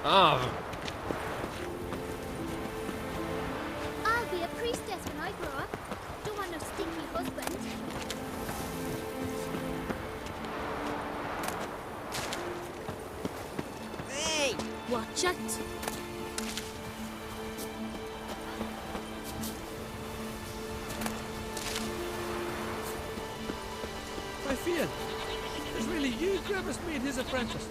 Oh. I'll be a priestess when I grow up. Don't want no stinky husband. Hey! Watch it. I fear. It's really you, Grimace, made his apprentice.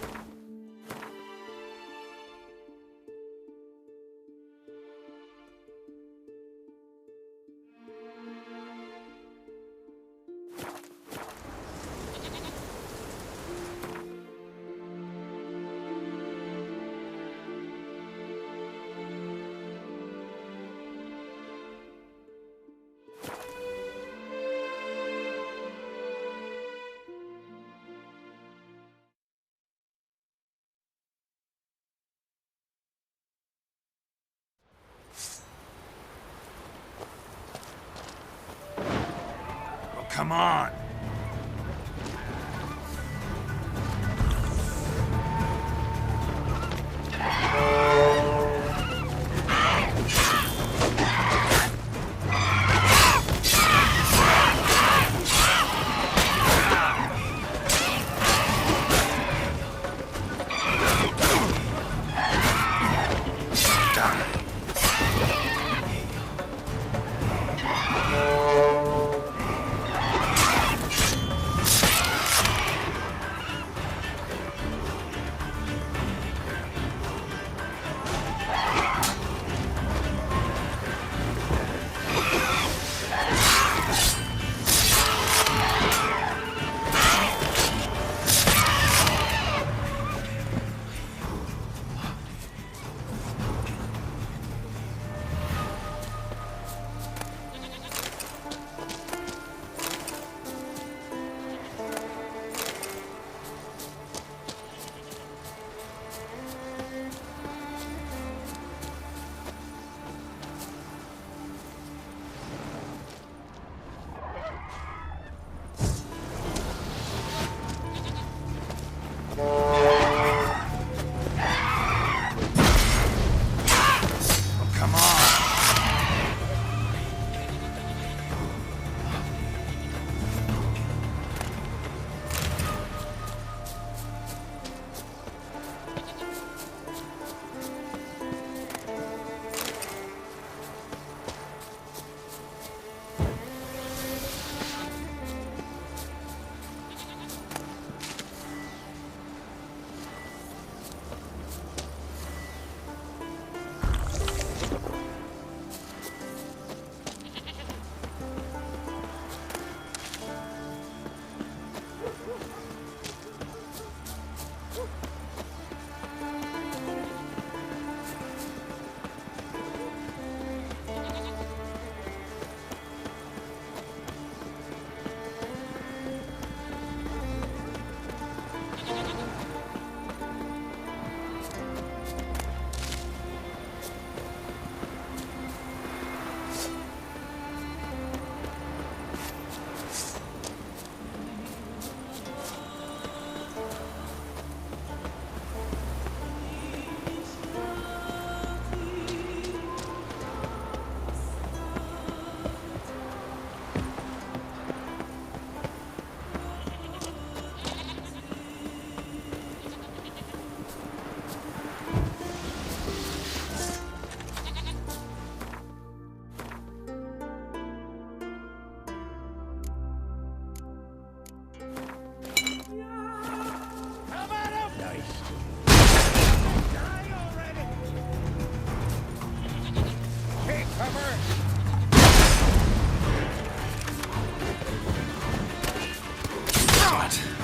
Come on!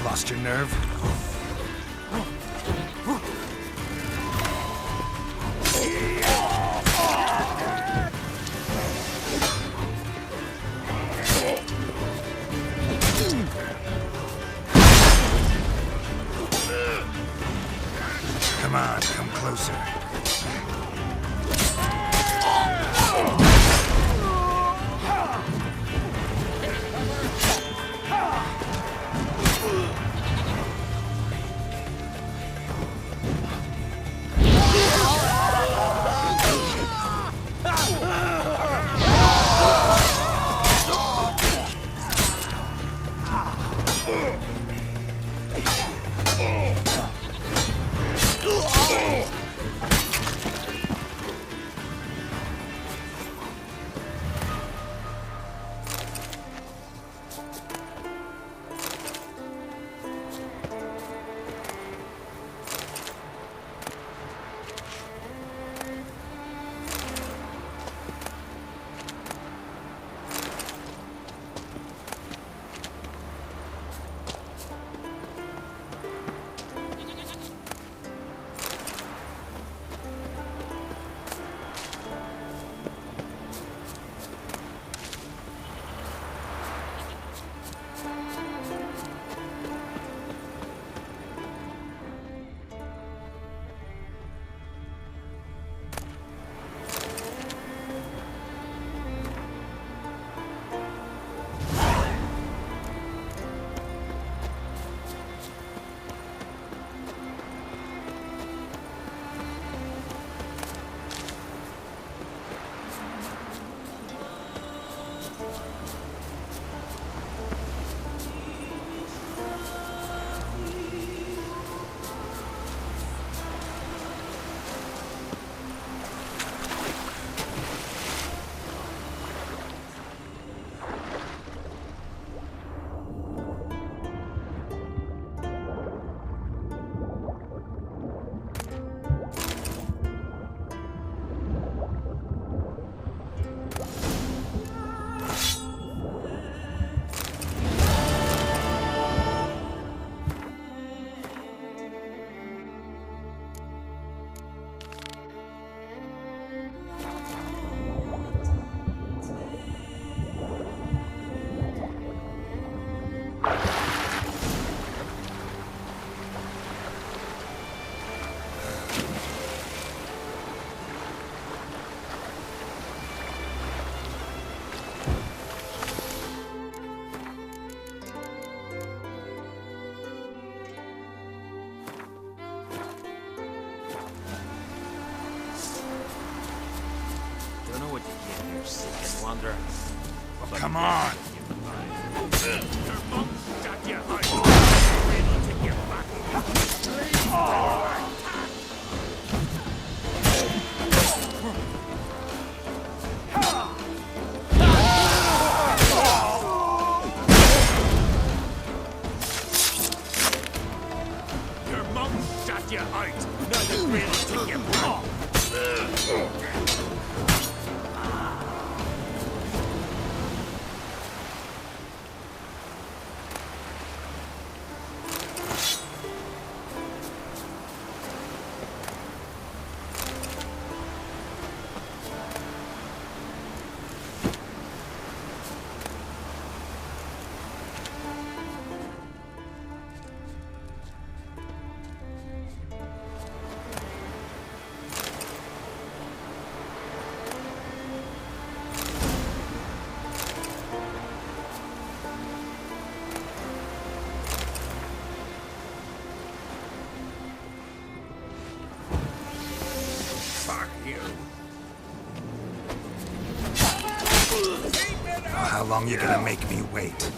Lost your nerve? Come on, come closer. Wander. Come on! Your mum shot you out. Now you're ready to get back. How long you gonna make me wait?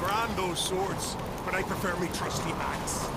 Brand those swords, but I prefer me trusty axe.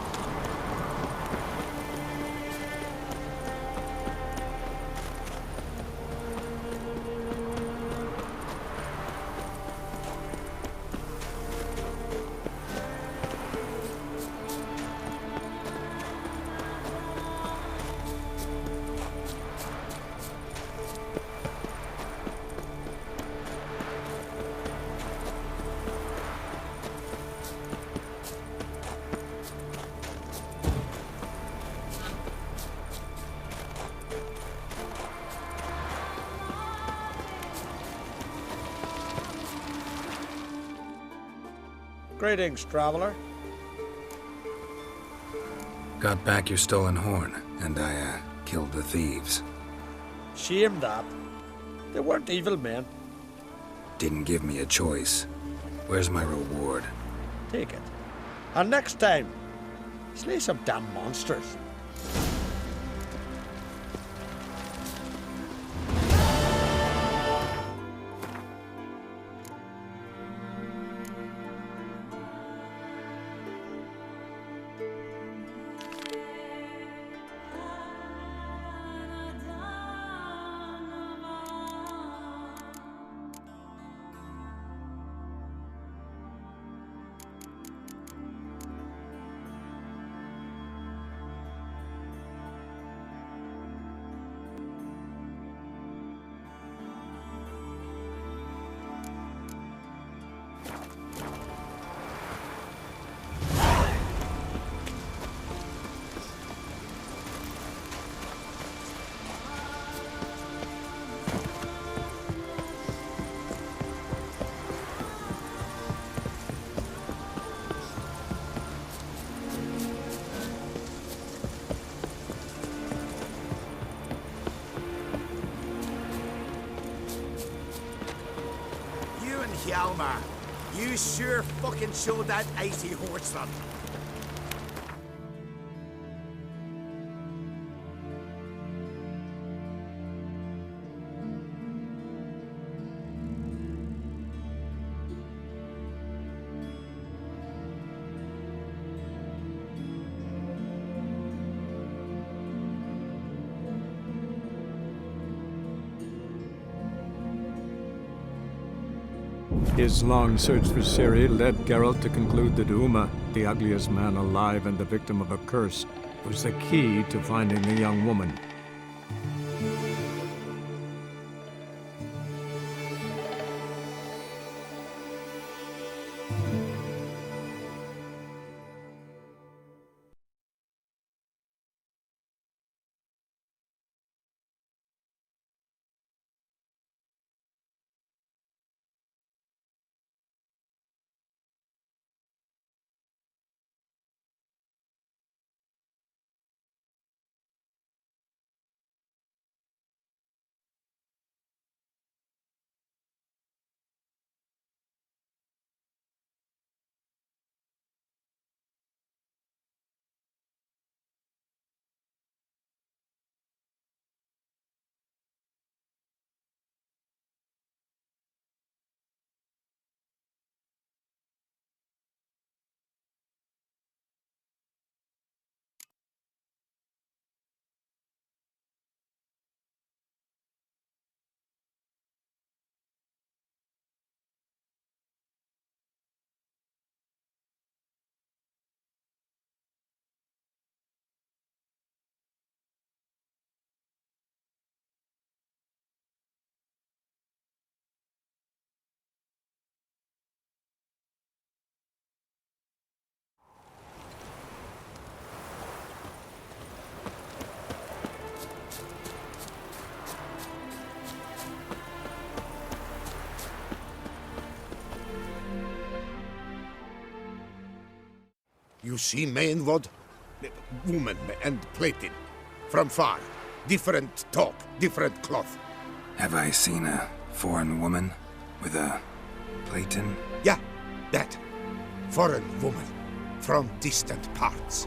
Greetings, traveler. Got back your stolen horn, and I, killed the thieves. Shame that. They weren't evil men. Didn't give me a choice. Where's my reward? Take it. And next time, slay some damn monsters. Hjalmar, you sure fucking showed that icy horse then. His long search for Ciri led Geralt to conclude that Uma, the ugliest man alive and the victim of a curse, was the key to finding the young woman. You see Mainwood? Woman and plating. From far. Different talk, different cloth. Have I seen a foreign woman with a platen? Yeah, that. Foreign woman. From distant parts.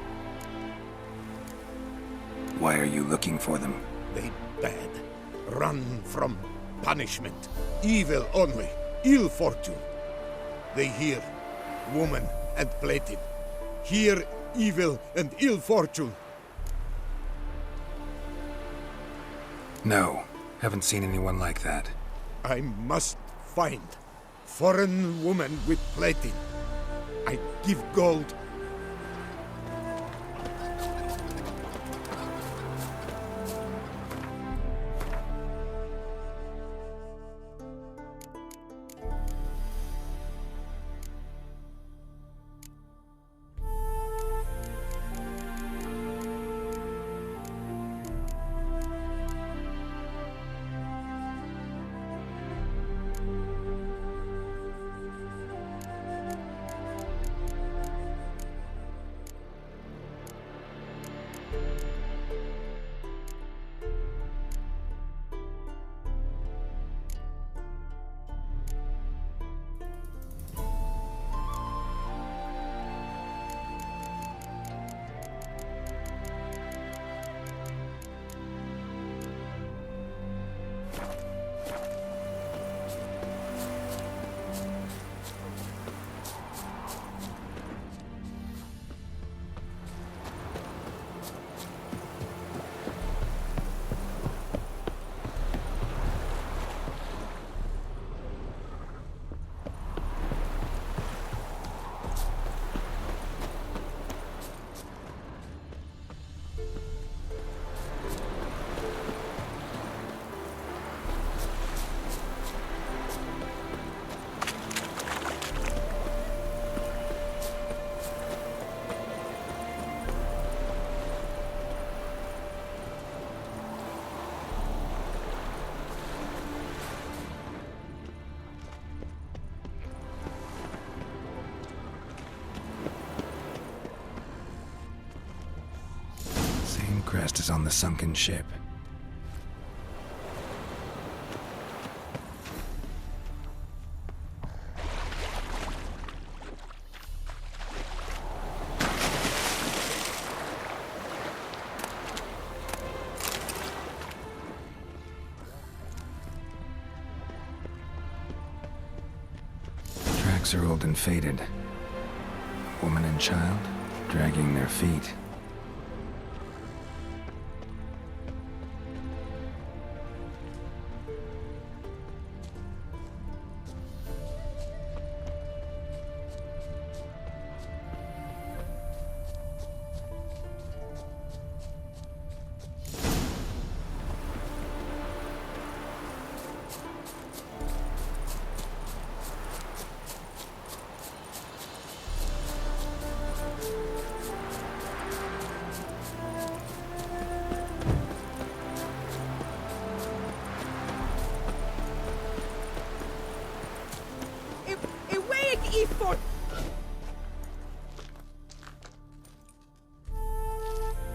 Why are you looking for them? They bad. Run from punishment. Evil only. Ill fortune. They hear woman and plated. Hear evil and ill fortune. No, haven't seen anyone like that. I must find foreign woman with plating. I give gold. Crest is on the sunken ship. Tracks are old and faded. A woman and child dragging their feet.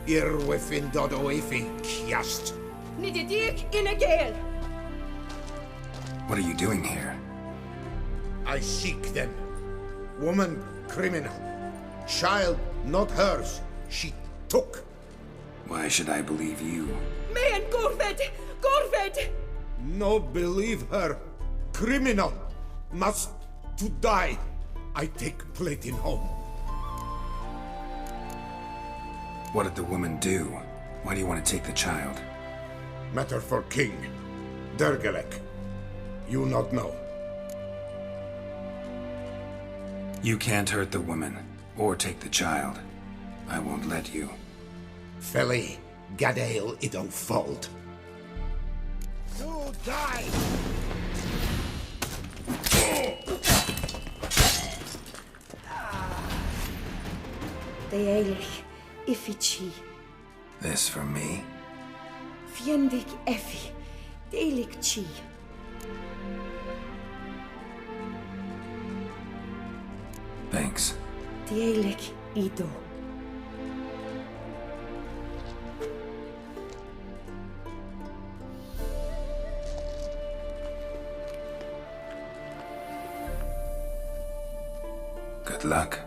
Irwefin dodo efi kiast. Nididik in a gale. What are you doing here? I seek them. Woman criminal. Child not hers. She took. Why should I believe you? Man, Gorved! Gorved! No believe her. Criminal. Must to die. I take plating home. What did the woman do? Why do you want to take the child? Matter for king. Dergelek. You not know. You can't hurt the woman, or take the child. I won't let you. Feli, Gadael ido fold. You die! Deelig, Ifichi. This for me? Fiendik Effi. Deelig Chi. Thanks. Deelig Ido. Good luck.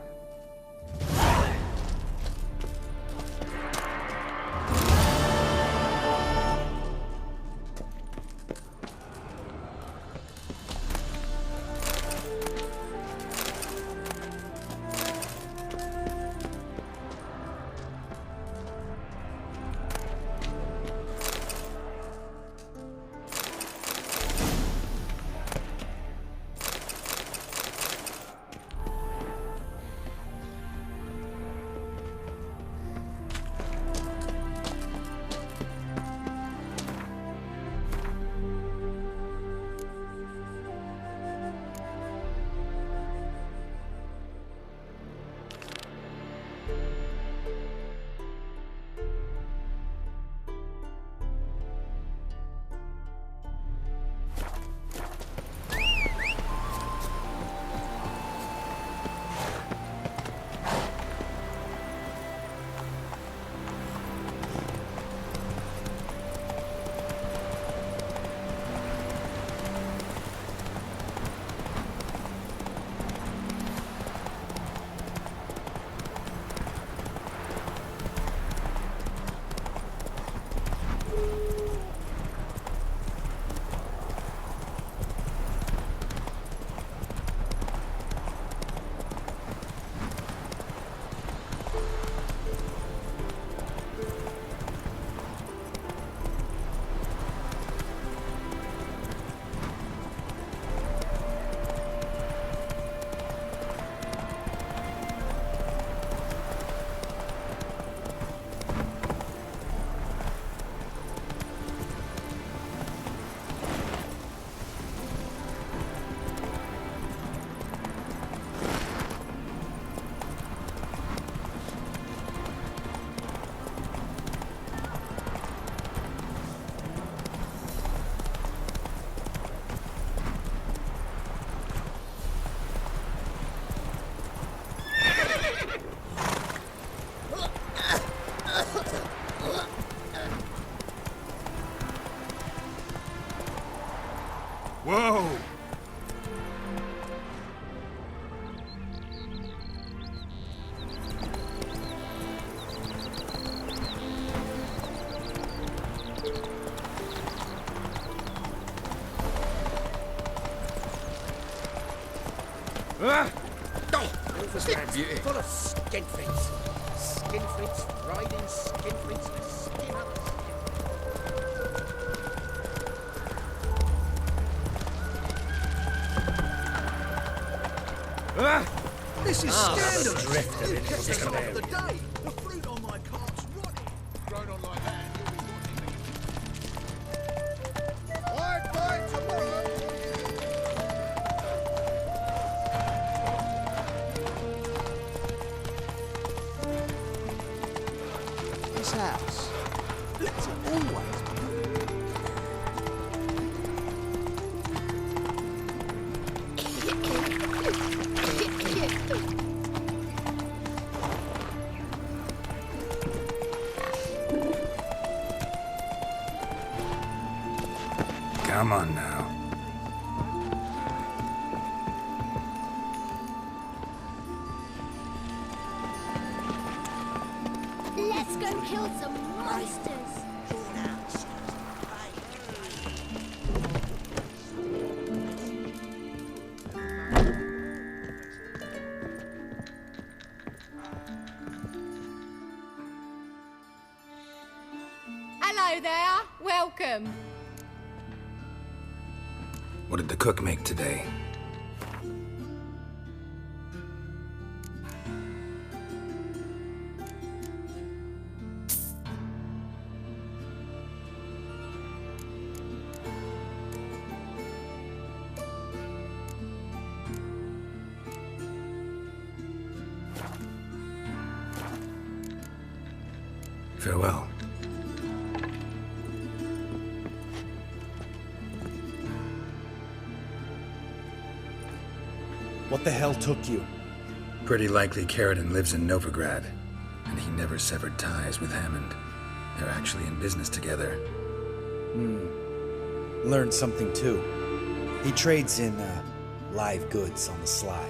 Whoa! Ah! Overstand beauty. Full of skinflints. Skinflints riding skinflints and skin up. Ah! This is scandalous. drifter You in kept his us off belly. the day. The fruit on my cart's rotting. Grown on like that, you'll be rotting. I'd buy tomorrow. This house, it's always Come on now. Let's go kill some monsters. Hello there. Welcome. What did the cook make today? Farewell. What the hell took you? Pretty likely Carradine lives in Novigrad, and he never severed ties with Hammond. They're actually in business together. Learned something too. He trades in, live goods on the sly.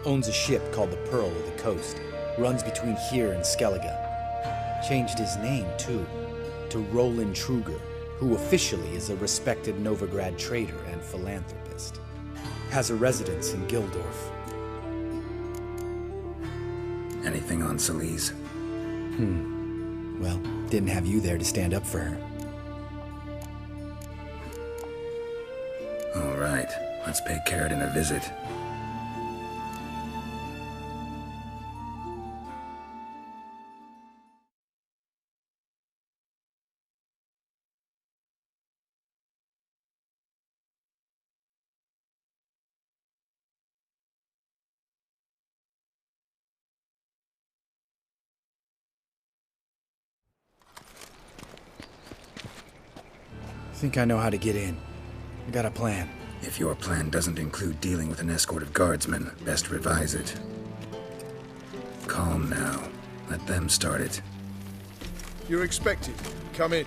Owns a ship called the Pearl of the Coast. Runs between here and Skellige. Changed his name, too, to Roland Truger, who officially is a respected Novigrad trader and philanthropist. Has a residence in Gildorf. Anything on Celise? Well, didn't have you there to stand up for her. All right, let's pay Carradine a visit. Think I know how to get in. I got a plan. If your plan doesn't include dealing with an escort of guardsmen, best revise it. Calm now. Let them start it. You're expected. Come in.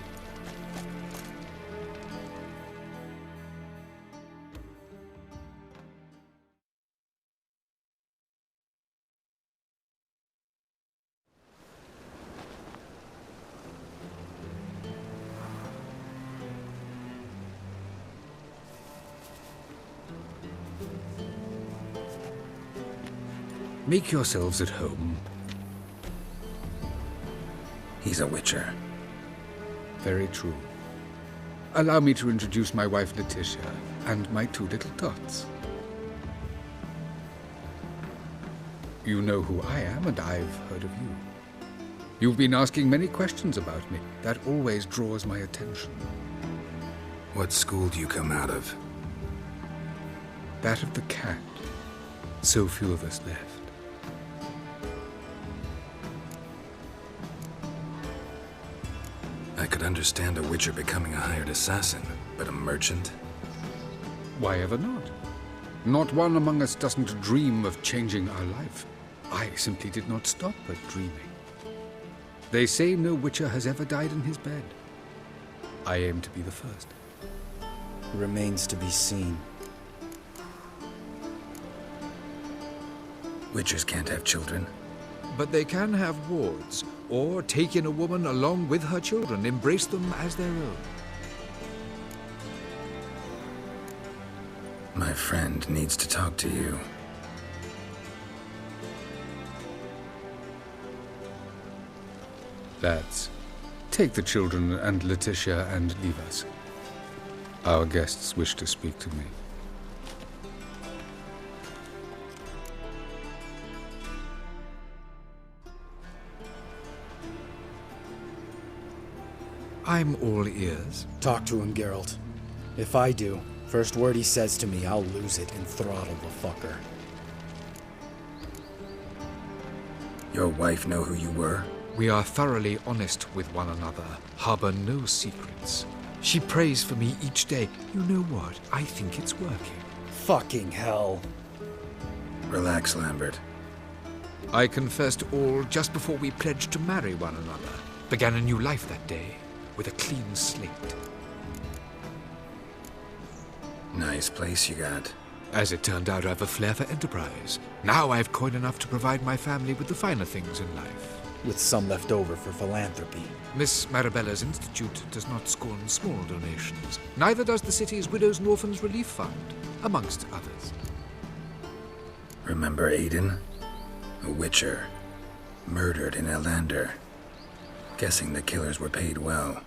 Make yourselves at home. He's a witcher. Very true. Allow me to introduce my wife Letitia and my two little tots. You know who I am, and I've heard of you. You've been asking many questions about me. That always draws my attention. What school do you come out of? That of the cat. So few of us left. I could understand a witcher becoming a hired assassin, but a merchant? Why ever not? Not one among us doesn't dream of changing our life. I simply did not stop at dreaming. They say no witcher has ever died in his bed. I aim to be the first. Remains to be seen. Witchers can't have children. But they can have wards, or take in a woman along with her children, embrace them as their own. My friend needs to talk to you. Lads, take the children and Letitia and leave us. Our guests wish to speak to me. I'm all ears. Talk to him, Geralt. If I do, first word he says to me, I'll lose it and throttle the fucker. Your wife know who you were? We are thoroughly honest with one another, harbor no secrets. She prays for me each day. You know what? I think it's working. Fucking hell. Relax, Lambert. I confessed all just before we pledged to marry one another. Began a new life that day, with a clean slate. Nice place you got. As it turned out, I have a flair for enterprise. Now I have coin enough to provide my family with the finer things in life. With some left over for philanthropy. Miss Marabella's institute does not scorn small donations. Neither does the city's Widows and Orphans Relief Fund, amongst others. Remember Aiden? A witcher. Murdered in Elander. Guessing the killers were paid well.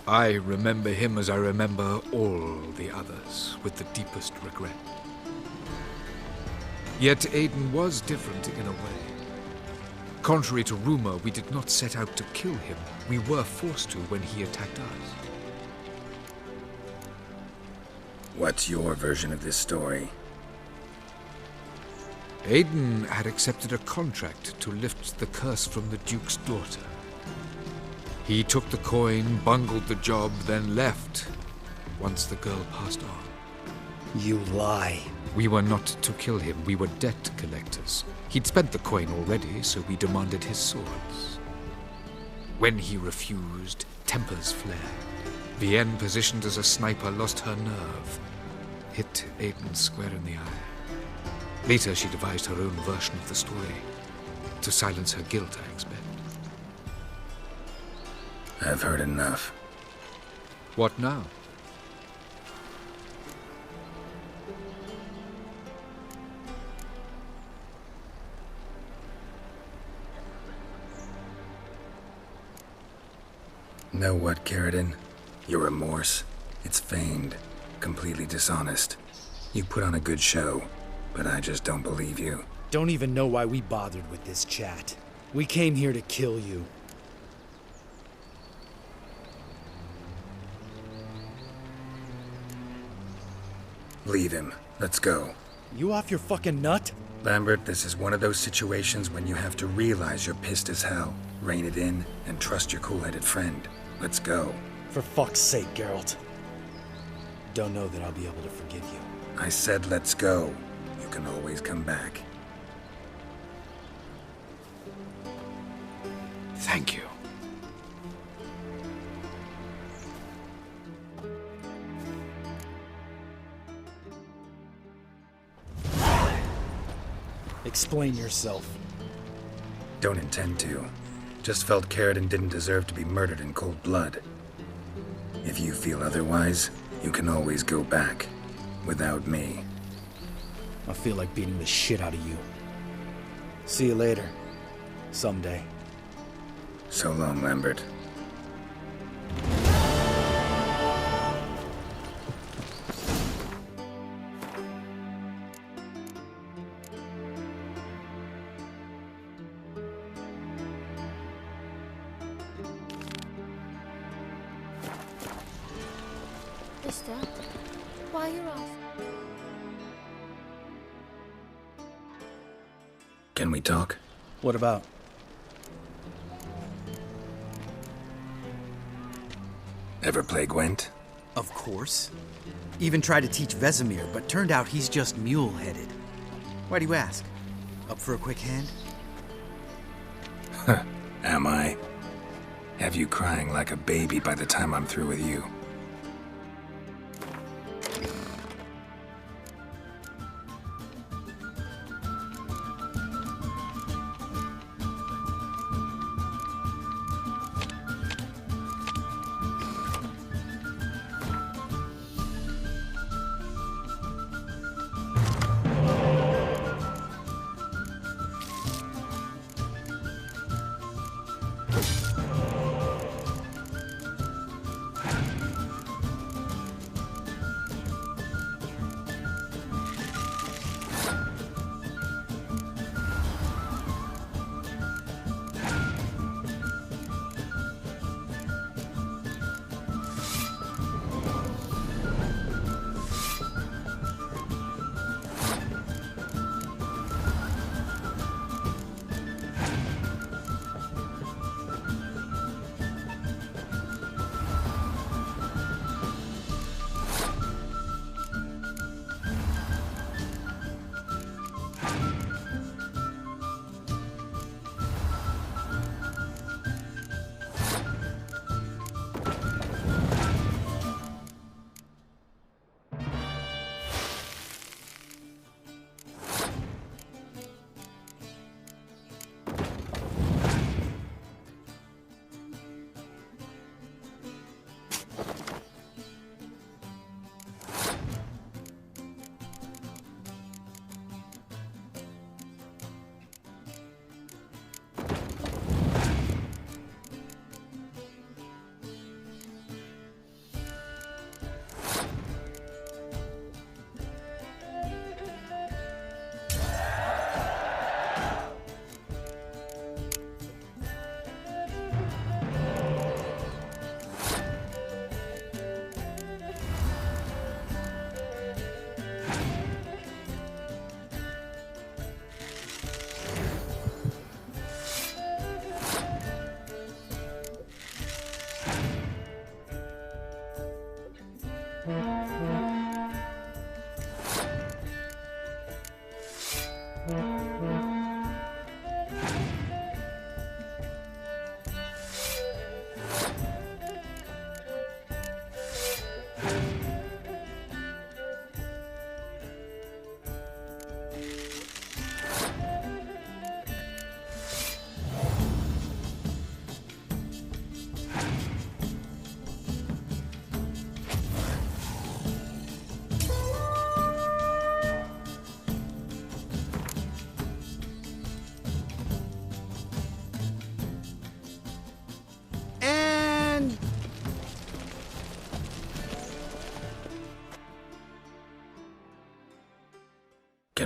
I remember him as I remember all the others, with the deepest regret. Yet Aiden was different in a way. Contrary to rumor, we did not set out to kill him. We were forced to when he attacked us. What's your version of this story? Aiden had accepted a contract to lift the curse from the Duke's daughter. He took the coin, bungled the job, then left once the girl passed on. You lie. We were not to kill him, we were debt collectors. He'd spent the coin already, so we demanded his swords. When he refused, tempers flared. Vienne, positioned as a sniper, lost her nerve. Hit Aiden square in the eye. Later, she devised her own version of the story. To silence her guilt, I expect. I've heard enough. What now? Know what, Carradine? Your remorse, it's feigned, completely dishonest. You put on a good show, but I just don't believe you. Don't even know why we bothered with this chat. We came here to kill you. Leave him. Let's go. You off your fucking nut? Lambert, this is one of those situations when you have to realize you're pissed as hell, rein it in, and trust your cool-headed friend. Let's go. For fuck's sake, Geralt. Don't know that I'll be able to forgive you. I said let's go. You can always come back. Thank you. Explain yourself. Don't intend to. Just felt Carradine didn't deserve to be murdered in cold blood. If you feel otherwise, you can always go back. Without me. I feel like beating the shit out of you. See you later. Someday. So long, Lambert. Mister, why you're off? Can we talk? What about? Ever play Gwent? Of course. Even tried to teach Vesemir, but turned out he's just mule-headed. Why do you ask? Up for a quick hand? Am I? Have you crying like a baby by the time I'm through with you?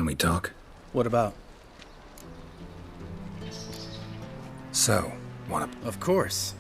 Can we talk? What about? So, wanna... Of course.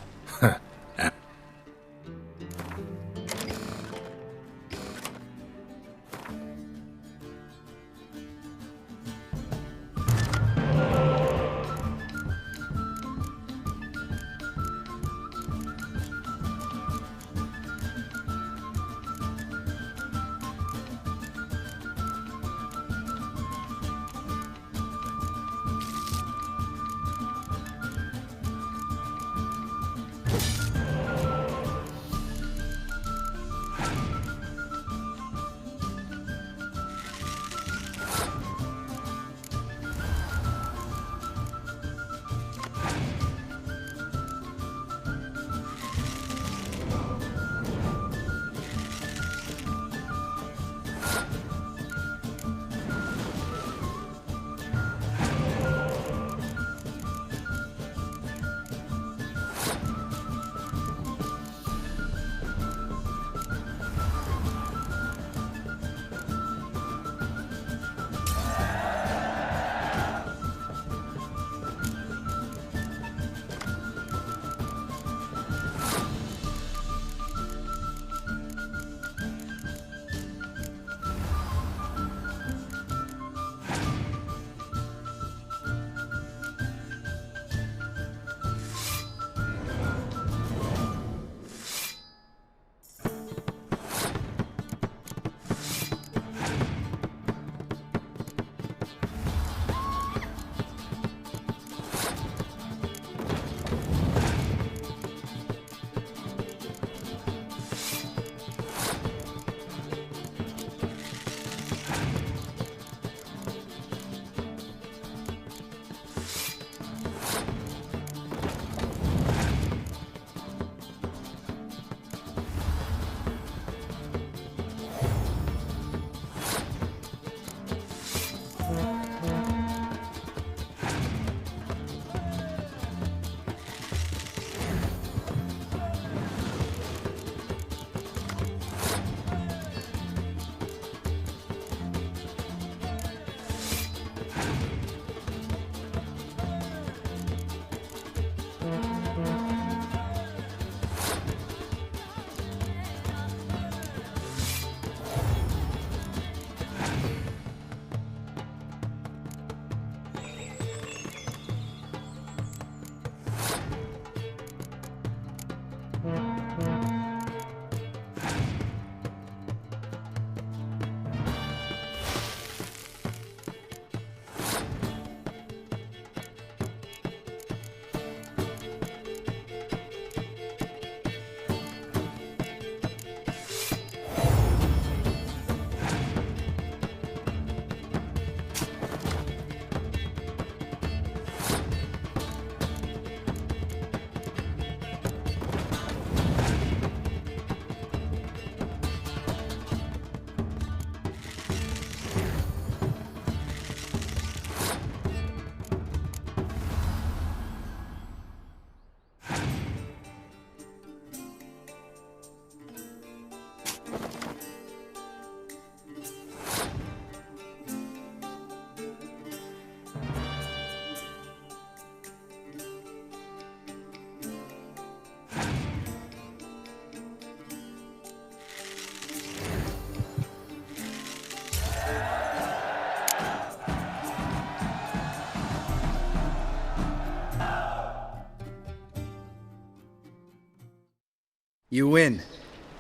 You win.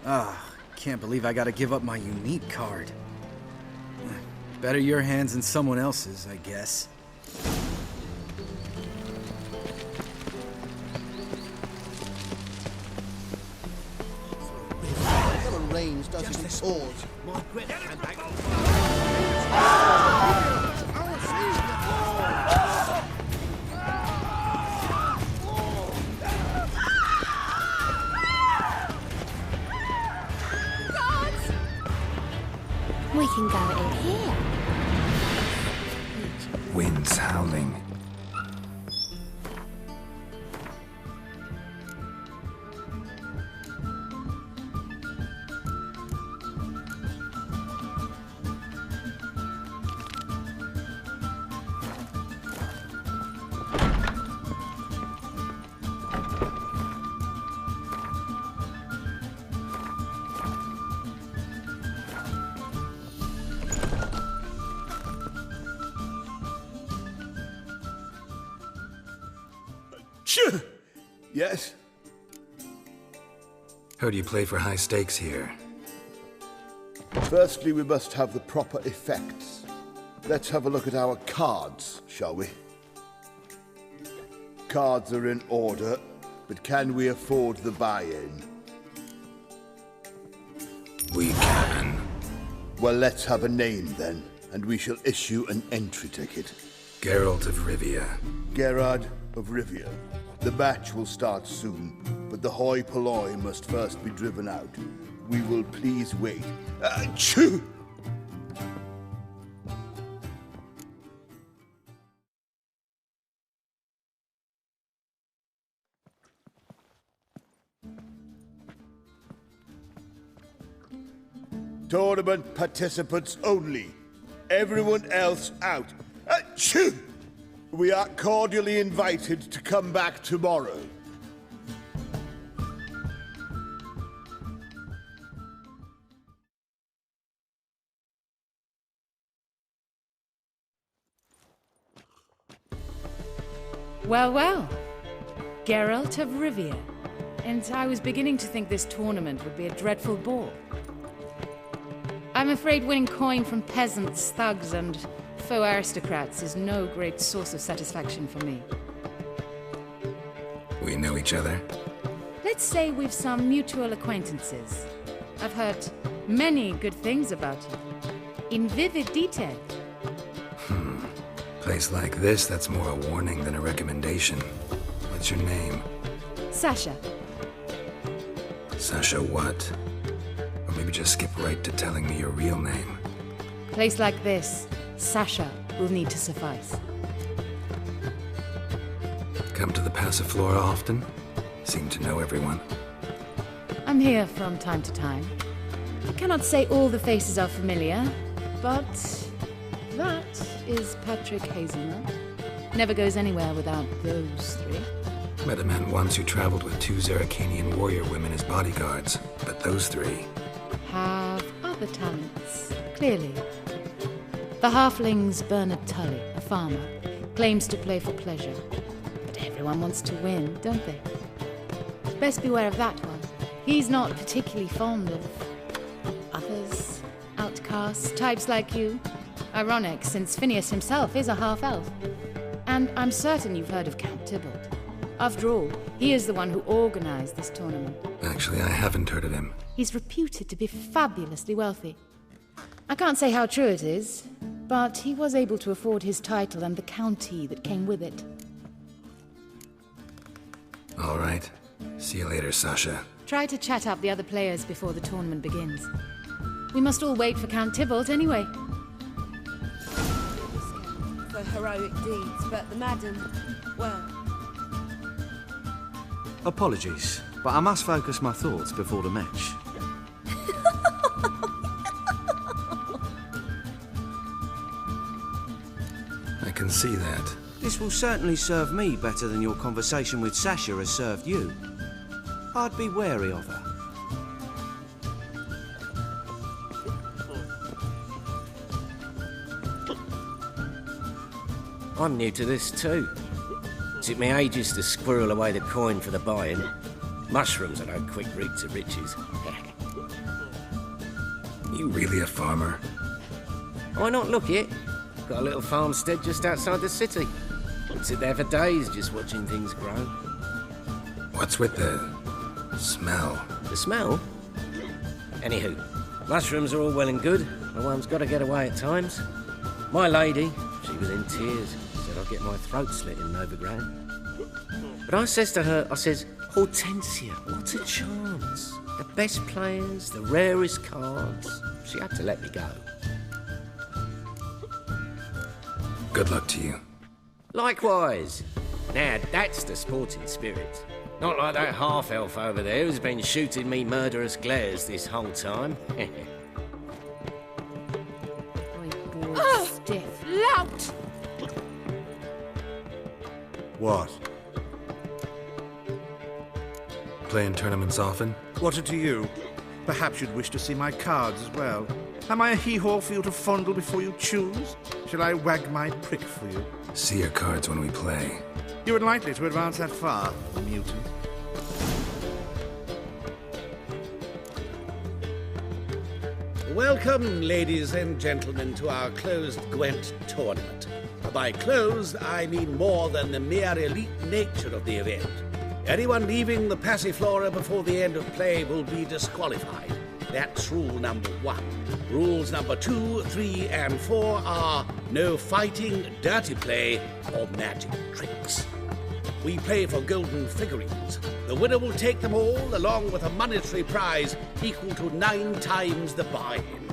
Ah, can't believe I gotta give up my unique card. Better your hands than someone else's, I guess. Range doesn't pause. My grip and back. We can go in here. Wind's howling. Yes? Heard you play for high stakes here. Firstly, we must have the proper effects. Let's have a look at our cards, shall we? Cards are in order, but can we afford the buy-in? We can. Well, let's have a name then, and we shall issue an entry ticket. Geralt of Rivia. Gerard of Rivia. The match will start soon, but the hoi polloi must first be driven out. We will please wait. Achoo! Tournament participants only. Everyone else out. Achoo! We are cordially invited to come back tomorrow. Well, well. Geralt of Rivia. And I was beginning to think this tournament would be a dreadful bore. I'm afraid winning coin from peasants, thugs, and faux aristocrats is no great source of satisfaction for me. We know each other? Let's say we've some mutual acquaintances. I've heard many good things about you. In vivid detail. Place like this, that's more a warning than a recommendation. What's your name? Sasha. Sasha what? Or maybe just skip right to telling me your real name. Place like this, Sasha will need to suffice. Come to the Passiflora often? Seem to know everyone. I'm here from time to time. I cannot say all the faces are familiar, but that is Patrick Hazelnut. Never goes anywhere without those three. Met a man once who traveled with 2 Zeracanian warrior women as bodyguards, but those 3... have other talents, clearly. The halfling's Bernard Tully, a farmer, claims to play for pleasure. But everyone wants to win, don't they? Best beware of that one. He's not particularly fond of others, outcasts, types like you. Ironic, since Phineas himself is a half-elf. And I'm certain you've heard of Count Tybalt. After all, he is the one who organized this tournament. Actually, I haven't heard of him. He's reputed to be fabulously wealthy. I can't say how true it is, but he was able to afford his title and the county that came with it. All right. See you later, Sasha. Try to chat up the other players before the tournament begins. We must all wait for Count Tybalt anyway. For heroic deeds, but the madam, well... Apologies, but I must focus my thoughts before the match. I can see that. This will certainly serve me better than your conversation with Sasha has served you. I'd be wary of her. I'm new to this too. Took me ages to squirrel away the coin for the buy-in. Mushrooms are no quick route to riches. You really a farmer? Why not look it? Got a little farmstead just outside the city. I'd sit there for days just watching things grow. What's with the smell? The smell? Anywho, mushrooms are all well and good, but one's got to get away at times. My lady, she was in tears, said I'd get my throat slit in overground. But I says to her, I says, Hortensia, what a chance. The best players, the rarest cards. She had to let me go. Good luck to you. Likewise. Now, that's the sporting spirit. Not like that half-elf over there who's been shooting me murderous glares this whole time. Stiff. Lout! What? Playing tournaments often? What are to you? Perhaps you'd wish to see my cards as well. Am I a hee-haw for you to fondle before you choose? Shall I wag my prick for you? See your cards when we play. You would likely to advance that far, mutant. Welcome, ladies and gentlemen, to our closed Gwent tournament. By closed, I mean more than the mere elite nature of the event. Anyone leaving the Passiflora before the end of play will be disqualified. That's rule number 1. Rules number 2, 3, and 4 are no fighting, dirty play, or magic tricks. We play for golden figurines. The winner will take them all, along with a monetary prize equal to 9 times the buy-in.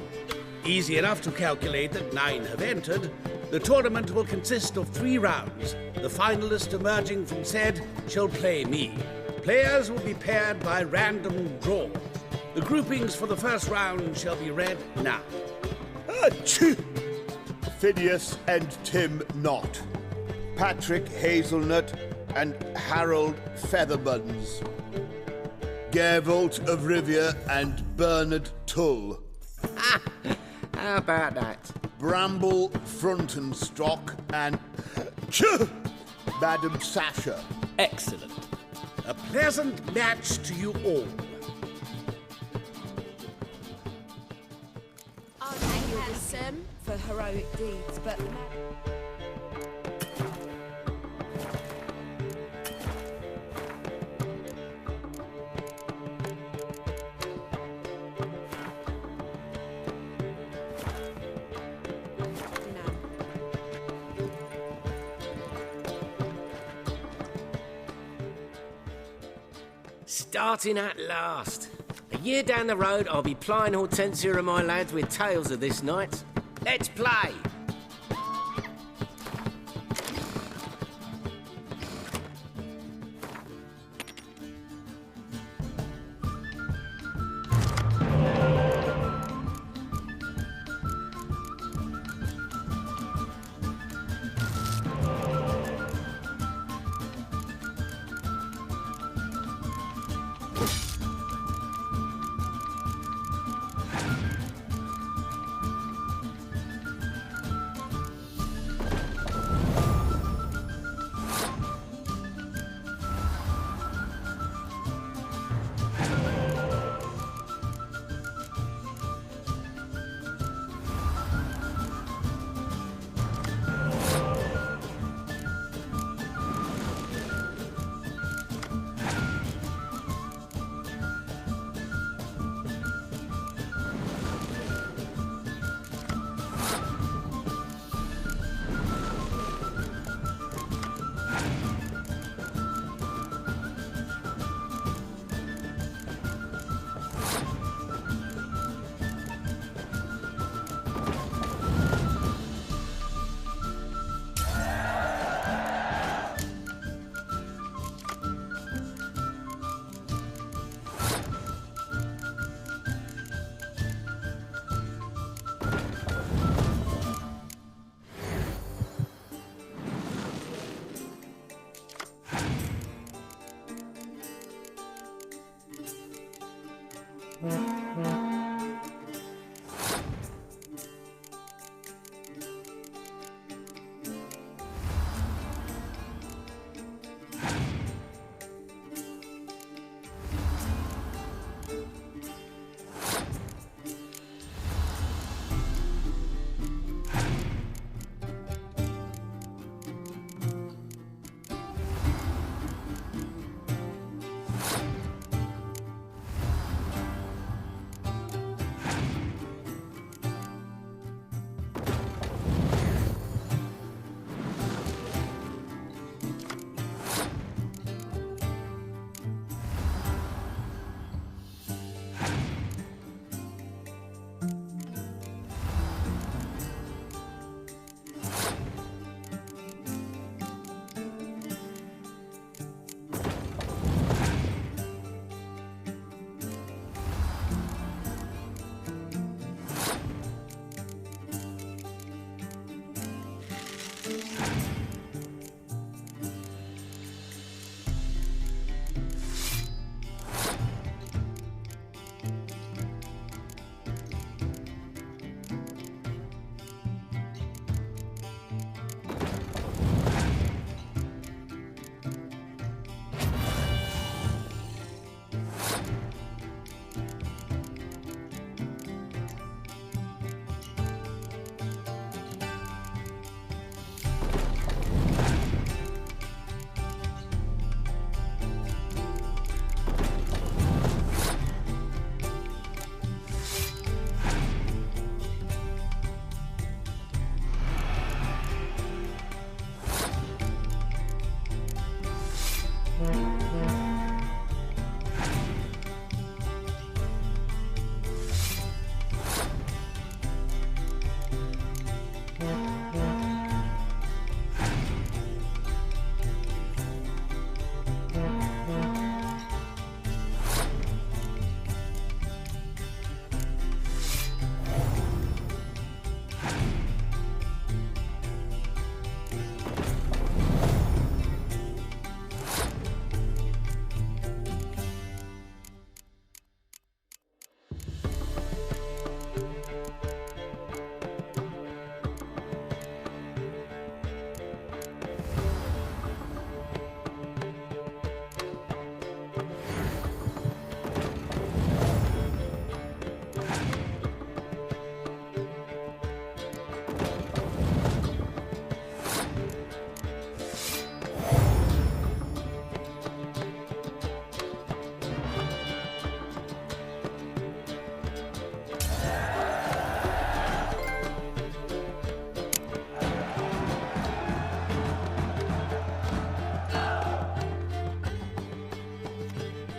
Easy enough to calculate that 9 have entered. The tournament will consist of 3 rounds. The finalist emerging from said shall play me. Players will be paired by random draw. The groupings for the first round shall be read now. Achoo! Phineas and Tim Knott. Patrick Hazelnut and Harold Featherbuns. Gervolt of Rivia and Bernard Tull. How about that? Bramble Frontenstock and Madam Sasha. Excellent. A pleasant match to you all. I'm handsome for heroic deeds, but... Starting at last. A year down the road, I'll be plying Hortensia and my lads with tales of this night. Let's play!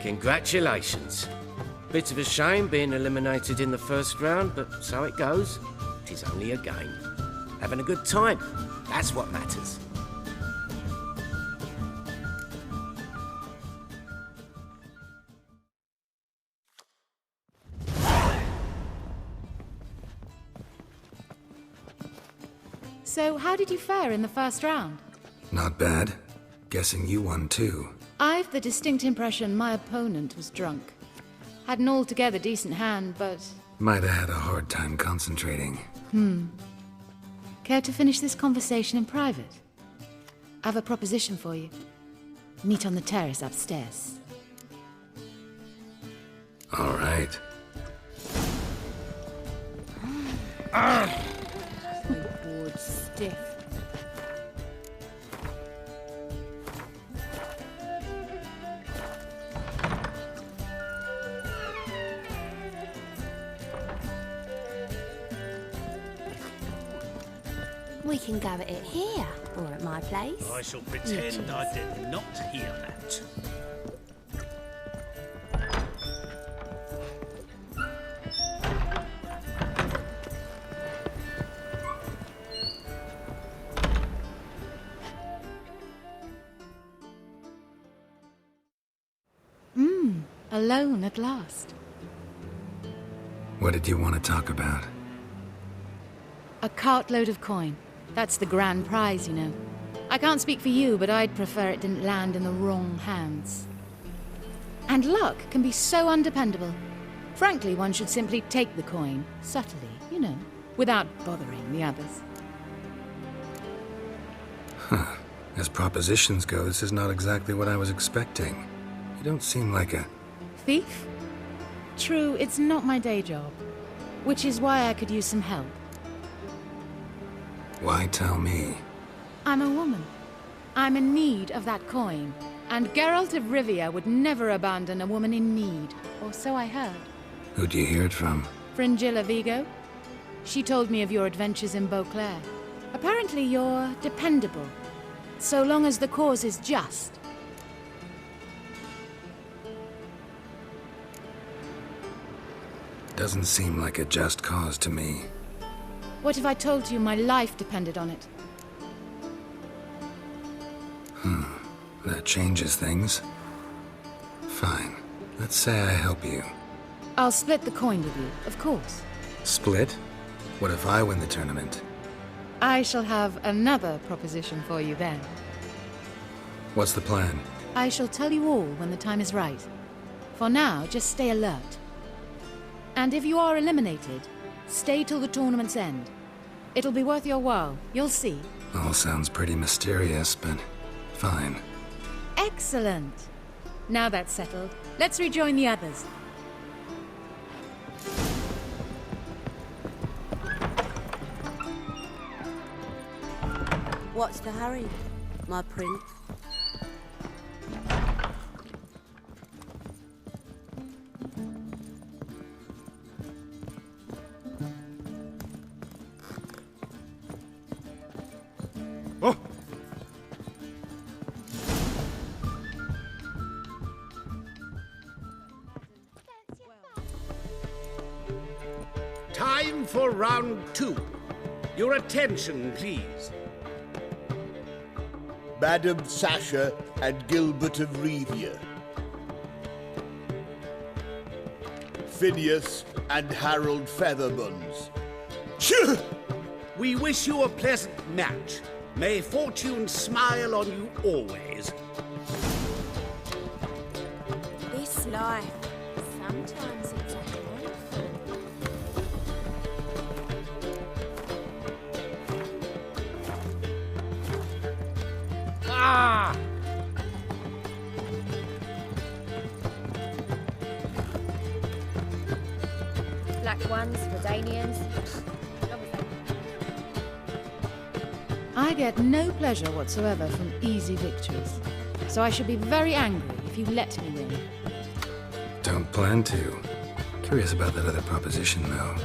Congratulations. Bit of a shame being eliminated in the first round, but so it goes. It is only a game. Having a good time, that's what matters. So, how did you fare in the first round? Not bad. Guessing you won too. I've the distinct impression my opponent was drunk. Had an altogether decent hand, but... Might have had a hard time concentrating. Care to finish this conversation in private? I have a proposition for you. Meet on the terrace upstairs. All right. Bored stiff. We can go at it here, or at my place. I shall pretend I did not hear that. Alone at last. What did you want to talk about? A cartload of coin. That's the grand prize, you know. I can't speak for you, but I'd prefer it didn't land in the wrong hands. And luck can be so undependable. Frankly, one should simply take the coin, subtly, you know, without bothering the others. Huh. As propositions go, this is not exactly what I was expecting. You don't seem like a... Thief? True, it's not my day job. Which is why I could use some help. Why tell me? I'm a woman. I'm in need of that coin. And Geralt of Rivia would never abandon a woman in need. Or so I heard. Who'd you hear it from? Fringilla Vigo. She told me of your adventures in Beauclair. Apparently you're dependable. So long as the cause is just. Doesn't seem like a just cause to me. What if I told you my life depended on it? That changes things. Fine. Let's say I help you. I'll split the coin with you, of course. Split? What if I win the tournament? I shall have another proposition for you then. What's the plan? I shall tell you all when the time is right. For now, just stay alert. And if you are eliminated, stay till the tournament's end. It'll be worth your while, you'll see. All sounds pretty mysterious, but fine. Excellent. Now that's settled, let's rejoin the others. What's the hurry, my prince? Oh! Time for round 2. Your attention, please. Madam Sasha and Gilbert of Rivia. Phineas and Harold Featherbuns. We wish you a pleasant match. May fortune smile on you always. This life, sometimes it's a handful. Ah! Black ones, Redanians. I get no pleasure whatsoever from easy victories. So I should be very angry if you let me win. Don't plan to. Curious about that other proposition, though.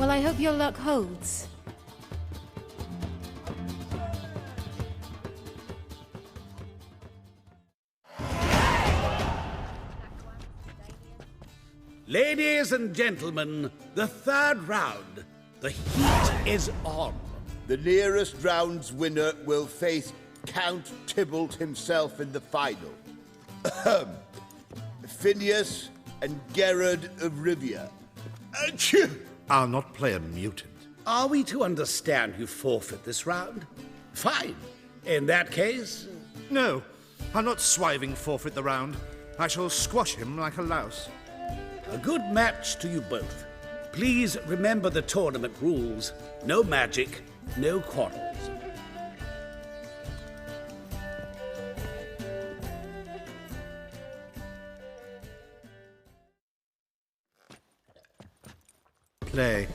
Well, I hope your luck holds. Ladies and gentlemen, the third round. The heat is on. The nearest round's winner will face Count Tybalt himself in the final. Phineas and Gerard of Rivia. I'll not play a mutant. Are we to understand you forfeit this round? Fine. In that case... No, I'll not swiving forfeit the round. I shall squash him like a louse. A good match to you both. Please remember the tournament rules. No magic, no quarrels. Play.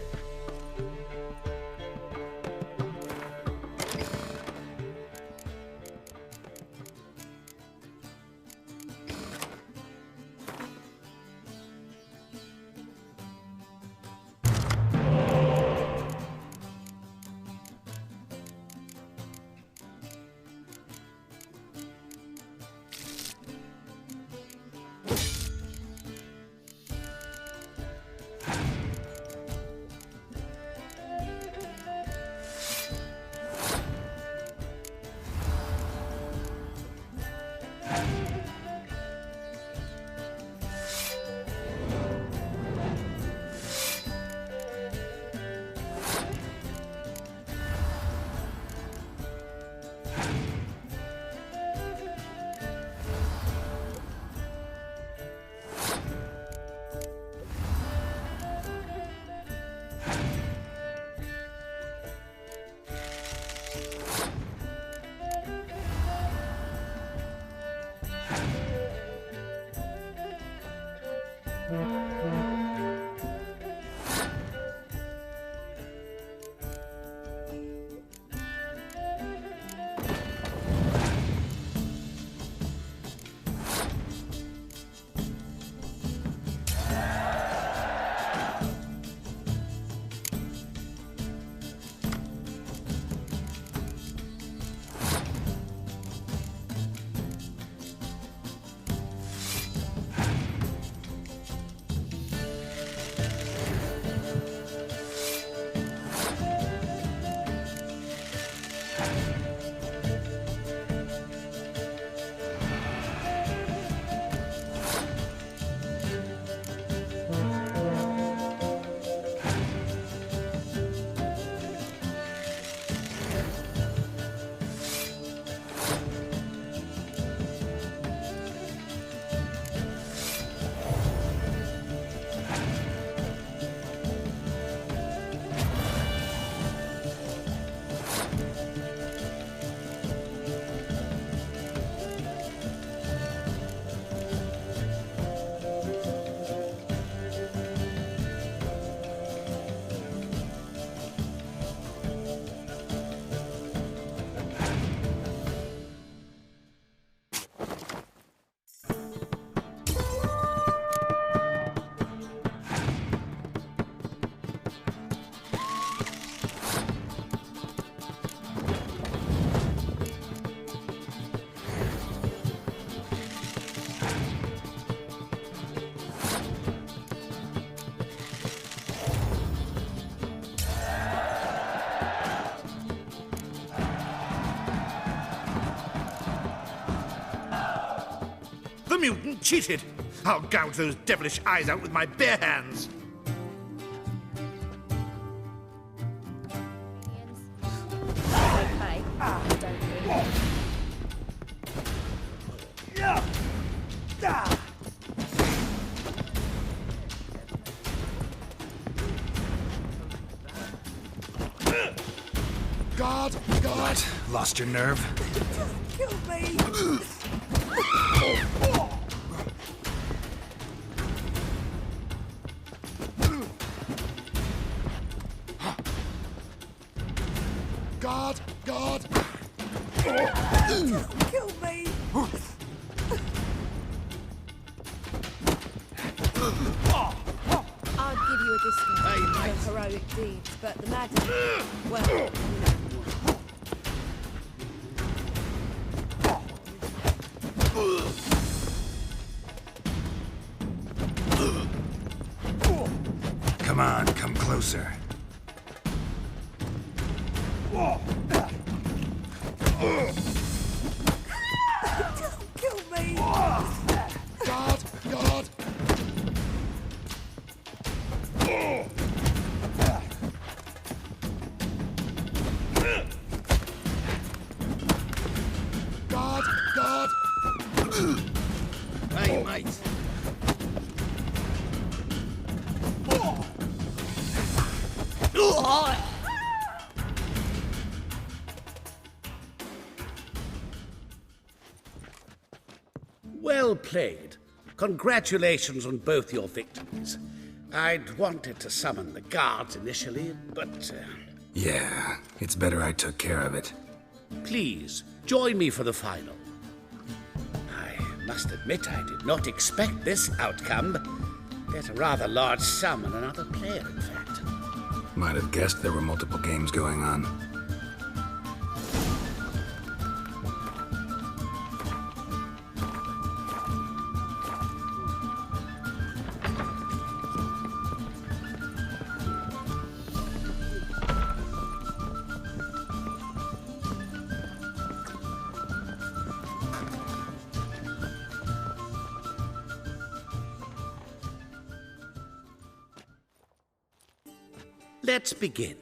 The mutant cheated! I'll gouge those devilish eyes out with my bare hands! Okay. Don't worry. God! What? Lost your nerve? Kill me! God! God! Kill me! I'll give you a this guy for heroic deeds, but the madam, well, you know. Come on, come closer. Don't kill me! God! God! God! God! Hey, mate. Well played. Congratulations on both your victories. I'd wanted to summon the guards initially, but... Yeah, it's better I took care of it. Please, join me for the final. I must admit I did not expect this outcome. Bet a rather large sum on another player, in fact. Might have guessed there were multiple games going on. Let's begin.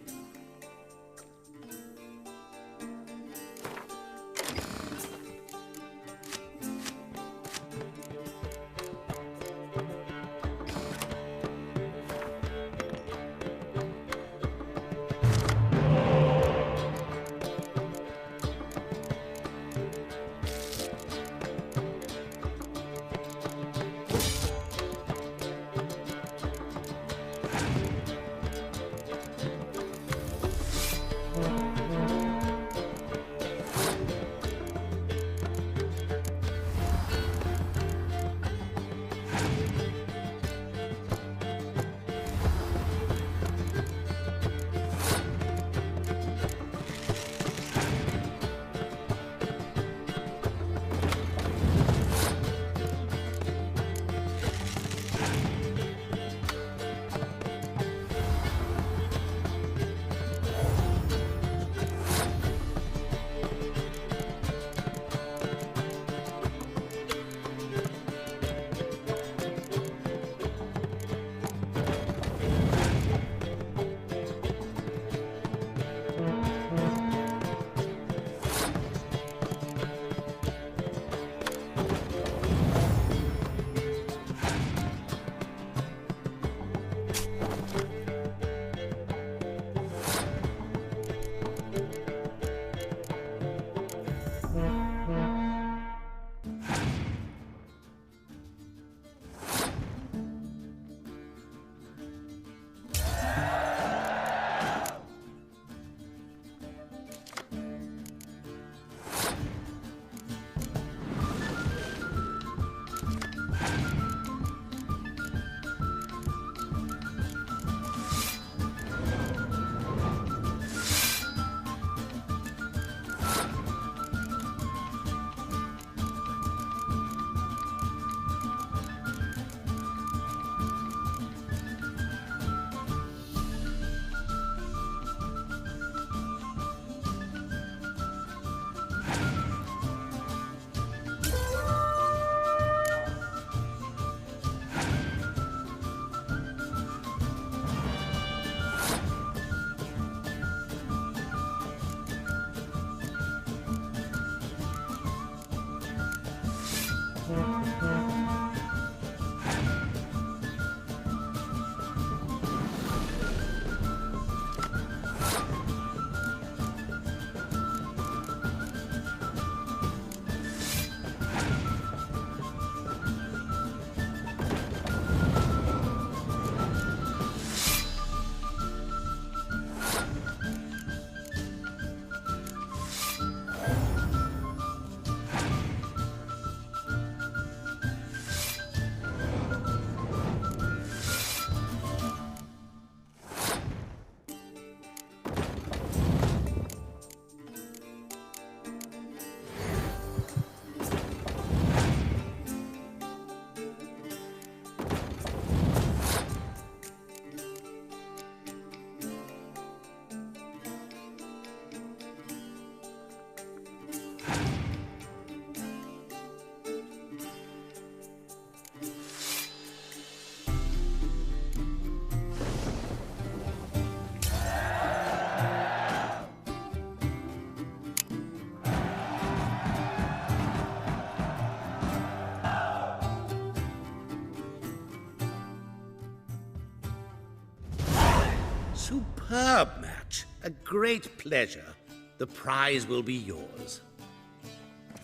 Superb match. A great pleasure. The prize will be yours.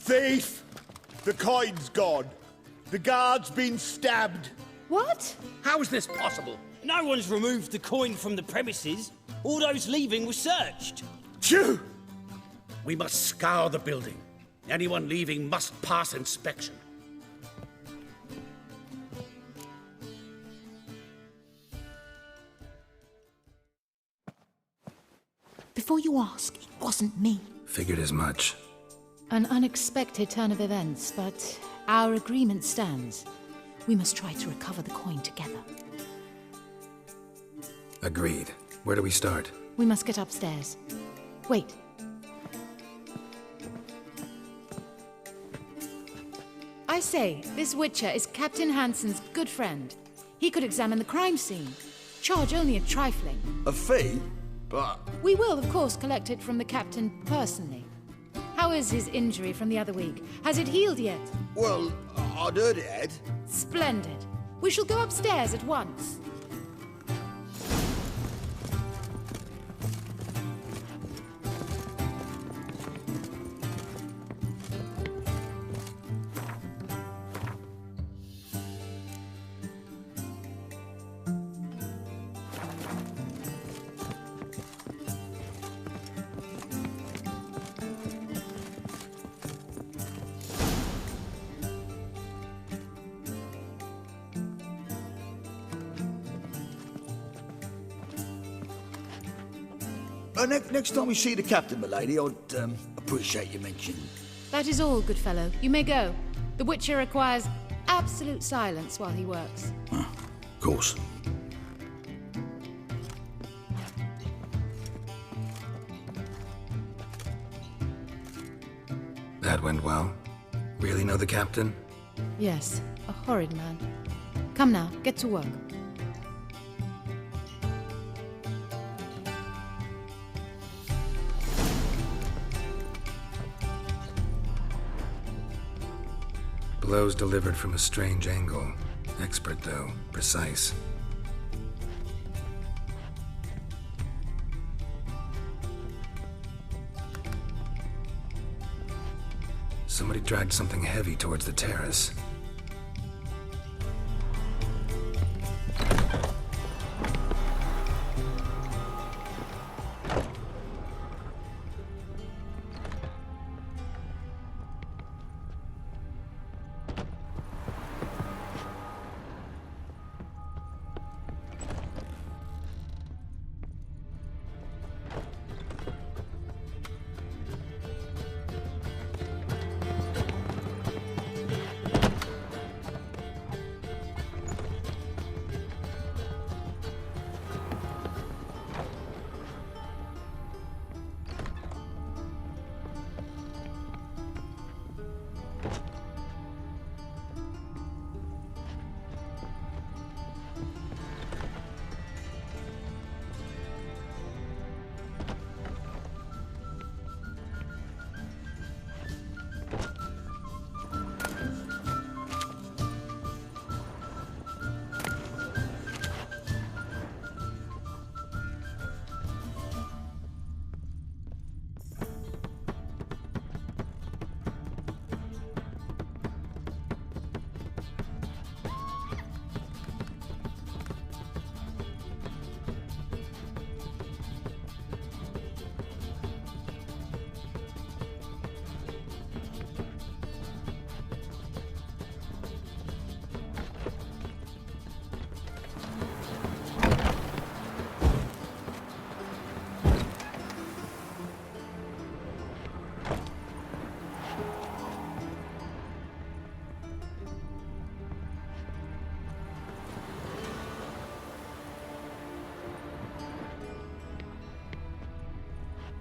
Thief! The coin's gone. The guard's been stabbed. What? How is this possible? No one's removed the coin from the premises. All those leaving were searched. Phew! We must scour the building. Anyone leaving must pass inspection. Before you ask, it wasn't me. Figured as much. An unexpected turn of events, but our agreement stands. We must try to recover the coin together. Agreed. Where do we start? We must get upstairs. Wait. I say, this Witcher is Captain Hansen's good friend. He could examine the crime scene. Charge only a trifling. A fee? But... We will, of course, collect it from the captain personally. How is his injury from the other week? Has it healed yet? Well, I'd heard it had. Splendid. We shall go upstairs at once. Next time we see the captain, milady, I'd appreciate you mentioning. That is all, good fellow. You may go. The Witcher requires absolute silence while he works. Of course. That went well. Really know the captain? Yes, a horrid man. Come now, get to work. Blows delivered from a strange angle. Expert, though. Precise. Somebody dragged something heavy towards the terrace.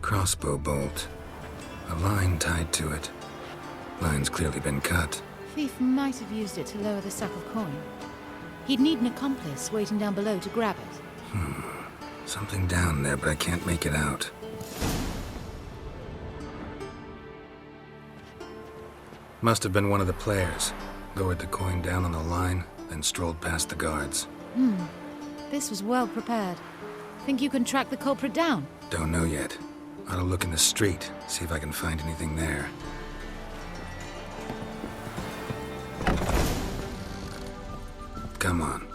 Crossbow bolt. A line tied to it. Line's clearly been cut. Thief might have used it to lower the sack of coin. He'd need an accomplice waiting down below to grab it. Something down there, but I can't make it out. Must have been one of the players. Lowered the coin down on the line, then strolled past the guards. This was well prepared. Think you can track the culprit down? Don't know yet. I'll look in the street, see if I can find anything there. Come on.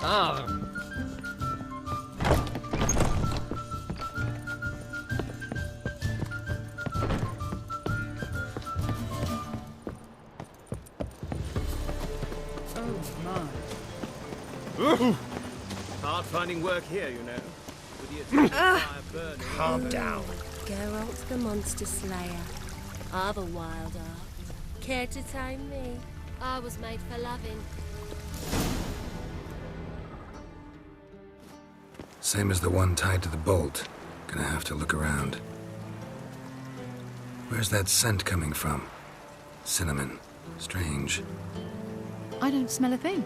Ah. Hard finding work here, you know. With the eternal fire burning. Calm down. Geralt the Monster Slayer. I've a wild art. Care to tame me? I was made for loving. Same as the one tied to the bolt. Gonna have to look around. Where's that scent coming from? Cinnamon. Strange. I don't smell a thing.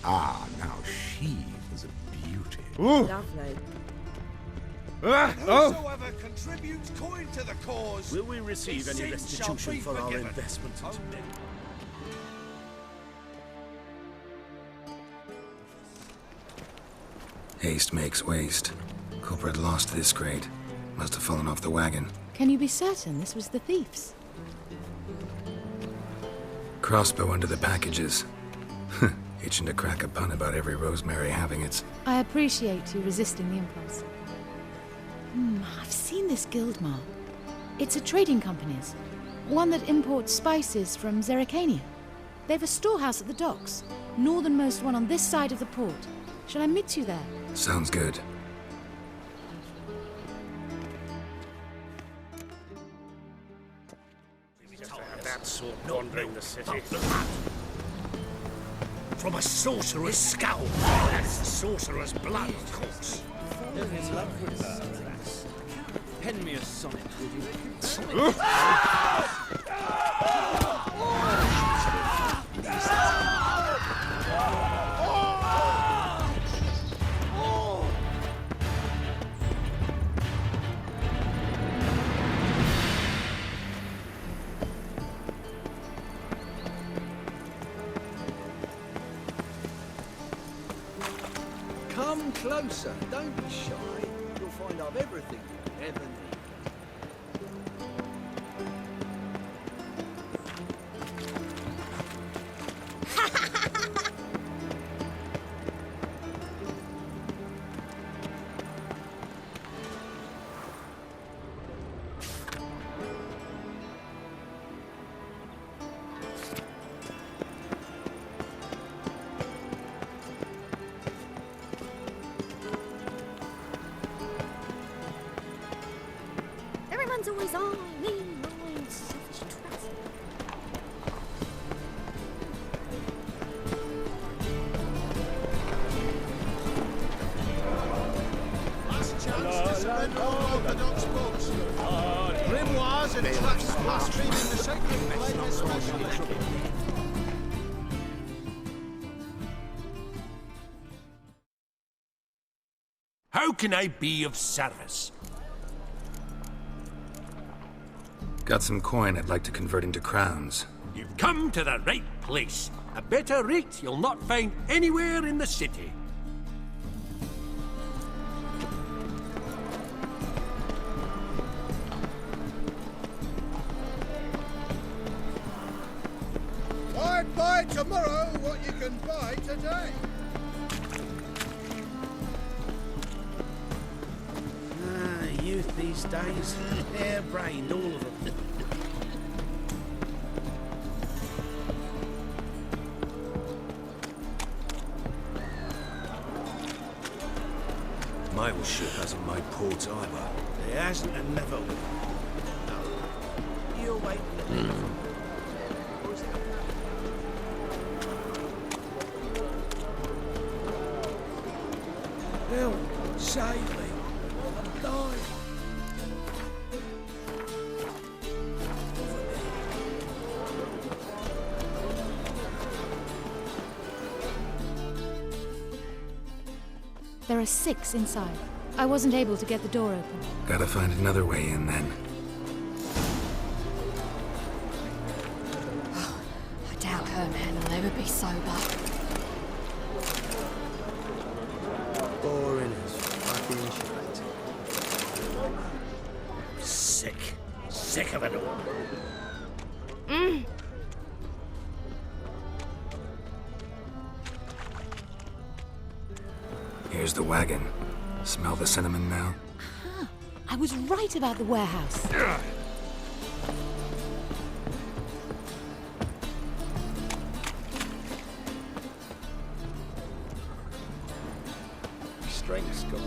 Ah, now she was a beauty. Lovely. Whosoever contributes coin to the cause. Will we receive any restitution for our investment into men? Haste makes waste. Culprit lost this crate. Must have fallen off the wagon. Can you be certain this was the thief's? Crossbow under the packages. Itching to crack a pun about every rosemary having its... I appreciate you resisting the impulse. I've seen this guild mark. It's a trading company's. One that imports spices from Zerrikania. They've a storehouse at the docks. Northernmost one on this side of the port. Shall I meet you there? Sounds good. That sort wandering the city. From a sorcerer's skull. That's the sorcerer's blood, of course. Pen me a sonnet, would you? Come closer, don't be shy. You'll find I've everything you ever need. Everyone's always on me, mind, selfish trust. Last chance to surrender all orthodox books. Grimoires and tracts will stream in the sacred flame especially. How can I be of service? Got some coin I'd like to convert into crowns. You've come to the right place. A better rate you'll not find anywhere in the city. Buy tomorrow what you can buy today. Youth these days, harebrained, all of them. Mail ship hasn't made port either. It hasn't and never will. No. You're waiting. Help, save me. I'm dying. There are 6 inside. I wasn't able to get the door open. Gotta find another way in then. I doubt Herman will ever be sober. Boring as fucking shit. Sick. Sick of it all. Here's the wagon. Smell the cinnamon now? I was right about the warehouse. Strength's gone.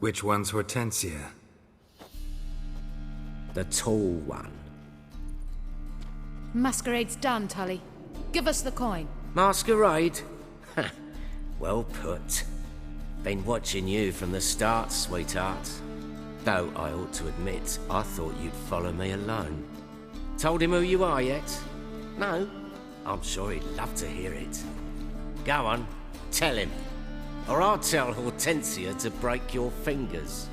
Which one's Hortensia? The tall one. Masquerade's done, Tully. Give us the coin. Masquerade? Well put. Been watching you from the start, sweetheart. Though I ought to admit, I thought you'd follow me alone. Told him who you are yet? No? I'm sure he'd love to hear it. Go on, tell him. Or I'll tell Hortensia to break your fingers.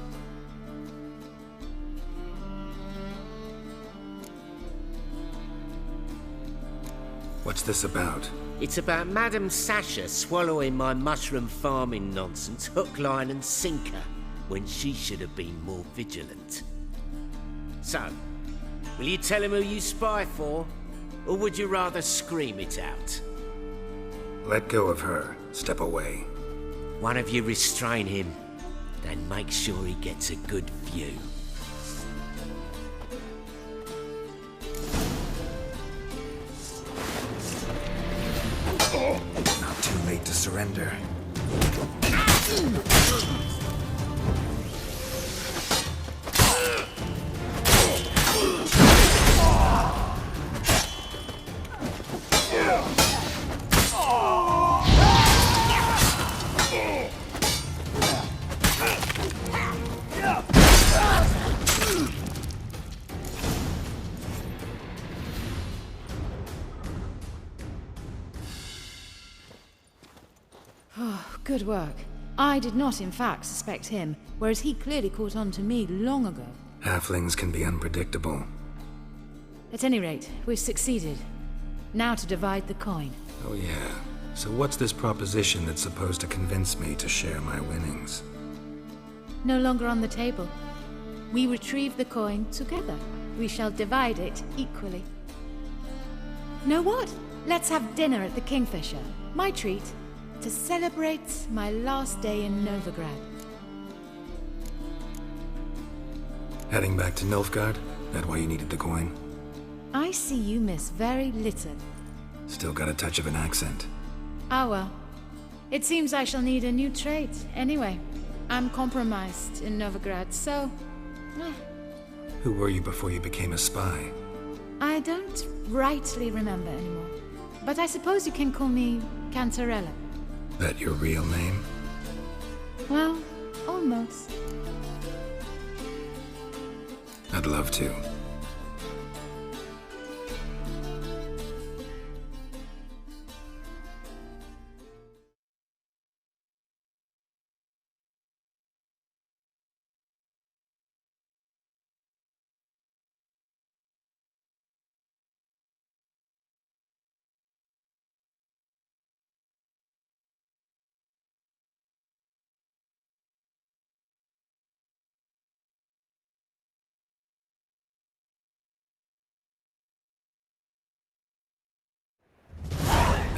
What's this about? It's about Madame Sasha swallowing my mushroom farming nonsense hook, line and sinker, when she should have been more vigilant. So, will you tell him who you spy for? Or would you rather scream it out? Let go of her. Step away. One of you restrain him, then make sure he gets a good view. Not too late to surrender. Good work. I did not, in fact, suspect him, whereas he clearly caught on to me long ago. Halflings can be unpredictable. At any rate, we've succeeded. Now to divide the coin. Oh yeah. So what's this proposition that's supposed to convince me to share my winnings? No longer on the table. We retrieve the coin together. We shall divide it equally. Know what? Let's have dinner at the Kingfisher. My treat. To celebrate my last day in Novigrad. Heading back to Nilfgaard? That why you needed the coin? I see you miss very little. Still got a touch of an accent. Ah well. It seems I shall need a new trait. Anyway, I'm compromised in Novigrad, so... Who were you before you became a spy? I don't rightly remember anymore. But I suppose you can call me Cantarella. That your real name? Well, almost. I'd love to.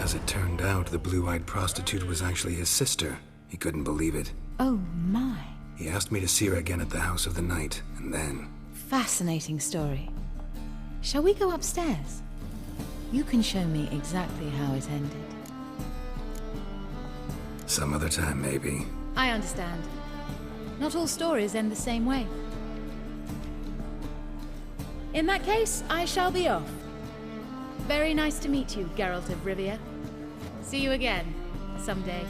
As it turned out, the blue-eyed prostitute was actually his sister. He couldn't believe it. Oh my. He asked me to see her again at the House of the Night, and then... Fascinating story. Shall we go upstairs? You can show me exactly how it ended. Some other time, maybe. I understand. Not all stories end the same way. In that case, I shall be off. Very nice to meet you, Geralt of Rivia. See you again, someday.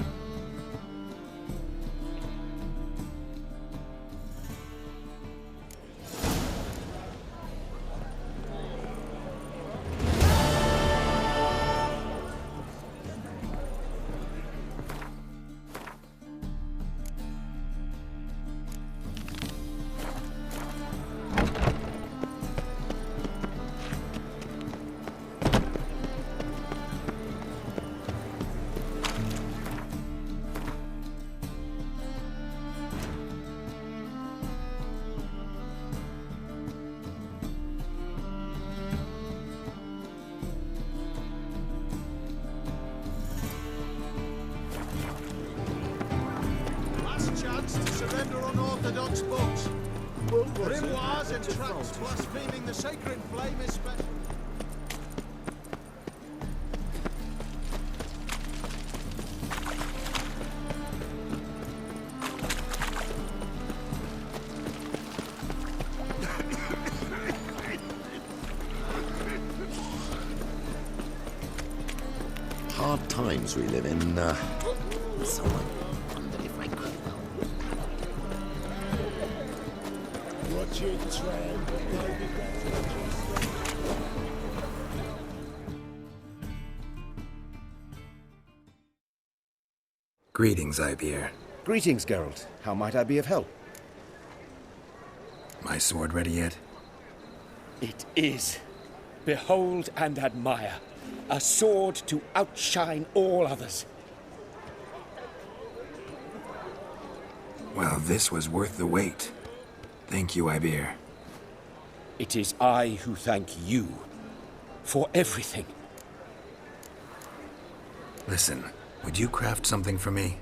Chance to surrender unorthodox books. Grimoires and tracts blaspheming the sacred flame is special. Hard times we live in. Someone wondered if I could. Watch it, Tram. Greetings, Ibeer. Greetings, Geralt. How might I be of help? My sword ready yet? It is. Behold and admire. A sword to outshine all others. Well, this was worth the wait. Thank you, Ibeer. It is I who thank you for everything. Listen, would you craft something for me?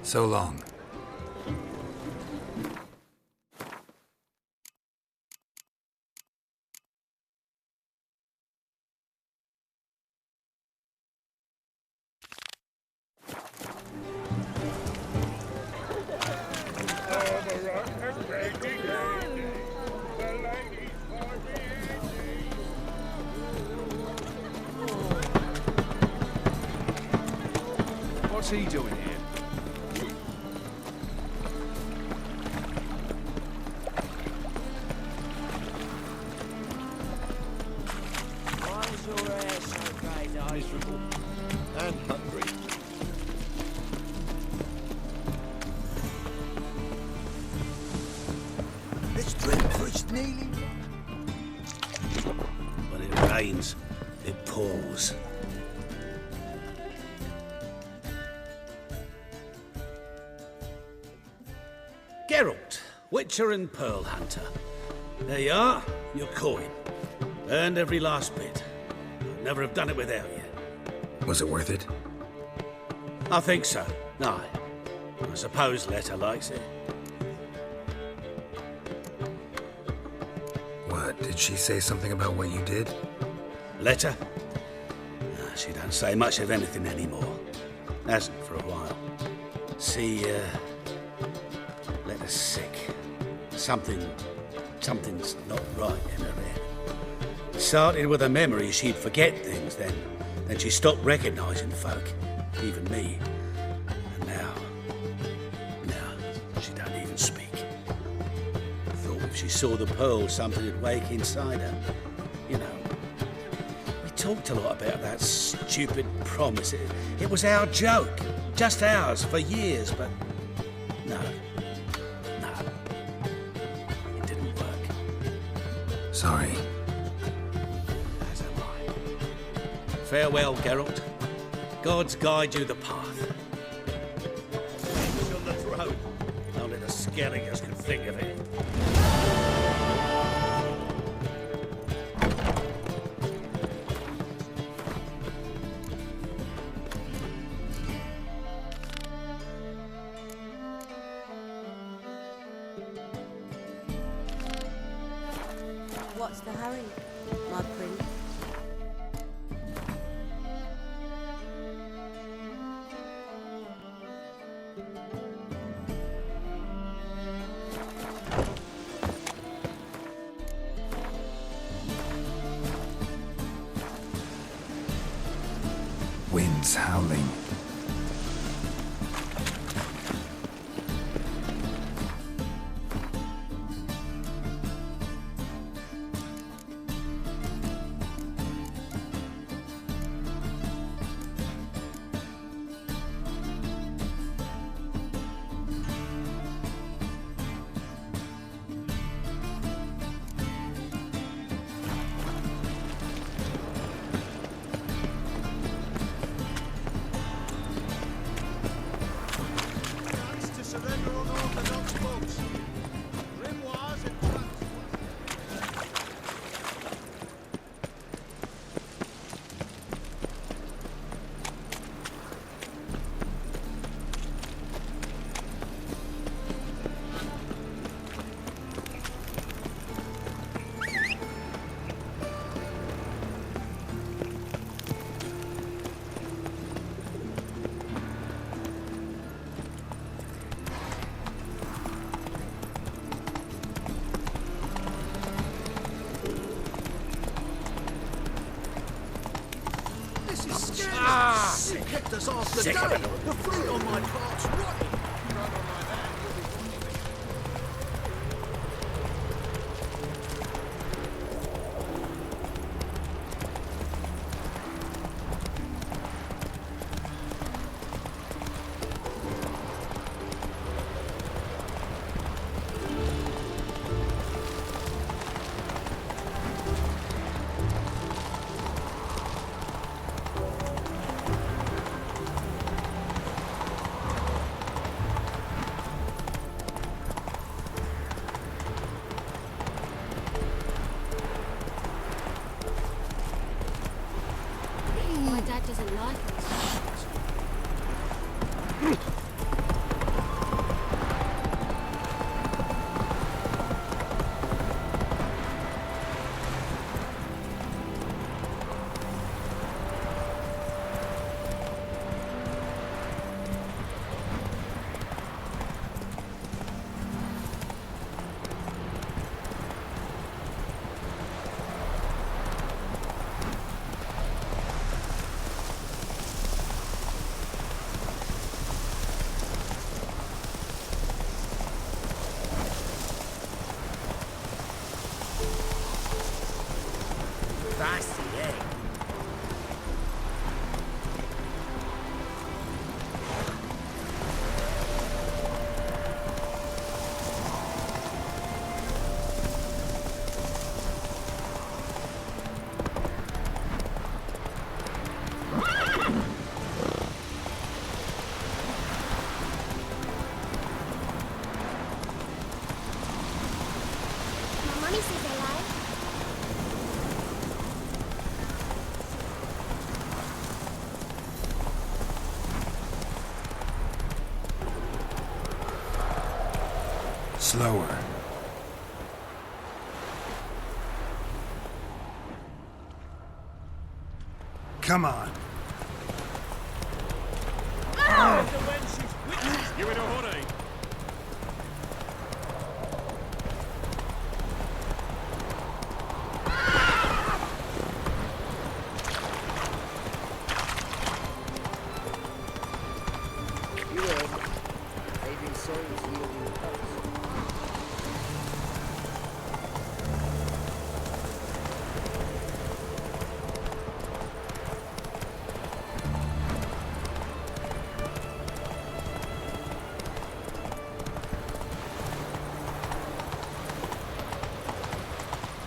So long. What's he doing here? Why is your hair so grey, miserable and hungry? Let's drink first, Neely. When it rains, it pours. Geralt, Witcher and Pearl Hunter. There you are, your coin. Earned every last bit. I'd never have done it without you. Was it worth it? I think so. Aye. I suppose Letta likes it. What, did she say something about what you did? Letta? She don't say much of anything anymore. Hasn't for a while. She, let her sick. Something's not right in her head. It started with a memory she'd forget things, then she stopped recognising folk, even me. And now she don't even speak. Thought if she saw the pearl, something would wake inside her. You know, we talked a lot about that stupid promise. It was our joke, just ours for years, but no, it didn't work. Sorry. As am I. Farewell, Geralt. Gods guide you the path. Fingers on the throat. Only the Skelligers can think of it. What's the hurry, my prince? Winds howling. Sick hectares after day. The fleet on my parts rotting. My dad doesn't like us. That's the egg. My mommy says I lie. Slower. Come on. You in a hurry? You heard. Aiding souls yielding pulse.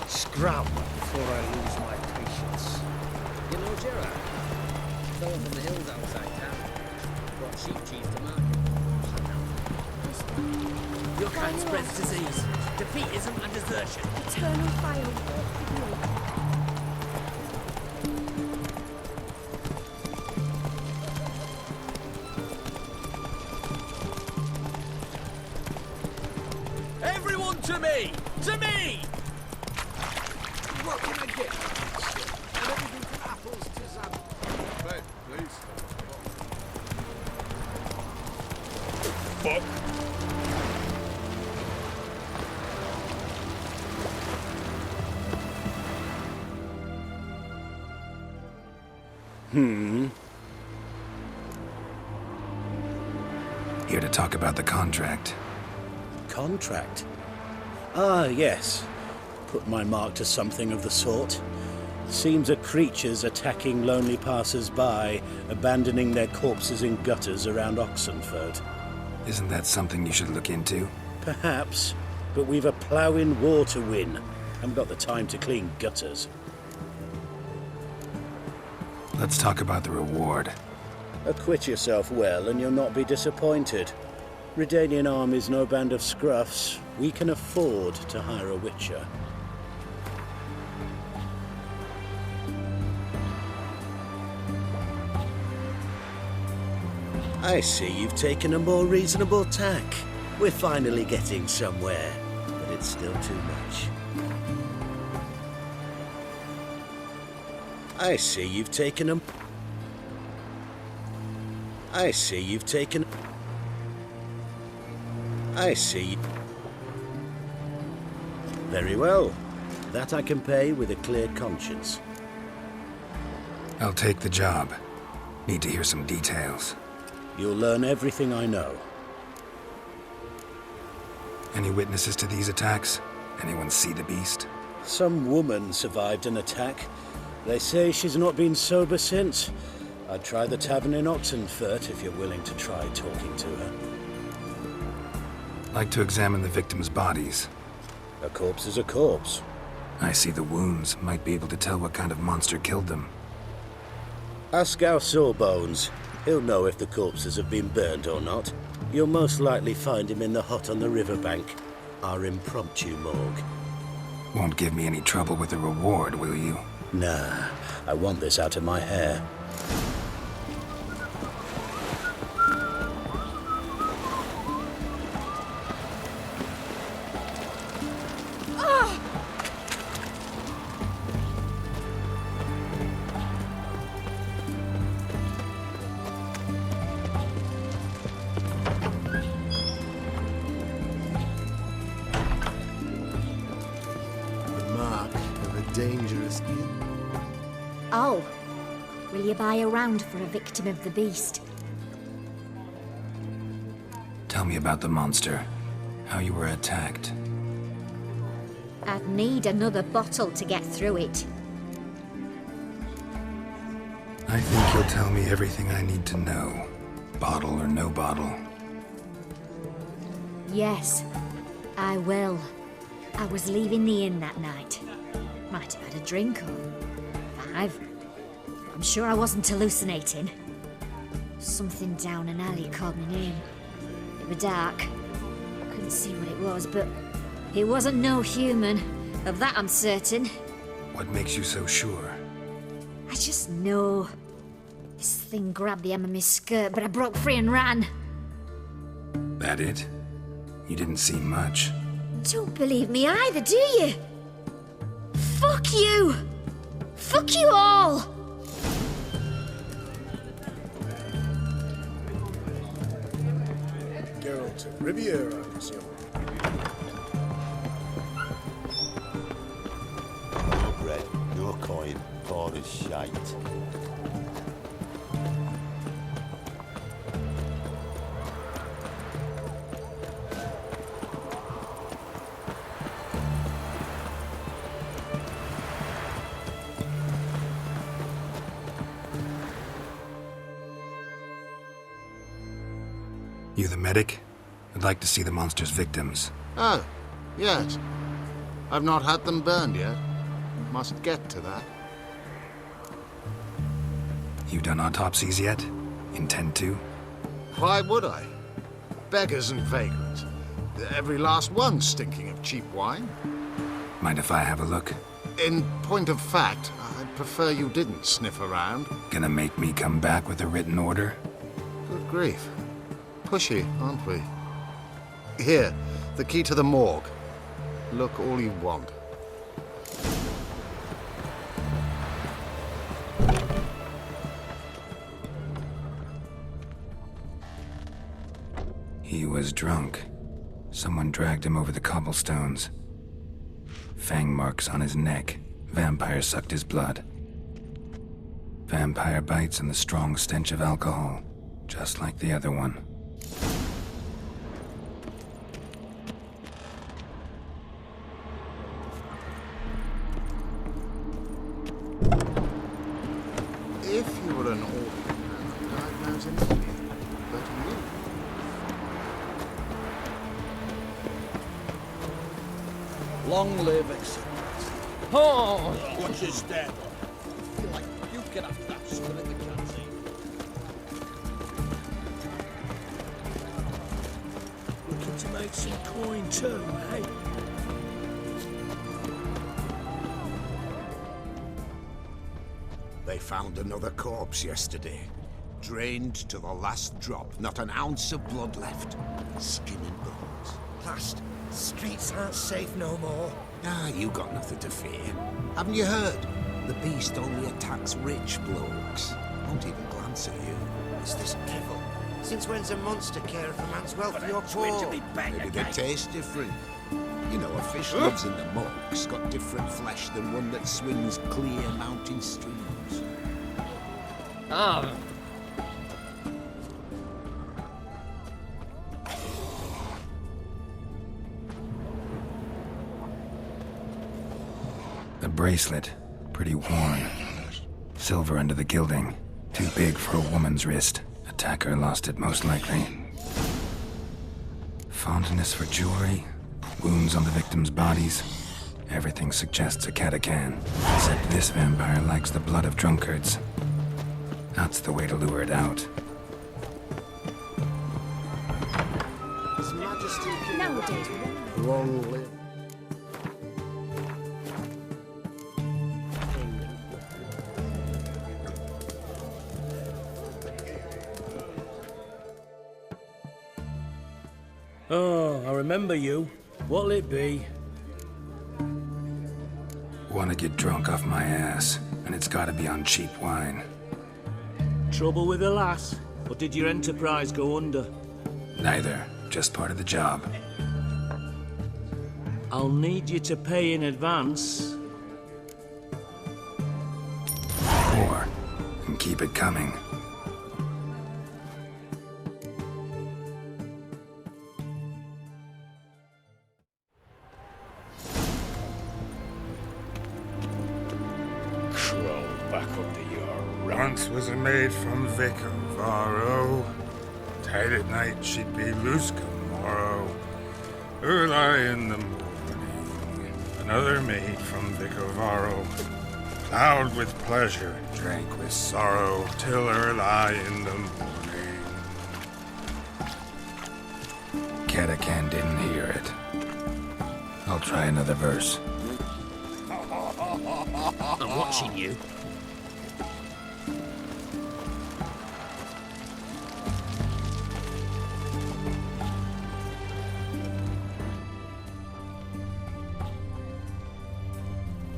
Scram before I lose my patience. You know, Gerard, fella from the hills outside town brought sheep cheese to market. Your kind spreads disease, defeatism and desertion. Eternal fire walk with me. Everyone to me! To me! What can I get? And everything from apples to zam. Bed, please. Fuck. Here to talk about the contract. Contract? Ah, yes. Put my mark to something of the sort. Seems a creature's attacking lonely passers-by, abandoning their corpses in gutters around Oxenford. Isn't that something you should look into? Perhaps, but we've a ploughing war to win. Haven't got the time to clean gutters. Let's talk about the reward. Acquit yourself well and you'll not be disappointed. Redanian army's no band of scruffs. We can afford to hire a witcher. I see you've taken a more reasonable tack. We're finally getting somewhere, but it's still too much. I see you've taken a... I see you've taken... I see... Very well. That I can pay with a clear conscience. I'll take the job. Need to hear some details. You'll learn everything I know. Any witnesses to these attacks? Anyone see the beast? Some woman survived an attack. They say she's not been sober since. I'd try the tavern in Oxenfurt if you're willing to try talking to her. Like to examine the victims' bodies. A corpse is a corpse. I see the wounds. Might be able to tell what kind of monster killed them. Ask our Sawbones. He'll know if the corpses have been burned or not. You'll most likely find him in the hut on the riverbank. Our impromptu morgue. Won't give me any trouble with the reward, will you? Nah, I want this out of my hair. Dangerous inn. Oh, will you buy a round for a victim of the beast? Tell me about the monster. How you were attacked. I'd need another bottle to get through it. I think you'll tell me everything I need to know. Bottle or no bottle. Yes, I will. I was leaving the inn that night. Might have had a drink or 5. I'm sure I wasn't hallucinating. Something down an alley called my name. It was dark. I couldn't see what it was, but it wasn't no human. Of that I'm certain. What makes you so sure? I just know. This thing grabbed the hem of my skirt, but I broke free and ran. That it? You didn't see much. Don't believe me either, do you? Fuck you! Fuck you all! Geralt of Rivia, I presume. No bread, no coin, all this shite. You the medic? I'd like to see the monster's victims. Oh, yes. I've not had them burned yet. Must get to that. You done autopsies yet? Intend to? Why would I? Beggars and vagrants. Every last one stinking of cheap wine. Mind if I have a look? In point of fact, I'd prefer you didn't sniff around. Gonna make me come back with a written order? Good grief. Pushy, aren't we? Here, the key to the morgue. Look all you want. He was drunk. Someone dragged him over the cobblestones. Fang marks on his neck. Vampire sucked his blood. Vampire bites and the strong stench of alcohol, just like the other one. If you were an ordinary man, I'd diagnose him immediately. But you... Long live acceptance. Oh! Watch your step. I feel like you get after that spirit the can't see. Looking to make some coin too, eh? They found another corpse yesterday. Drained to the last drop. Not an ounce of blood left. Skin and bones. Last, streets aren't safe no more. Ah, you got nothing to fear. Haven't you heard? The beast only attacks rich blokes. Won't even glance at you. Is this drivel? Since when's a monster care for man's wealth for your poor? Maybe they taste different. You know, a fish lives in the muck's got different flesh than one that swims clear mountain streams. Ah. The bracelet, pretty worn. Silver under the gilding. Too big for a woman's wrist. Attacker lost it most likely. Fondness for jewelry. Wounds on the victims' bodies. Everything suggests a catacan. Except this vampire likes the blood of drunkards. That's the way to lure it out. His Majesty Nowadays, Long live. Oh, I remember you. What'll it be? Wanna get drunk off my ass, and it's gotta be on cheap wine. Trouble with the lass? Or did your enterprise go under? Neither, just part of the job. I'll need you to pay in advance. Or, and keep it coming. Once was a maid from Vic of Varro. Tight at night she'd be loose come morrow. Early in the morning, another maid from Vic of Varro. Plowed with pleasure, drank with sorrow, till early in the morning. Catacan didn't hear it. I'll try another verse. I'm watching you.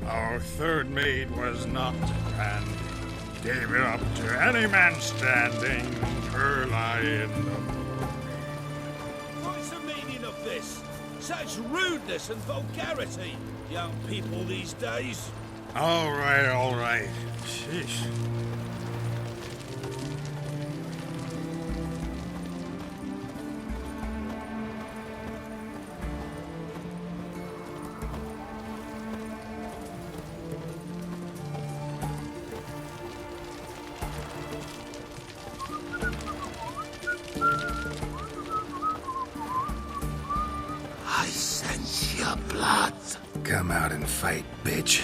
Our third maid was not handy. Gave it up to any man standing early in the morning. Such rudeness and vulgarity, young people these days. All right. Sheesh. I sense your blood. Come out and fight, bitch.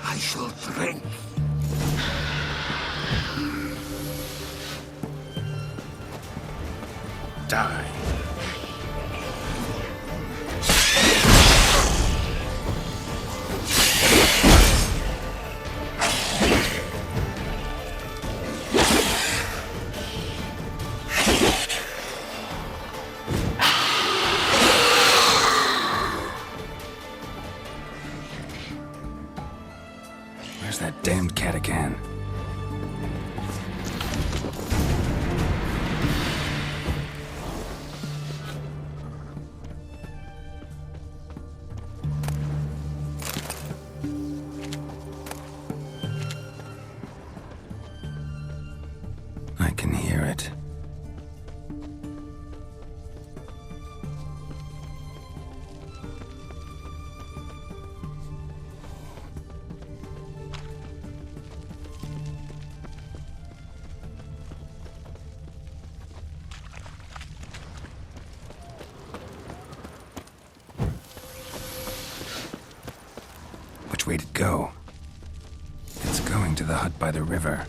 I shall drink. Die. Where's that damned catachan? I can hear it. Which way to go? It's going to the hut by the river.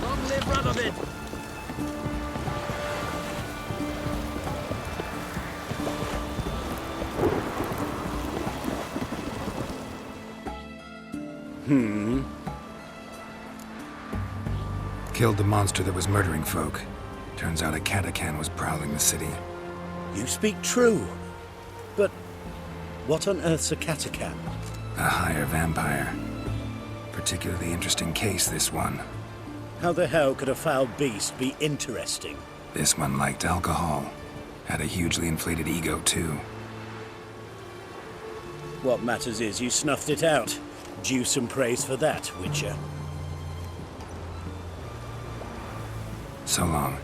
Long live Radovid! Killed the monster that was murdering folk. Turns out a catachan was prowling the city. You speak true. But what on earth's a catachan? A higher vampire. Particularly interesting case, this one. How the hell could a foul beast be interesting? This one liked alcohol. Had a hugely inflated ego, too. What matters is you snuffed it out. Due some praise for that, Witcher. So long.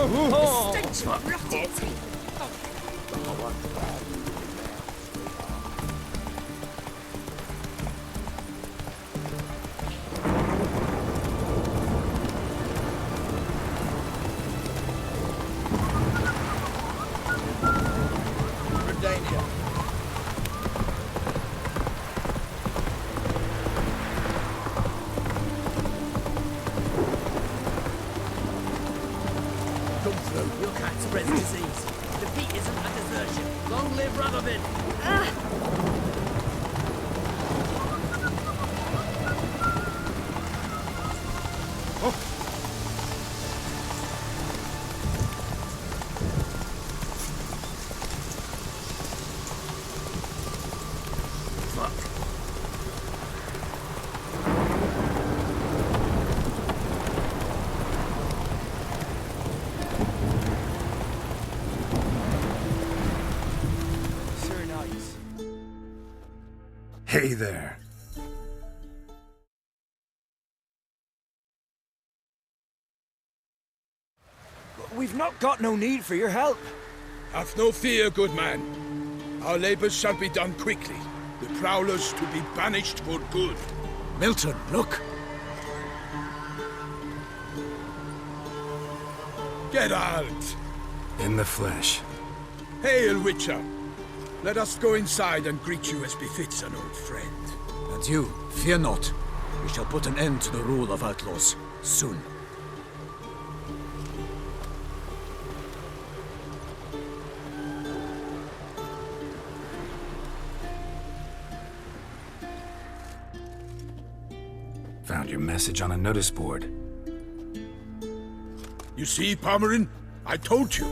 The stench of rotted. Come through. You can't spread disease. Defeat isn't a desertion. Long live Radovid! Hey there. We've not got no need for your help. Have no fear, good man. Our labors shall be done quickly. The prowlers to be banished for good. Milton, look. Geralt! In the flesh. Hail, Witcher! Let us go inside and greet you as befits an old friend. And you, fear not. We shall put an end to the rule of outlaws, soon. Found your message on a notice board. You see, Palmerin? I told you.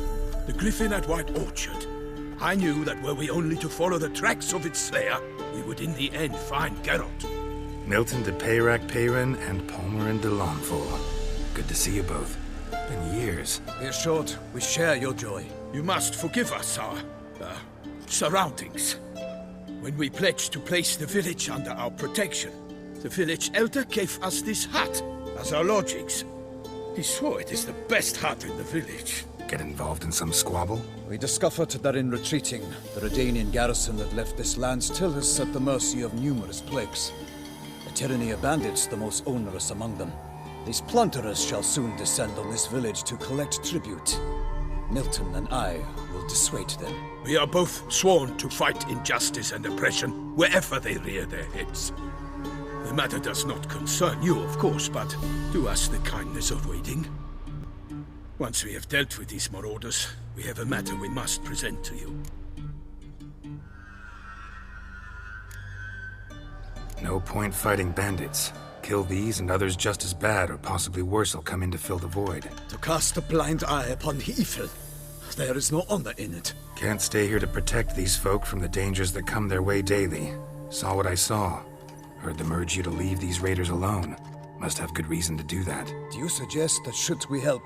The griffin at White Orchard. I knew that were we only to follow the tracks of its slayer, we would in the end find Geralt. Milton de Peyrac-Peyrin and Palmerin de Longfall. Good to see you both. Been years. Be assured, we share your joy. You must forgive us our surroundings. When we pledged to place the village under our protection, the village elder gave us this hut as our lodgings. He swore it is the best hut in the village. Get involved in some squabble? We discovered that in retreating, the Redanian garrison that left this land still is at the mercy of numerous plagues. A tyranny of bandits, the most onerous among them. These plunderers shall soon descend on this village to collect tribute. Milton and I will dissuade them. We are both sworn to fight injustice and oppression wherever they rear their heads. The matter does not concern you, of course, but do us the kindness of waiting. Once we have dealt with these marauders, we have a matter we must present to you. No point fighting bandits. Kill these and others just as bad or possibly worse will come in to fill the void. To cast a blind eye upon the evil. There is no honor in it. Can't stay here to protect these folk from the dangers that come their way daily. Saw what I saw. Heard them urge you to leave these raiders alone. Must have good reason to do that. Do you suggest that should we help,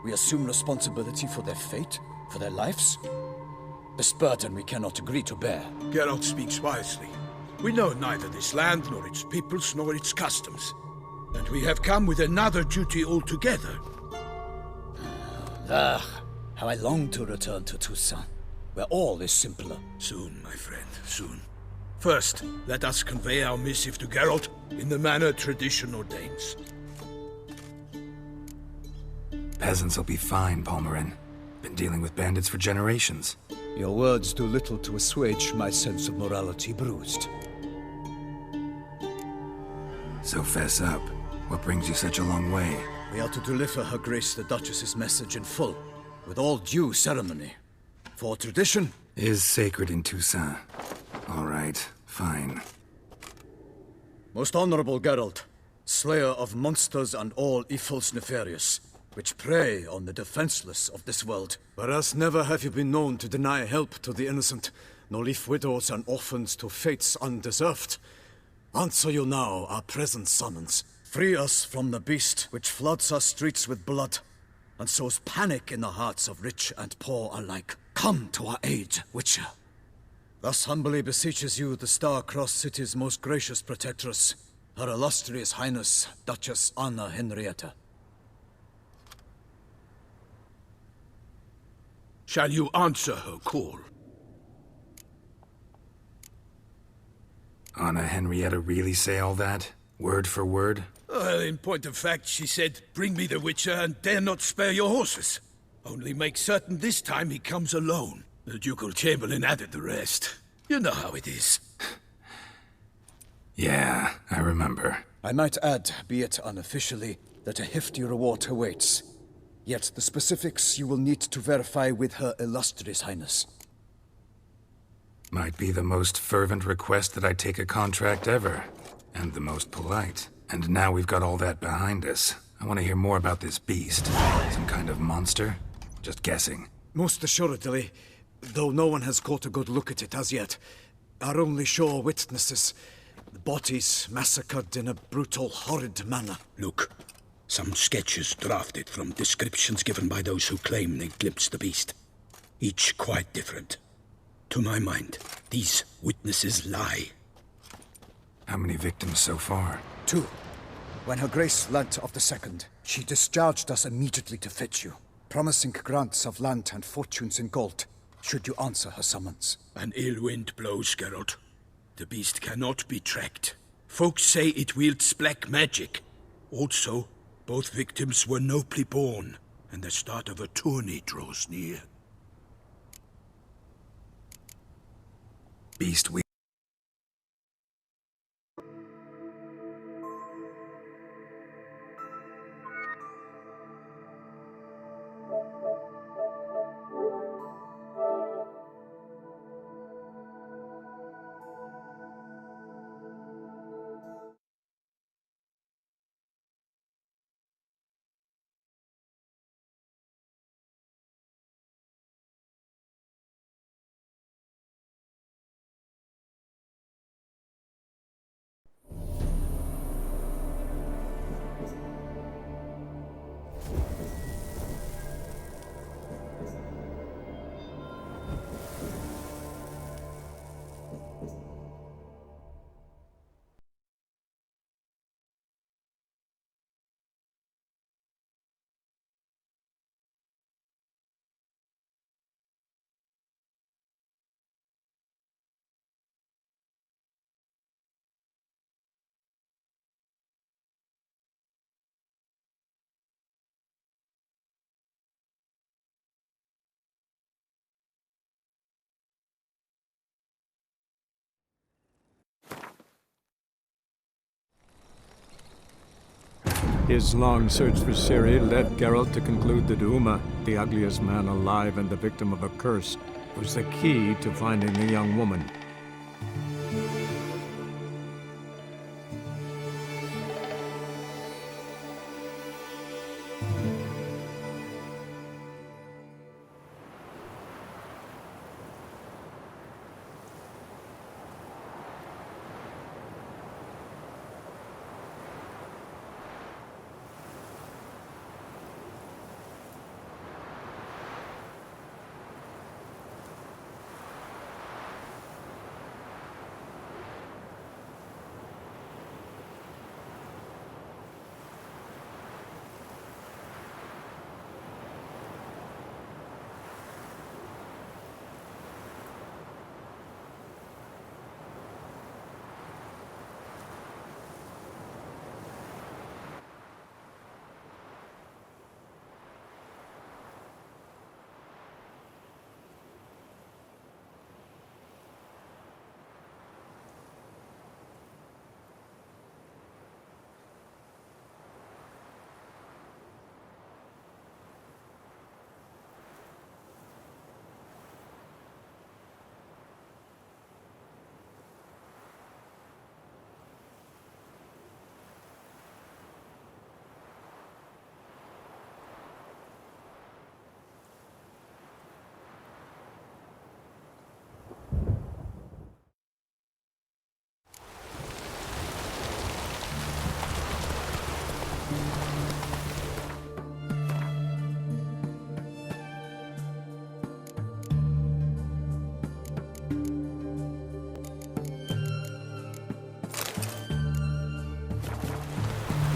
we assume responsibility for their fate? For their lives? This burden we cannot agree to bear. Geralt speaks wisely. We know neither this land, nor its peoples, nor its customs. And we have come with another duty altogether. How I long to return to Toussaint, where all is simpler. Soon, my friend, soon. First, let us convey our missive to Geralt in the manner tradition ordains. Peasants will be fine, Palmerin. Been dealing with bandits for generations. Your words do little to assuage my sense of morality bruised. So fess up. What brings you such a long way? We are to deliver Her Grace the Duchess's message in full, with all due ceremony. For tradition is sacred in Toussaint. All right, fine. Most honorable Geralt, slayer of monsters and all evils nefarious, which prey on the defenseless of this world. Whereas never have you been known to deny help to the innocent, nor leave widows and orphans to fates undeserved. Answer you now our present summons. Free us from the beast which floods our streets with blood, and sows panic in the hearts of rich and poor alike. Come to our aid, Witcher. Thus humbly beseeches you the Star-Crossed City's most gracious protectress, Her Illustrious Highness, Duchess Anna Henrietta. Shall you answer her call? Anna Henrietta really say all that? Word for word? In point of fact, she said, bring me the Witcher and dare not spare your horses. Only make certain this time he comes alone. The Ducal Chamberlain added the rest. You know how it is. Yeah, I remember. I might add, be it unofficially, that a hefty reward awaits. Yet the specifics you will need to verify with Her Illustrious Highness. Might be the most fervent request that I take a contract ever. And the most polite. And now we've got all that behind us. I want to hear more about this beast. Some kind of monster? Just guessing. Most assuredly, though no one has caught a good look at it as yet. Our only sure witnesses. The bodies massacred in a brutal, horrid manner. Look, some sketches drafted from descriptions given by those who claim they glimpsed the beast. Each quite different. To my mind, these witnesses lie. How many victims so far? 2. When Her Grace learnt of the second, she discharged us immediately to fetch you, promising grants of land and fortunes in gold, should you answer her summons. An ill wind blows, Geralt. The beast cannot be tracked. Folks say it wields black magic. Also, both victims were nobly born, and the start of a tourney draws near. Beast we... His long search for Ciri led Geralt to conclude that Uma, the ugliest man alive and the victim of a curse, was the key to finding the young woman.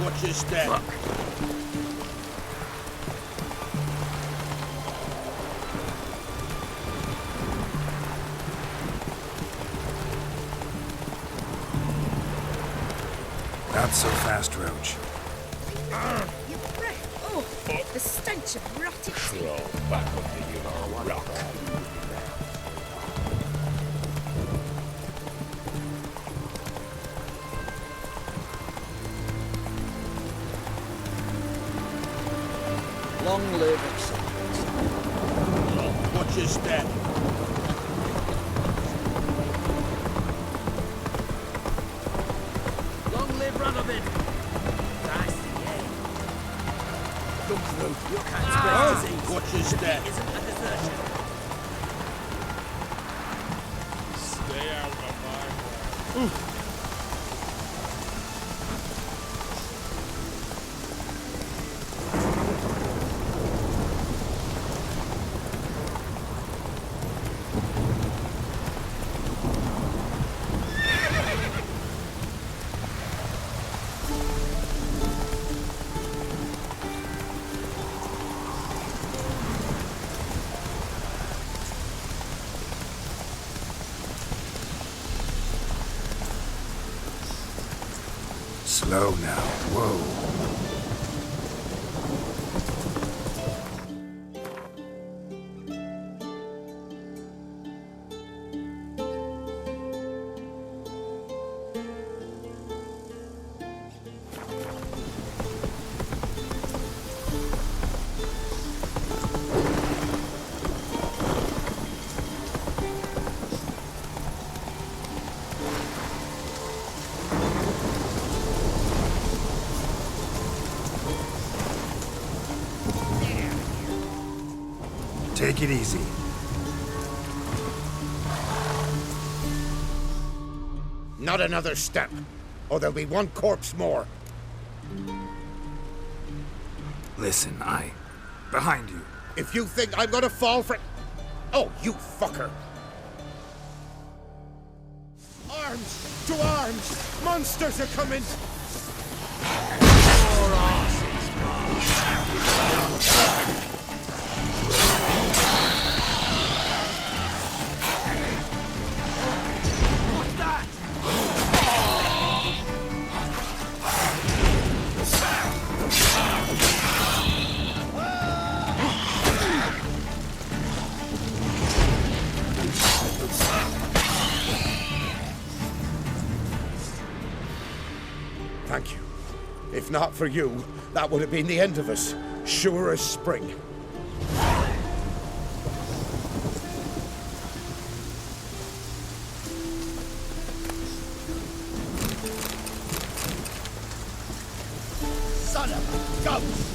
Watch your step. Not so fast, Roach. Your breath. Oh, the stench of rotted Crawl back under your rock. Long live acceptance. Watch your step. Long live Radovid! I see, eh? Look through. You can't spread disease. Watch your step. Defeat isn't a desertion. Stay out of my way. Slow now. Whoa. Take it easy. Not another step, or there'll be one corpse more. Listen, behind you. If you think I'm gonna fall for... Oh, you fucker! Arms! To arms! Monsters are coming! Thank you. If not for you, that would have been the end of us. Sure as spring. Son of a ghost!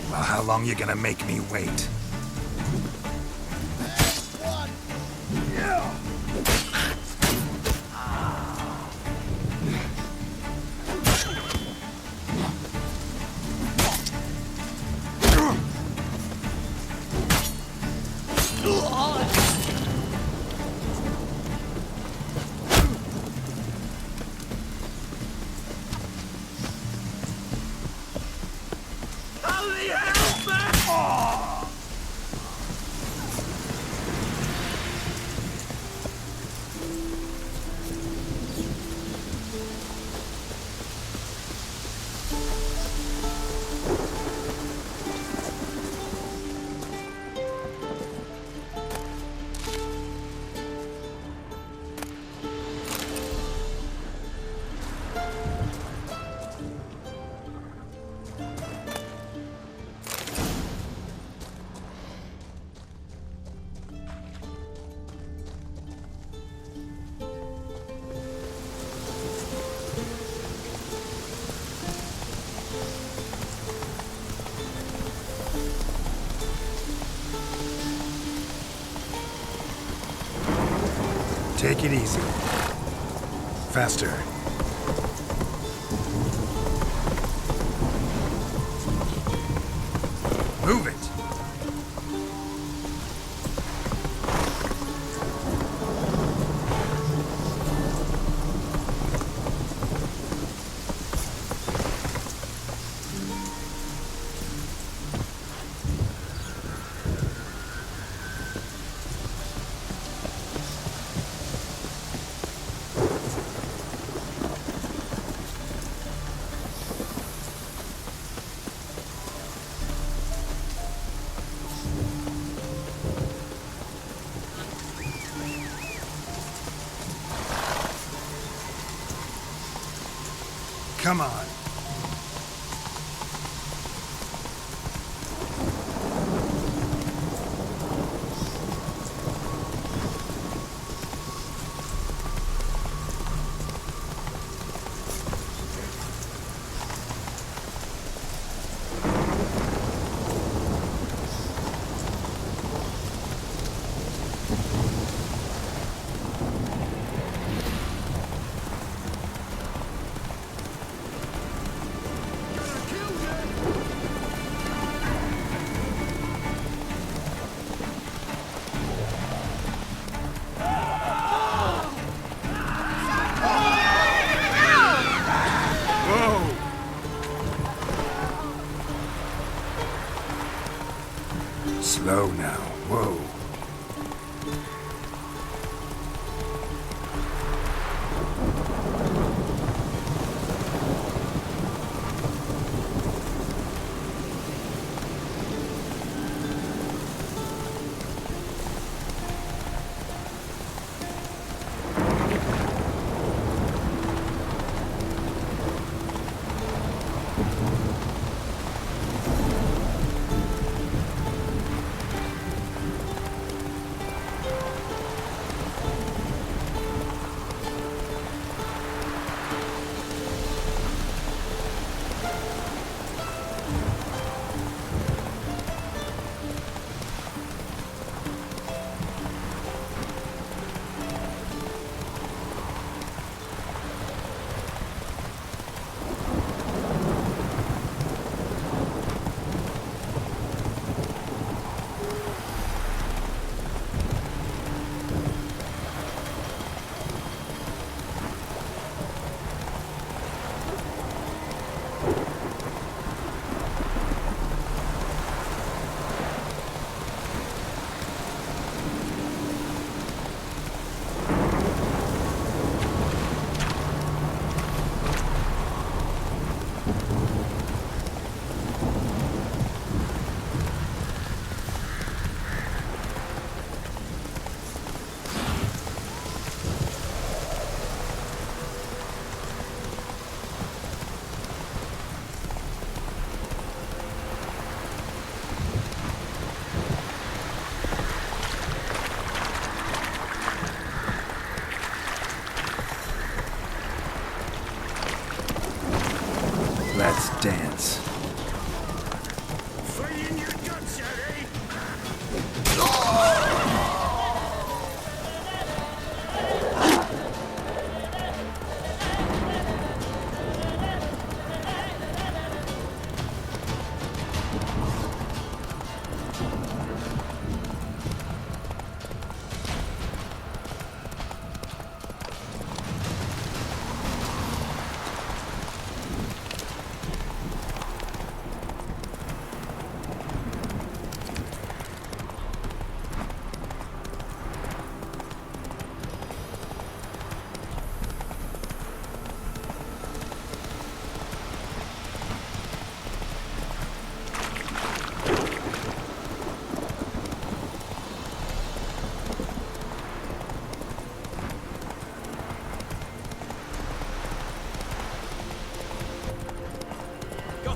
Well, how long you gonna make me wait? Take it easy. Faster. Move it. Come on. Slow now. Whoa. Let's dance. Fighting your guts out, eh?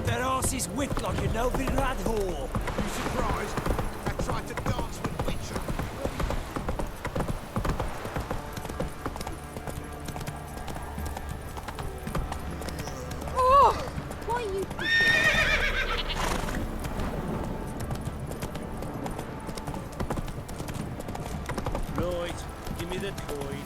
Their asses whipped like a no-vid-rad whore. You surprised? I tried to dance with Witcher. Oh! Why are you... Right, give me the coin.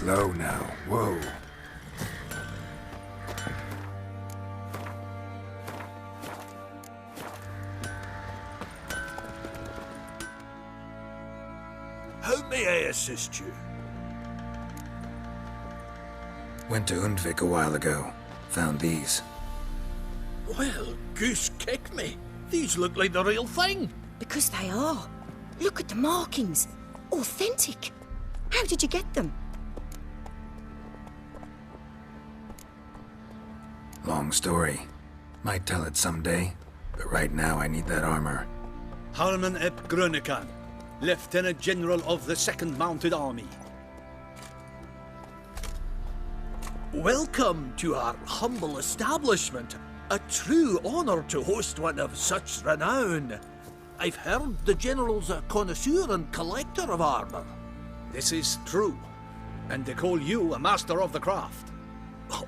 Slow now. Whoa. How may I assist you? Went to Undvik a while ago. Found these. Well, goose kick me. These look like the real thing. Because they are. Look at the markings. Authentic. How did you get them? Long story. Might tell it someday, but right now I need that armor. Harman ep Grönekan, Lieutenant General of the 2nd Mounted Army. Welcome to our humble establishment. A true honor to host one of such renown. I've heard the General's a connoisseur and collector of armor. This is true, and they call you a master of the craft.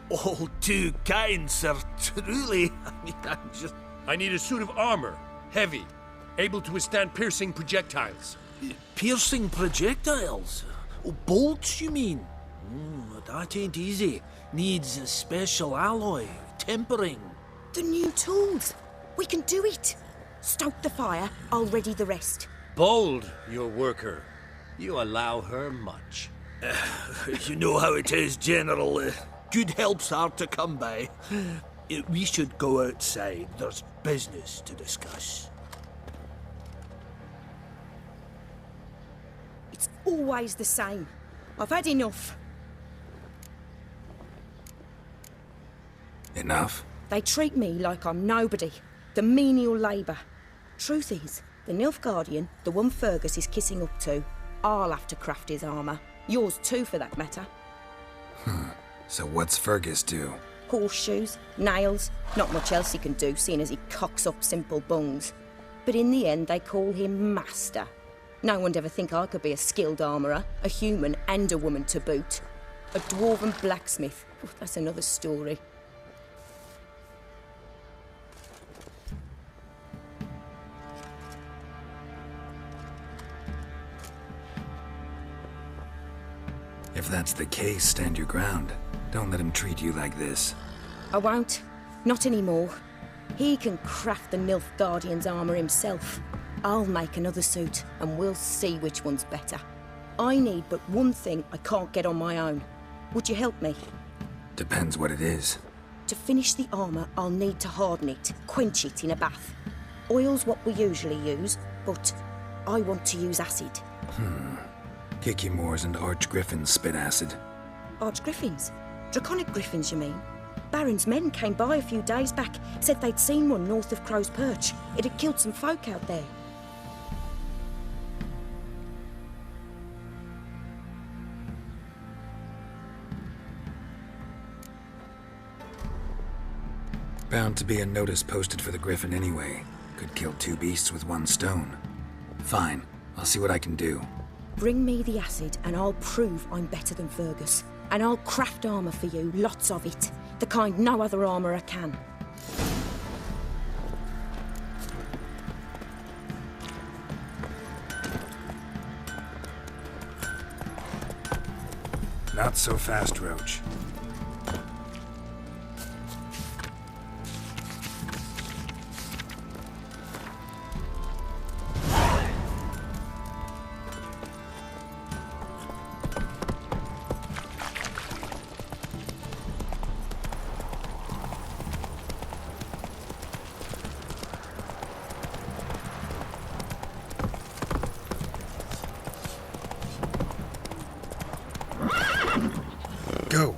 All too kind, sir. Truly. I need a suit of armor. Heavy. Able to withstand piercing projectiles. Piercing projectiles? Oh, bolts, you mean? That ain't easy. Needs a special alloy, tempering. The new tools. We can do it. Stoke the fire, I'll ready the rest. Bold, your worker. You allow her much. You know how it is, General. Good help's hard to come by. We should go outside. There's business to discuss. It's always the same. I've had enough. Enough? They treat me like I'm nobody. The menial labour. Truth is, the Nilfgaardian, the one Fergus is kissing up to, I'll have to craft his armour. Yours too, for that matter. So what's Fergus do? Horseshoes, nails, not much else he can do, seeing as he cocks up simple bungs. But in the end, they call him Master. No one'd ever think I could be a skilled armourer, a human and a woman to boot. A dwarven blacksmith. Oh, that's another story. If that's the case, stand your ground. Don't let him treat you like this. I won't. Not anymore. He can craft the Nilfgaardian's armour himself. I'll make another suit, and we'll see which one's better. I need but one thing I can't get on my own. Would you help me? Depends what it is. To finish the armour, I'll need to harden it, quench it in a bath. Oil's what we usually use, but I want to use acid. Kicky Moors and Archgriffins spit acid. Archgriffins? Draconic griffins, you mean? Baron's men came by a few days back, said they'd seen one north of Crow's Perch. It had killed some folk out there. Bound to be a notice posted for the Griffin anyway. Could kill two beasts with one stone. Fine, I'll see what I can do. Bring me the acid and I'll prove I'm better than Fergus. And I'll craft armour for you, lots of it. The kind no other armourer can. Not so fast, Roach. Go.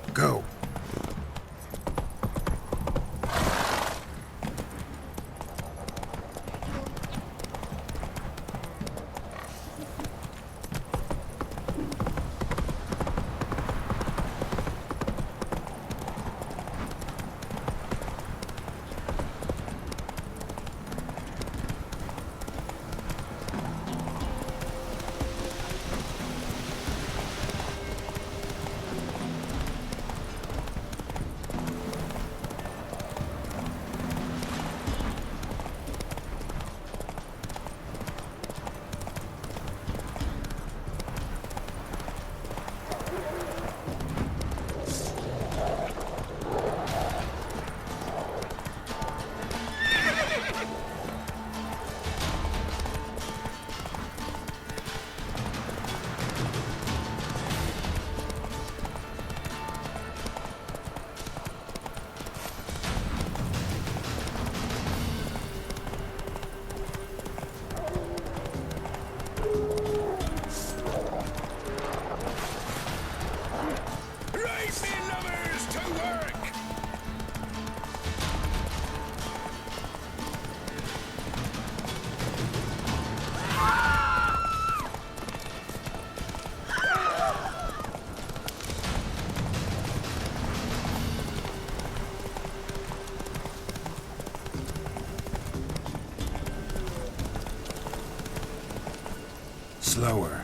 slower.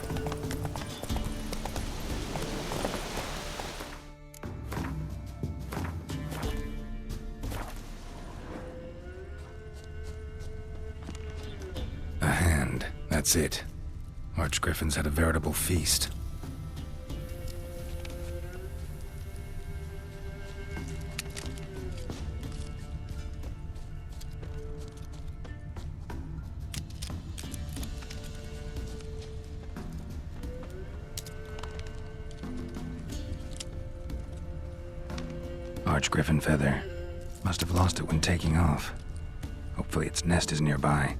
A hand. That's it. Archgriffins had a veritable feast. Archgriffin feather. Must have lost it when taking off. Hopefully its nest is nearby.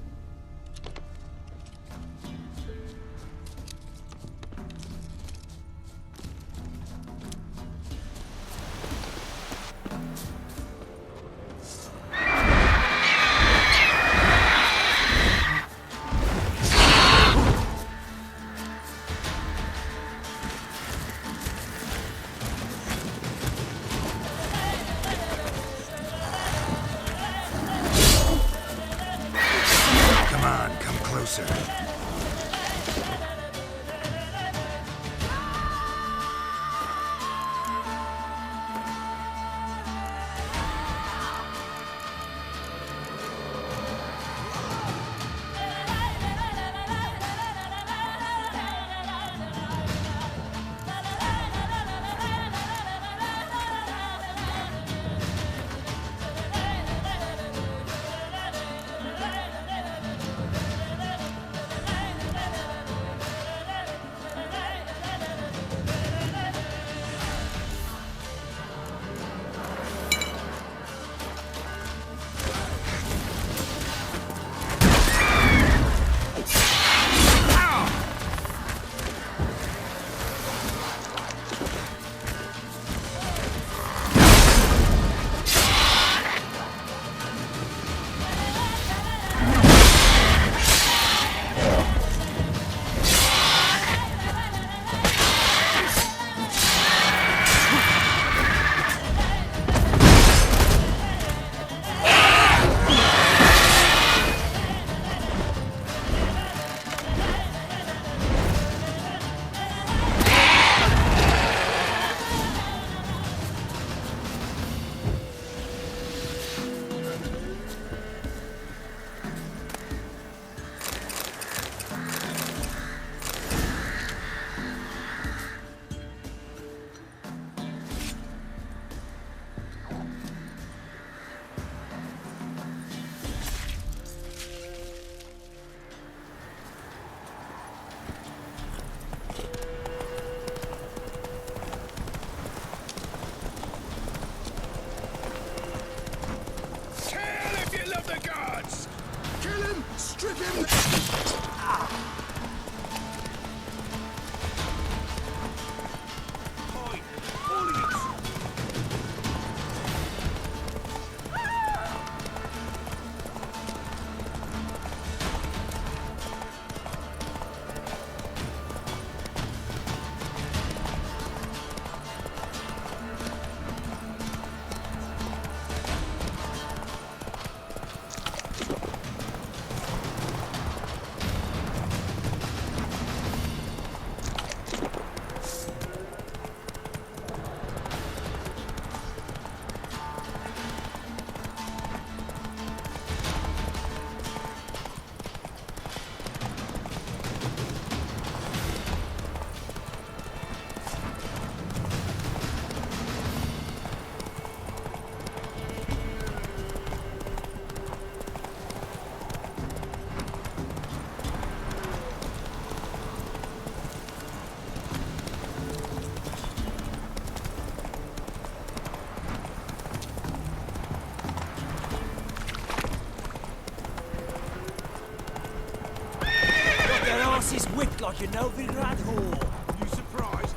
Is wicked like you know the rat hole. You surprised?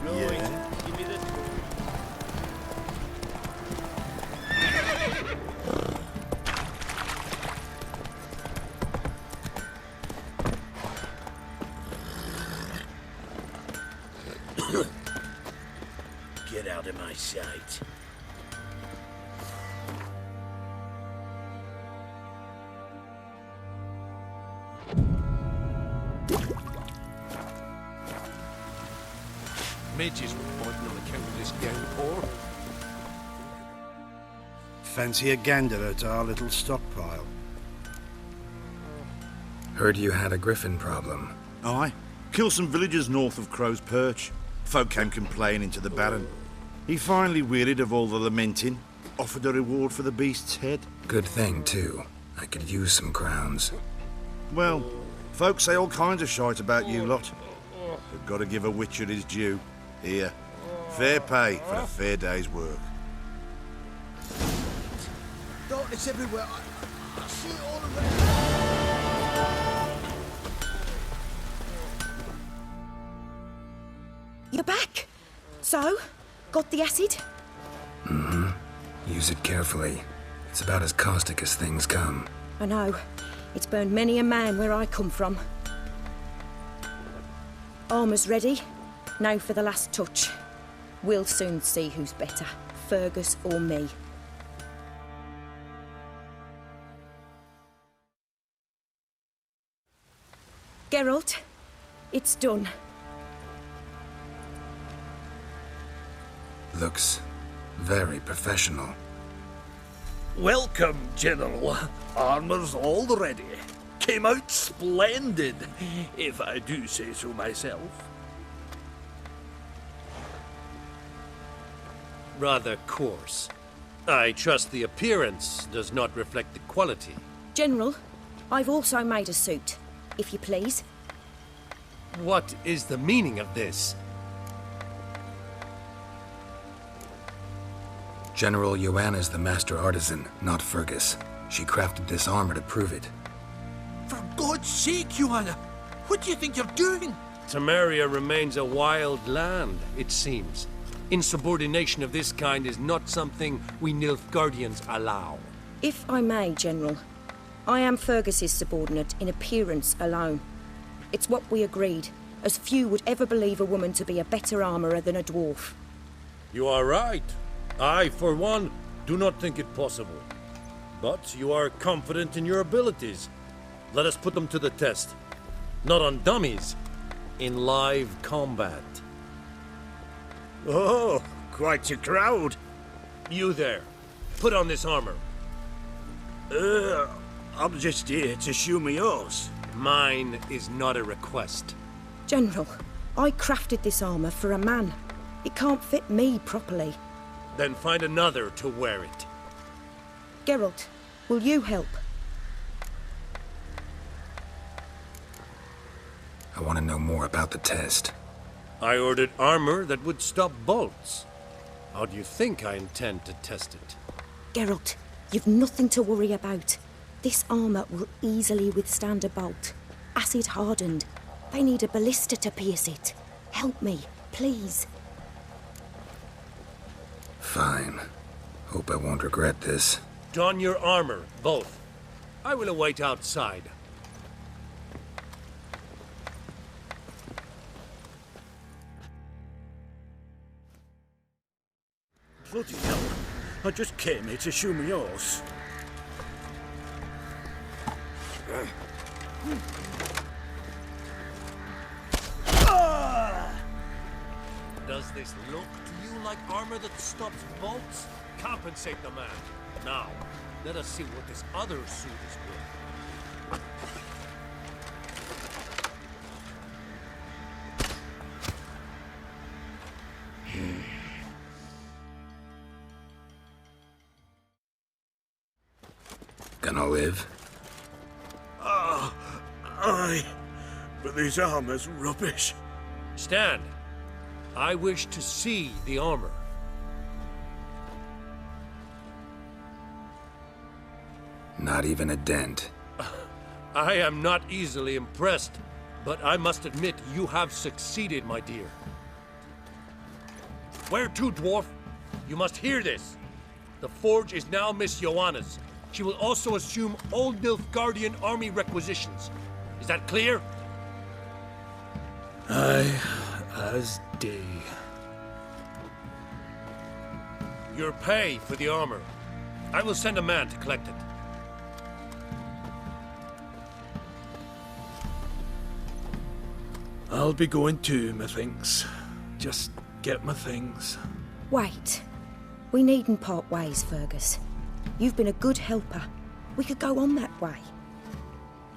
Yeah. Give me this. sight. Mages were fighting on account of this gang war. Fancy a gander at our little stockpile. Heard you had a griffin problem. Aye. Killed some villagers north of Crow's Perch. Folk came complaining to the Baron. He finally wearied of all the lamenting, offered a reward for the beast's head. Good thing, too. I could use some crowns. Well, folks say all kinds of shite about you lot. But gotta give a witcher his due. Here, fair pay for a fair day's work. Darkness everywhere. I see it all around. You're back. So, got the acid? Mm-hmm. Use it carefully. It's about as caustic as things come. I know. It's burned many a man where I come from. Armour's ready. Now for the last touch. We'll soon see who's better, Fergus or me. Geralt, it's done. Looks very professional. Welcome, General. Armour's all ready. Came out splendid, if I do say so myself. Rather coarse. I trust the appearance does not reflect the quality. General, I've also made a suit, if you please. What is the meaning of this? General Joanna's the master artisan, not Fergus. She crafted this armor to prove it. For God's sake, Joanna! What do you think you're doing? Temeria remains a wild land, it seems. Insubordination of this kind is not something we Nilfgaardians allow. If I may, General, I am Fergus's subordinate in appearance alone. It's what we agreed, as few would ever believe a woman to be a better armourer than a dwarf. You are right. I, for one, do not think it possible. But you are confident in your abilities. Let us put them to the test. Not on dummies, in live combat. Oh, quite a crowd. You there, put on this armor. I'm just here to show me yours. Mine is not a request. General, I crafted this armour for a man. It can't fit me properly. Then find another to wear it. Geralt, will you help? I want to know more about the test. I ordered armor that would stop bolts. How do you think I intend to test it? Geralt, you've nothing to worry about. This armour will easily withstand a bolt. Acid hardened. They need a ballista to pierce it. Help me, please. Fine. Hope I won't regret this. Don your armor, both. I will await outside. Bloody hell. I just came here to show me yours. Does this look to you like armor that stops bolts? Compensate the man. Now, let us see what this other suit is worth. Gonna live? Aye. But this armor's rubbish. Stand. I wish to see the armor. Not even a dent. I am not easily impressed, but I must admit you have succeeded, my dear. Where to, dwarf? You must hear this. The forge is now Miss Joanna's. She will also assume all Nilfgaardian army requisitions. Is that clear? Aye, as day. Your pay for the armor. I will send a man to collect it. I'll be going too, methinks. Just get my things. Wait. We needn't part ways, Fergus. You've been a good helper. We could go on that way.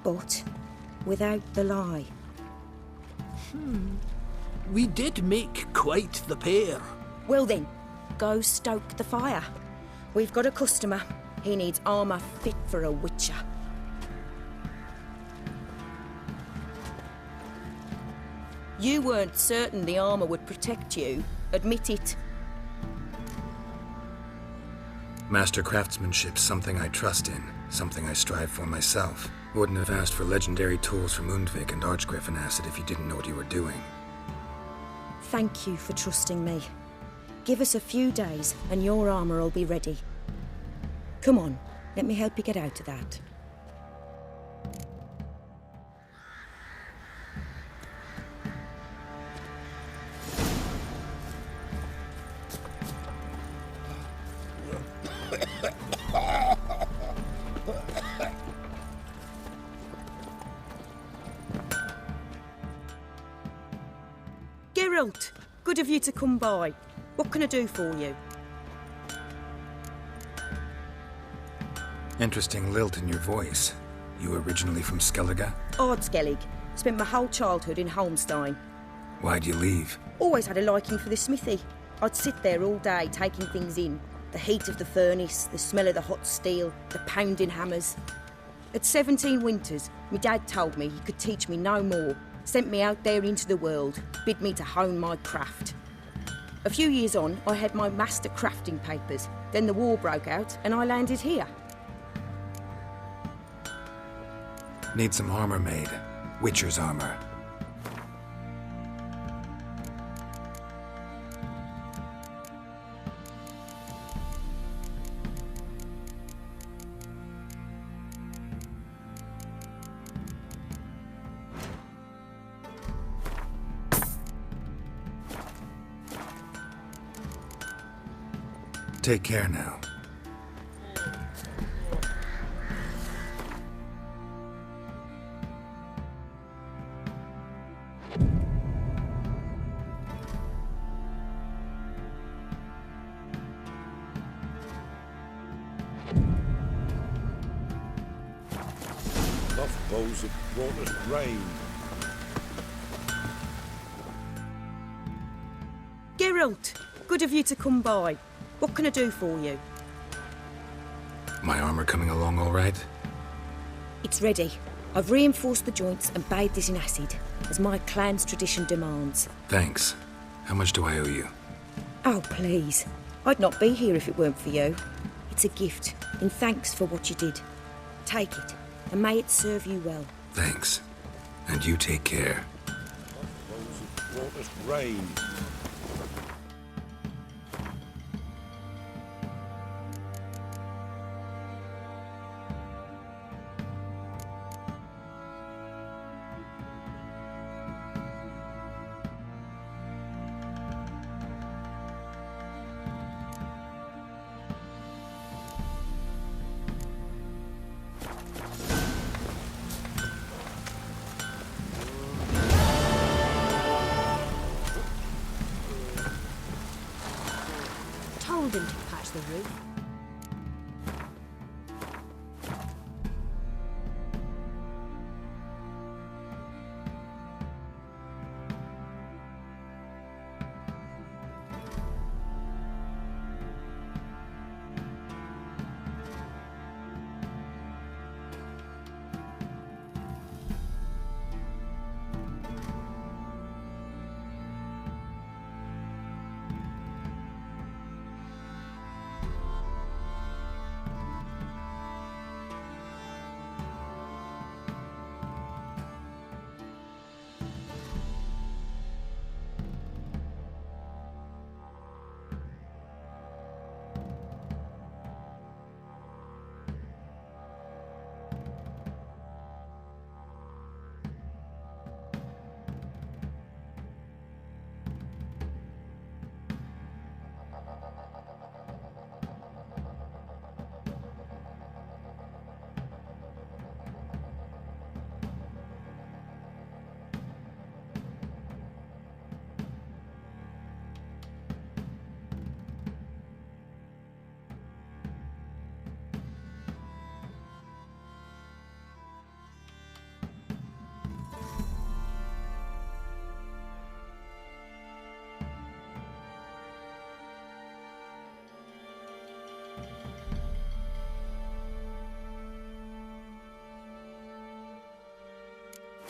But without the lie. We did make quite the pair. Well then, go stoke the fire. We've got a customer. He needs armour fit for a witcher. You weren't certain the armour would protect you. Admit it. Master craftsmanship's something I trust in, something I strive for myself. Wouldn't have asked for legendary tools from Undvik and Archgriffin Acid if you didn't know what you were doing. Thank you for trusting me. Give us a few days and your armour will be ready. Come on, let me help you get out of that. Geralt, good of you to come by. What can I do for you? Interesting lilt in your voice. You originally from Skellige? Ardskellig. Spent my whole childhood in Holmstein. Why'd you leave? Always had a liking for the smithy. I'd sit there all day taking things in. The heat of the furnace, the smell of the hot steel, the pounding hammers. At 17 winters, my dad told me he could teach me no more. Sent me out there into the world, bid me to hone my craft. A few years on, I had my master crafting papers. Then the war broke out and I landed here. Need some armor made. Witcher's armor. Take care now. Buffaloes have brought us rain. Geralt, good of you to come by. What can I do for you? My armor coming along all right? It's ready. I've reinforced the joints and bathed it in acid, as my clan's tradition demands. Thanks. How much do I owe you? Oh, please. I'd not be here if it weren't for you. It's a gift, in thanks for what you did. Take it, and may it serve you well. Thanks. And you take care. Buffaloes have brought us rain. Told him to patch the roof.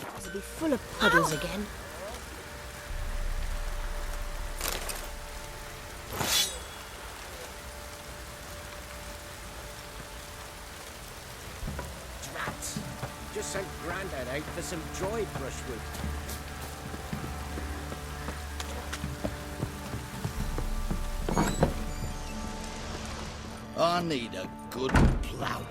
It'll be full of puddles again. Drats! Just sent Grandad out for some dried brushwood. I need a good plough.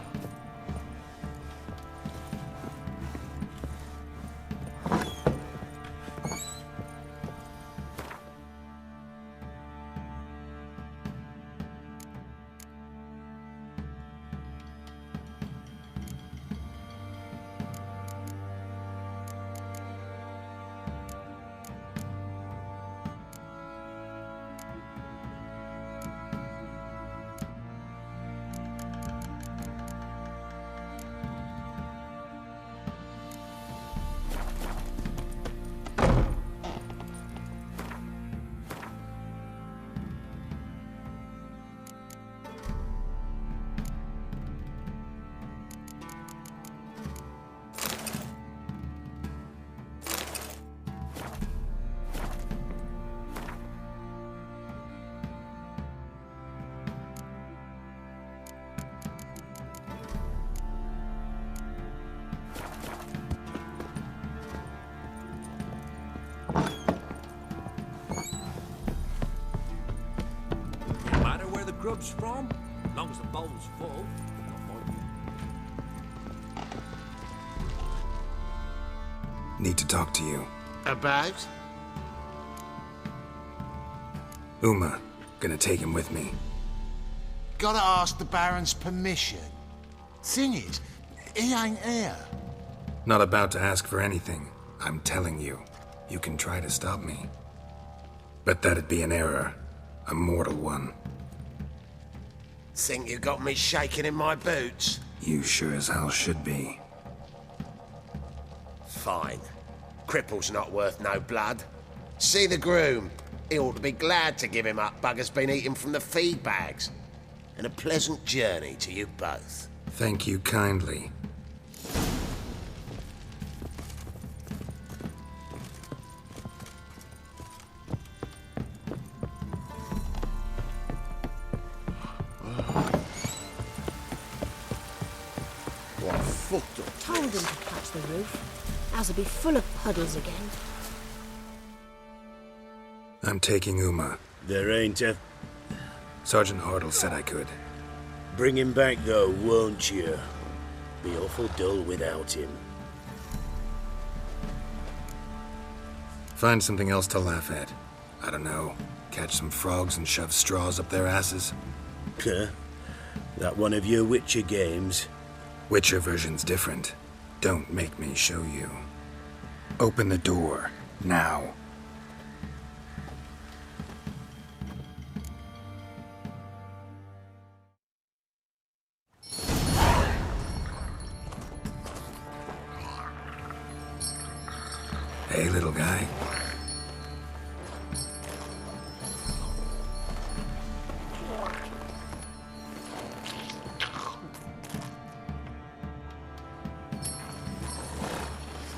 Grub's from, as long as the bowl's full. Need to talk to you. About? Uma, gonna take him with me. Gotta ask the Baron's permission. Thing is, he ain't here. Not about to ask for anything. I'm telling you. You can try to stop me. But that'd be an error. A mortal one. Think you got me shaking in my boots? You sure as hell should be. Fine. Cripple's not worth no blood. See the groom. He ought to be glad to give him up. Bugger's been eating from the feed bags. And a pleasant journey to you both. Thank you kindly. Told him to patch the roof. Ours will be full of puddles again. I'm taking Uma. There ain't a... Sergeant Hartle said I could. Bring him back, though, won't you? Be awful dull without him. Find something else to laugh at. I don't know. Catch some frogs and shove straws up their asses. Huh? That one of your Witcher games? Witcher version's different. Don't make me show you. Open the door, now. Hey, little guy.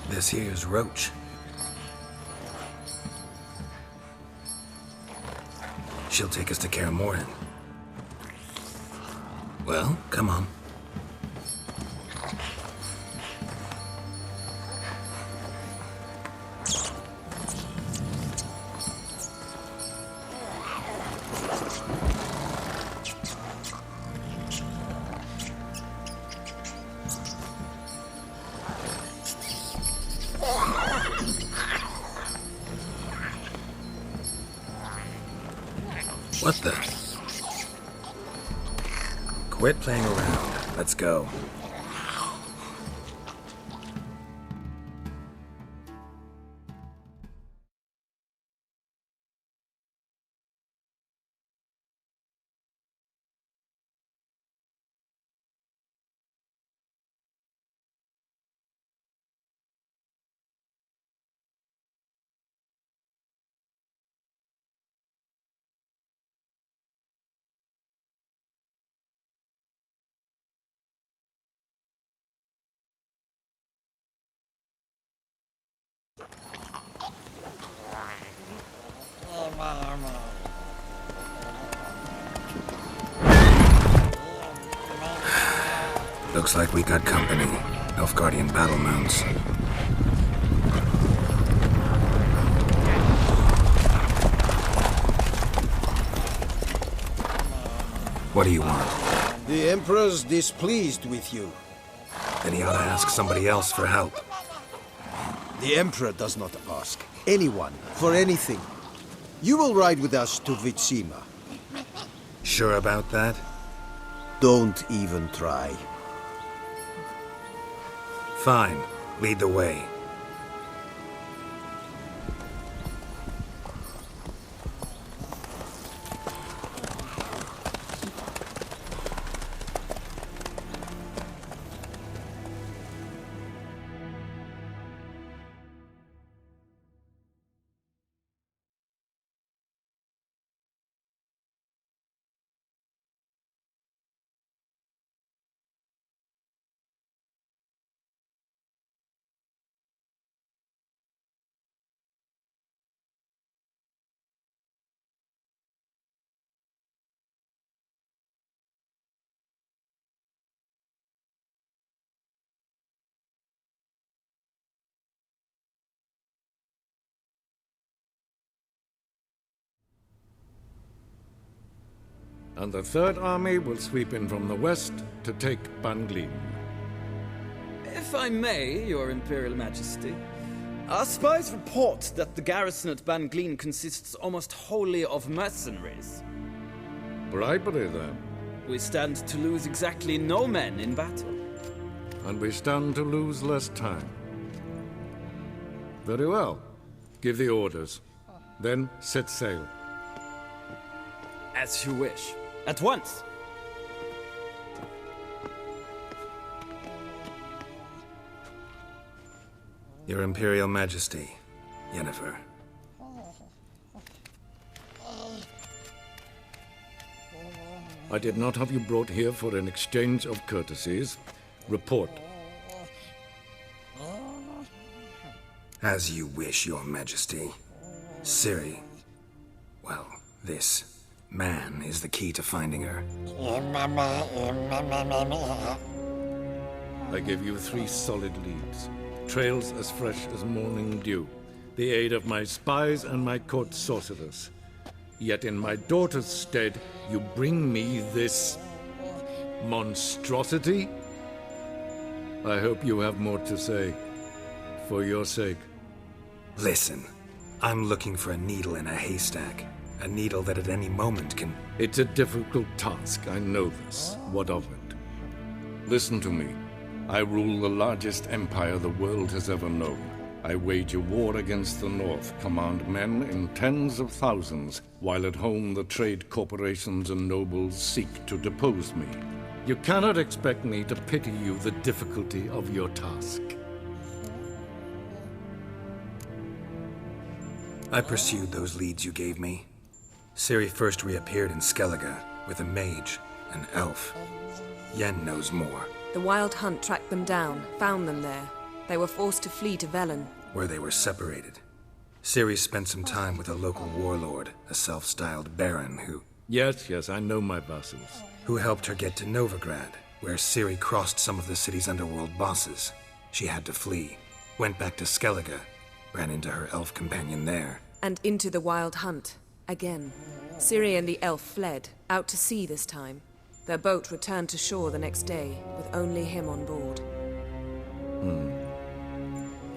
This here's Roach. She'll take us to Kaer Morhen. Well, come on. What the? Quit playing around. Let's go. Looks like we got company. Nilfgaardian battle mounts. What do you want? The Emperor's displeased with you. Then he ought to ask somebody else for help. The Emperor does not ask anyone for anything. You will ride with us to Vitsima. Sure about that? Don't even try. Fine. Lead the way. And the Third Army will sweep in from the west to take Banglin. If I may, Your Imperial Majesty, our spies report that the garrison at Banglin consists almost wholly of mercenaries. Bribery, then. We stand to lose exactly no men in battle. And we stand to lose less time. Very well. Give the orders. Then set sail. As you wish. At once! Your Imperial Majesty, Yennefer. I did not have you brought here for an exchange of courtesies. Report. As you wish, Your Majesty. Ciri. Well, this man is the key to finding her. I give you 3 solid leads. Trails as fresh as morning dew. The aid of my spies and my court sorcerers. Yet in my daughter's stead, you bring me this monstrosity? I hope you have more to say. For your sake. Listen, I'm looking for a needle in a haystack. A needle that at any moment can... It's a difficult task, I know this. What of it? Listen to me. I rule the largest empire the world has ever known. I wage a war against the North, command men in tens of thousands, while at home the trade corporations and nobles seek to depose me. You cannot expect me to pity you the difficulty of your task. I pursued those leads you gave me. Ciri first reappeared in Skellige with a mage, an elf. Yen knows more. The Wild Hunt tracked them down, found them there. They were forced to flee to Velen, where they were separated. Ciri spent some time with a local warlord, a self-styled baron who... Yes, I know my vassals. Who helped her get to Novigrad, where Ciri crossed some of the city's underworld bosses. She had to flee, went back to Skellige, ran into her elf companion there. and into the Wild Hunt. Again. Ciri and the elf fled, out to sea this time. Their boat returned to shore the next day, with only him on board.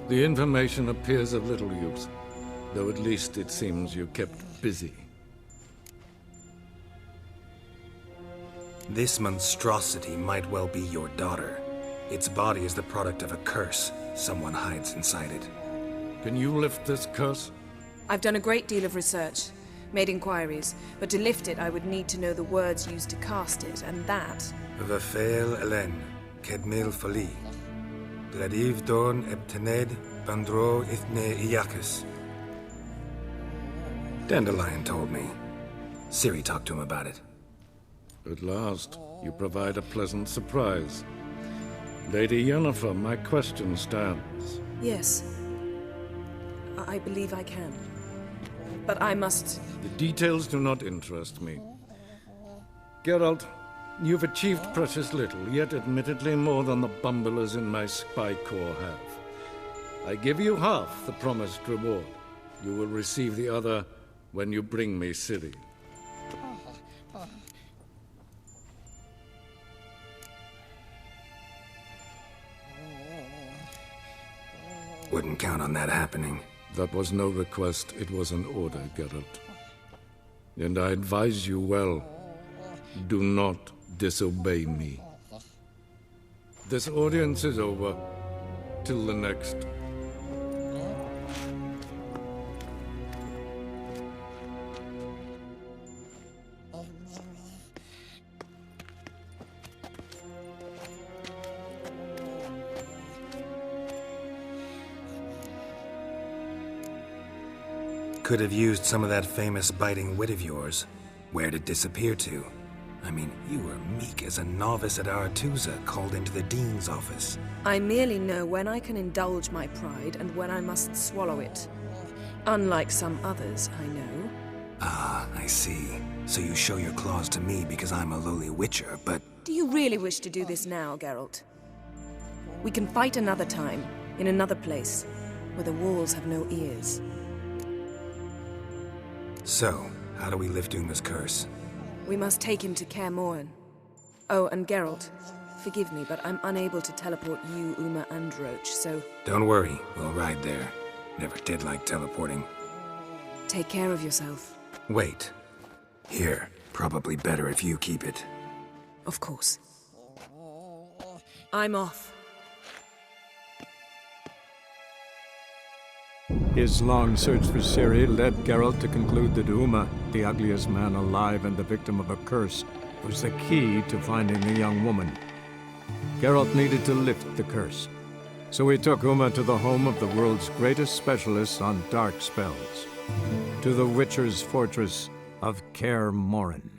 The information appears of little use, though at least it seems you kept busy. This monstrosity might well be your daughter. Its body is the product of a curse someone hides inside it. Can you lift this curse? I've done a great deal of research, made inquiries, but to lift it I would need to know the words used to cast it, and that... Vafel Elen, Kedmil Fali. Gladiv Dorn Ebtened Bandro Ithne Iakis. Dandelion told me. Ciri talked to him about it. At last, you provide a pleasant surprise. Lady Yennefer, my question stands. Yes. I believe I can. But I must... The details do not interest me. Geralt, You've achieved precious little, yet admittedly more than the bumblers in my spy corps have. I give you half the promised reward. You will receive the other when you bring me Ciri. Wouldn't count on that happening. That was no request, it was an order, Geralt. And I advise you well, do not disobey me. This audience is over. Till the next. Could have used some of that famous biting wit of yours. Where'd it disappear to? I mean, you were meek as a novice at Aretusa called into the Dean's office. I merely know when I can indulge my pride and when I must swallow it. Unlike some others, I know. Ah, I see. So you show your claws to me because I'm a lowly witcher, but... Do you really wish to do this now, Geralt? We can fight another time, in another place, where the walls have no ears. So, how do we lift Uma's curse? We must take him to Kaer Morhen. Oh, and Geralt, forgive me, but I'm unable to teleport you, Uma, and Roach, so... Don't worry, we'll ride there. Never did like teleporting. Take care of yourself. Wait. Here, probably better if you keep it. Of course. I'm off. His long search for Ciri led Geralt to conclude that Uma, the ugliest man alive and the victim of a curse, was the key to finding the young woman. Geralt needed to lift the curse, so he took Uma to the home of the world's greatest specialist on dark spells, to the Witcher's fortress of Kaer Morhen.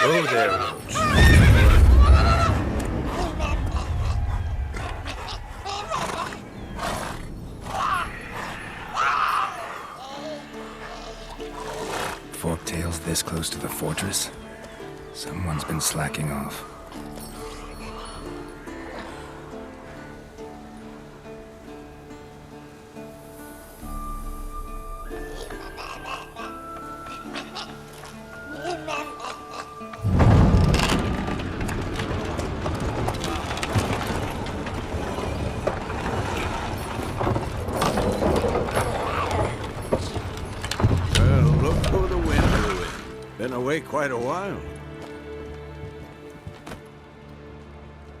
Oh, there, Roach. Forktails this close to the fortress? Someone's been slacking off. Quite a while.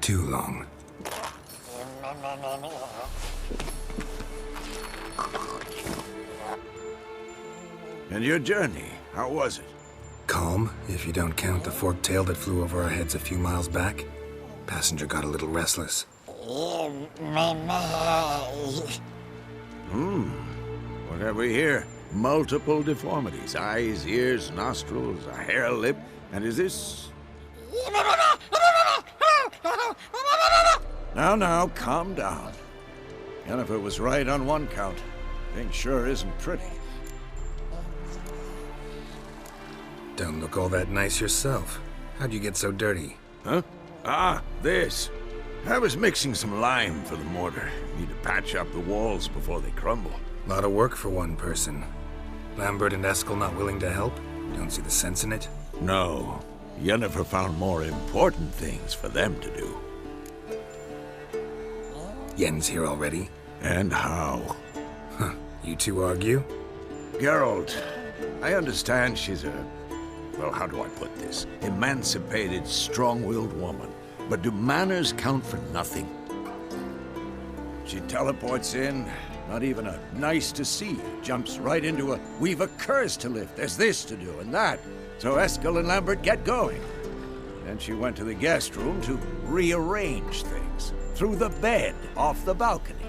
Too long. And your journey, how was it? Calm, if you don't count the forktail that flew over our heads a few miles back. Passenger got a little restless. What have we here? Multiple deformities. Eyes, ears, nostrils, a hair lip. And is this... Now, calm down. Yennefer was right on one count. Thing sure isn't pretty. Don't look all that nice yourself. How'd you get so dirty? Huh? Ah, this. I was mixing some lime for the mortar. Need to patch up the walls before they crumble. Lot of work for one person. Lambert and Eskel not willing to help? Don't see the sense in it? No. Yennefer found more important things for them to do. Yen's here already? And how? Huh. You two argue? Geralt, I understand she's a well, how do I put this? Emancipated, strong-willed woman. But do manners count for nothing? She teleports in, not even a nice to see, jumps right into a, we've a curse to lift, there's this to do and that. So Eskel and Lambert get going. Then she went to the guest room to rearrange things. Through the bed, off the balcony.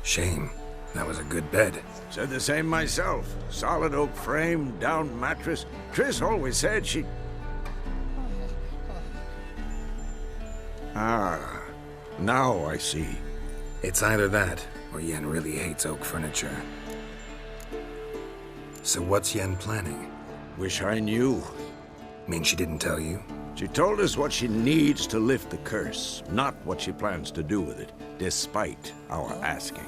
Shame. That was a good bed. Said the same myself. Solid oak frame, down mattress. Triss always said she... Ah, now I see. It's either that, or Yen really hates oak furniture. So what's Yen planning? Wish I knew. Mean she didn't tell you? She told us what she needs to lift the curse, not what she plans to do with it, despite our asking.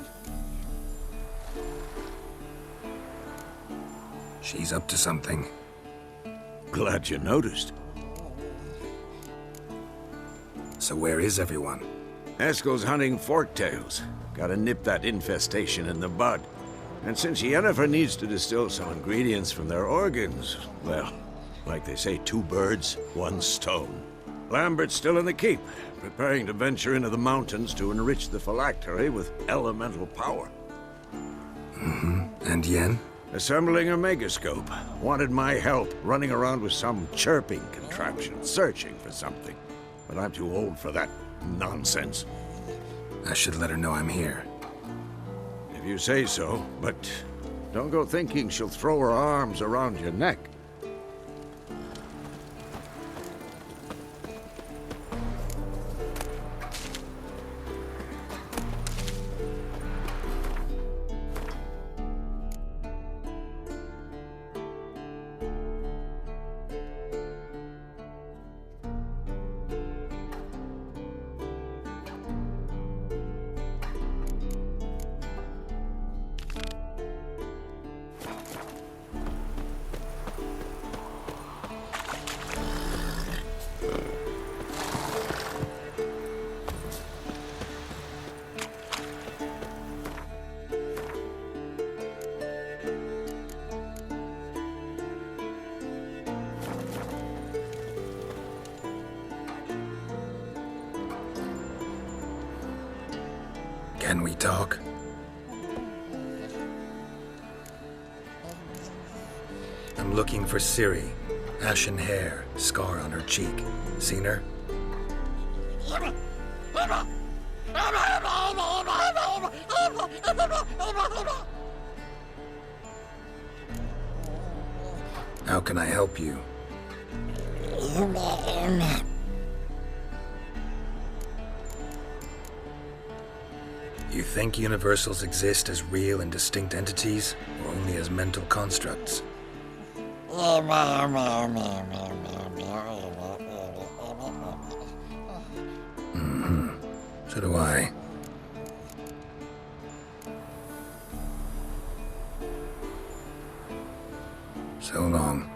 She's up to something. Glad you noticed. So where is everyone? Eskel's hunting forktails. Gotta nip that infestation in the bud. And since Yennefer needs to distill some ingredients from their organs, well, like they say, 2 birds, 1 stone. Lambert's still in the keep, preparing to venture into the mountains to enrich the phylactery with elemental power. Mm-hmm. And Yen? Assembling a megascope. Wanted my help, running around with some chirping contraption, searching for something. But I'm too old for that nonsense. I should let her know I'm here. If you say so, but don't go thinking she'll throw her arms around your neck. Can we talk? I'm looking for Ciri. Ashen hair, scar on her cheek. Seen her? How can I help you? You think universals exist as real and distinct entities, or only as mental constructs? Mm-hmm. So do I. So long.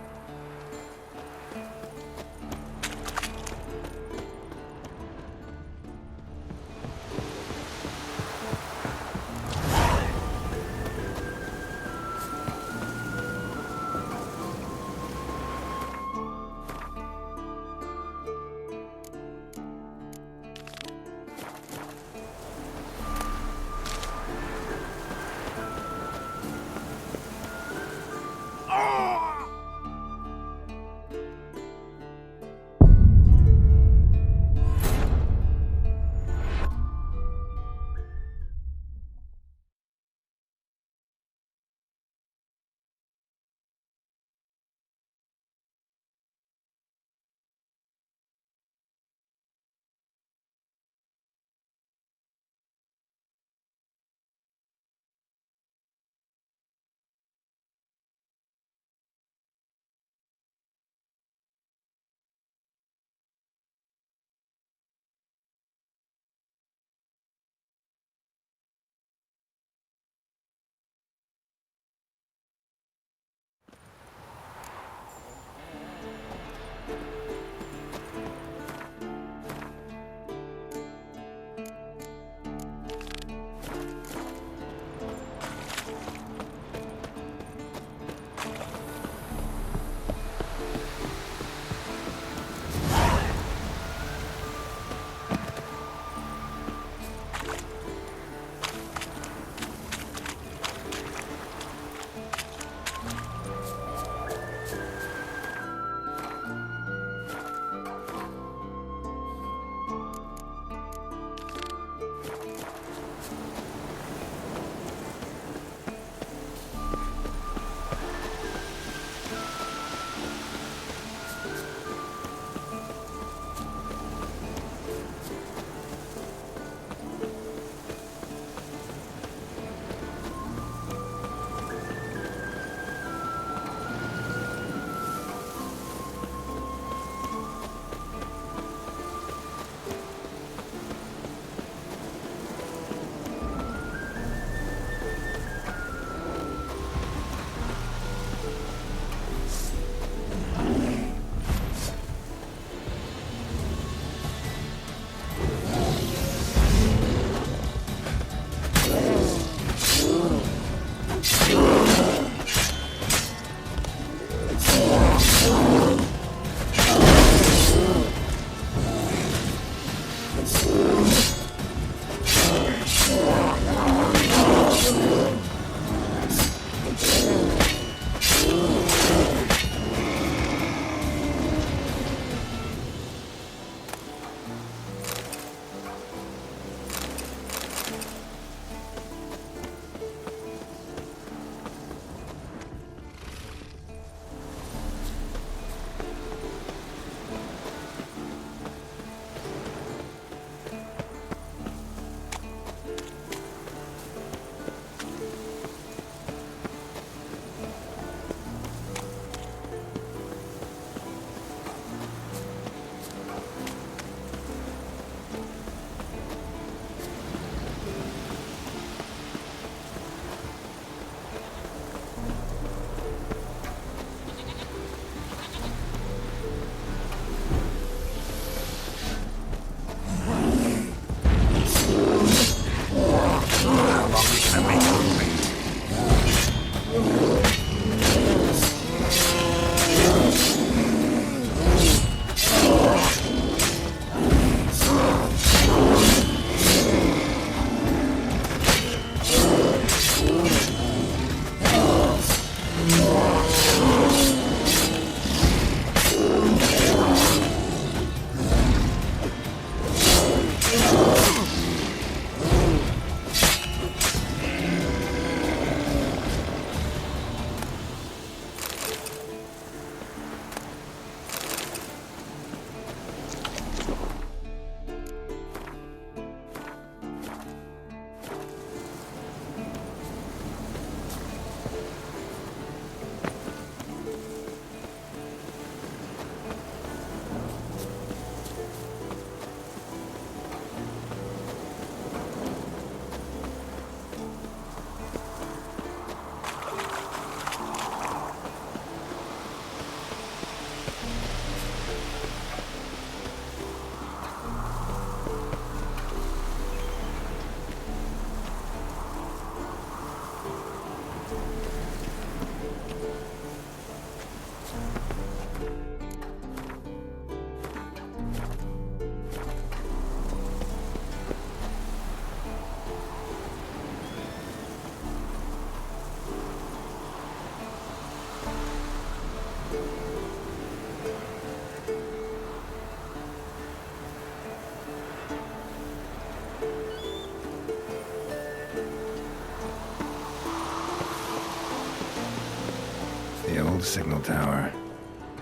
The old signal tower.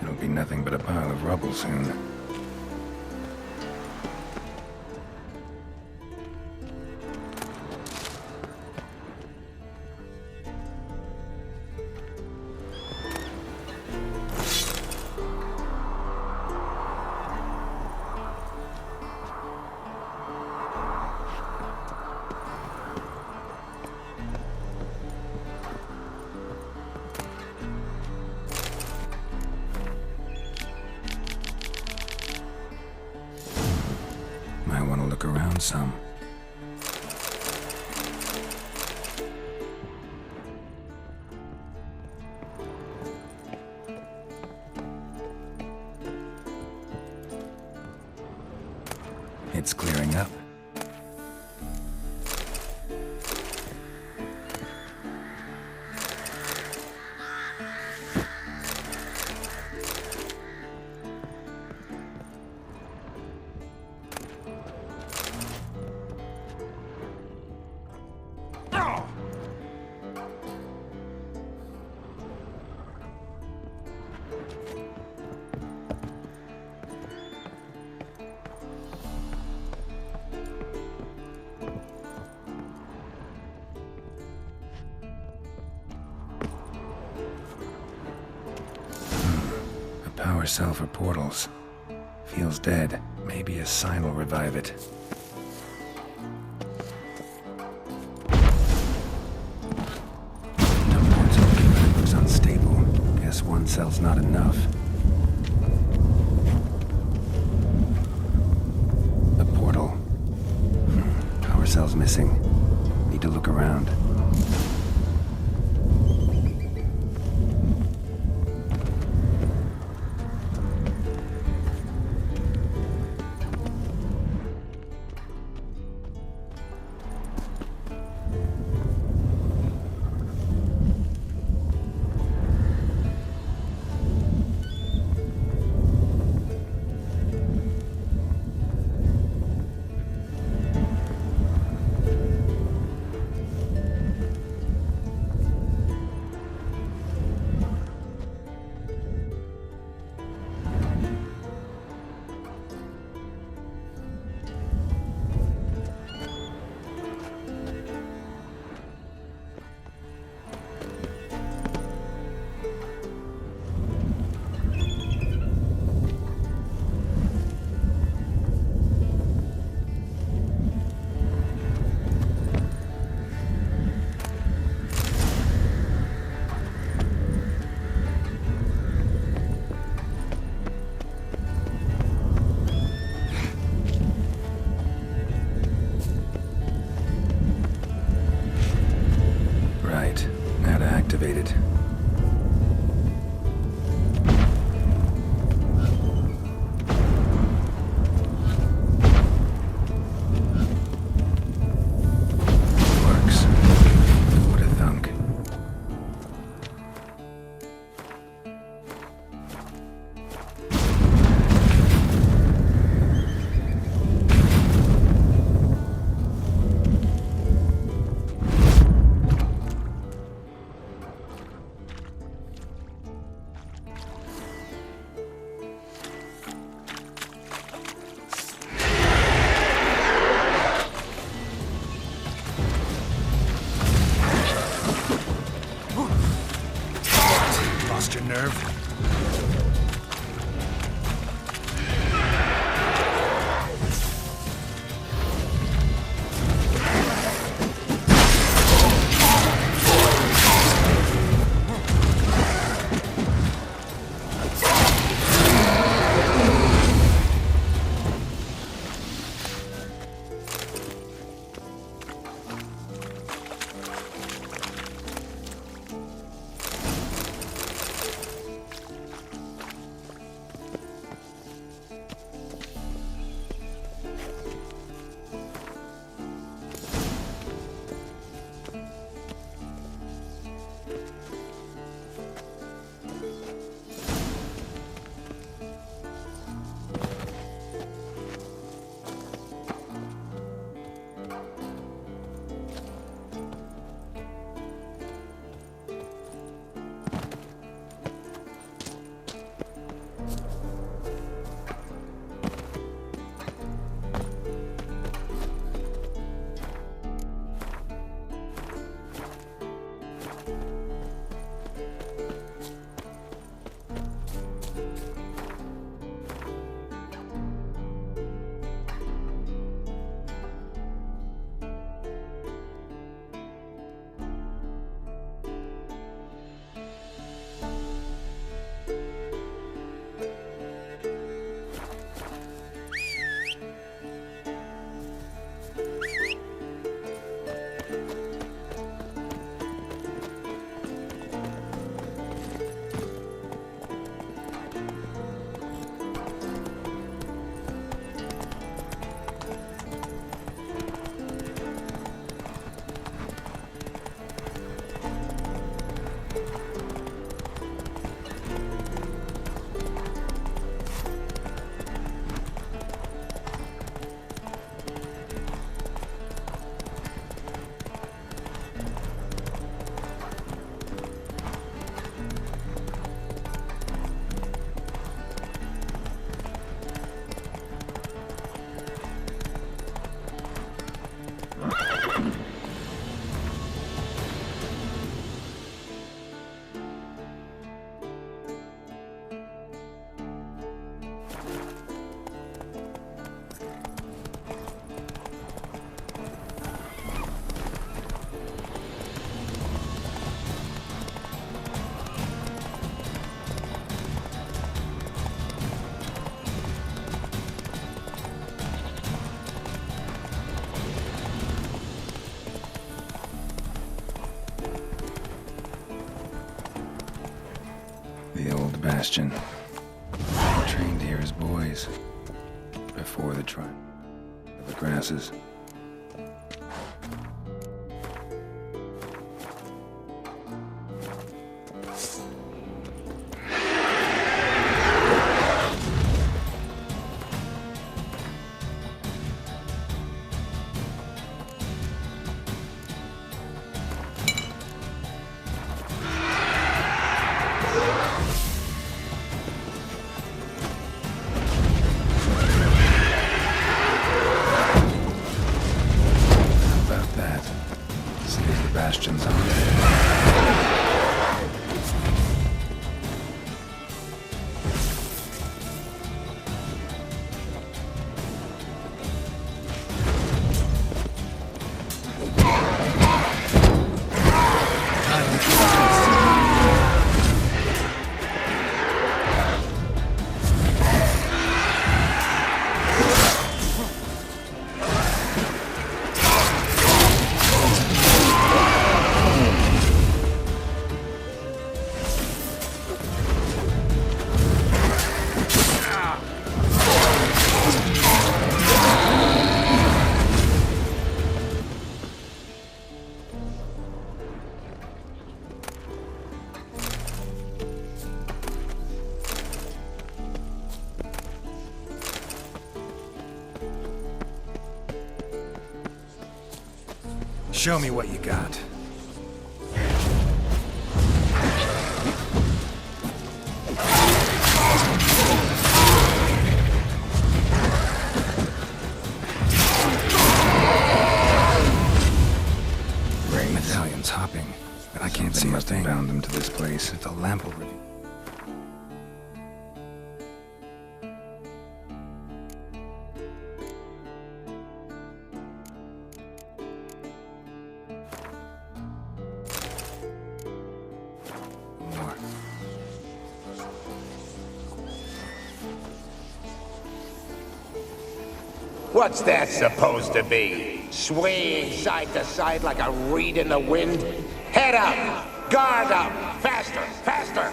It'll be nothing but a pile of rubble soon. Around some. It's clearing up. Power cell for portals. Feels dead. Maybe a sign will revive it. No portal looks unstable. Guess one cell's not enough. A portal. Power cell's missing. Need to look around. bastion. Trained here as boys. Before the tribe of the grasses. Bastions on Show me what you got. Medallions hopping, but I can't see a thing. Bound them to this place. The lamp will reveal. What's that supposed to be? Swaying side to side like a reed in the wind? Head up! Guard up! Faster! Faster!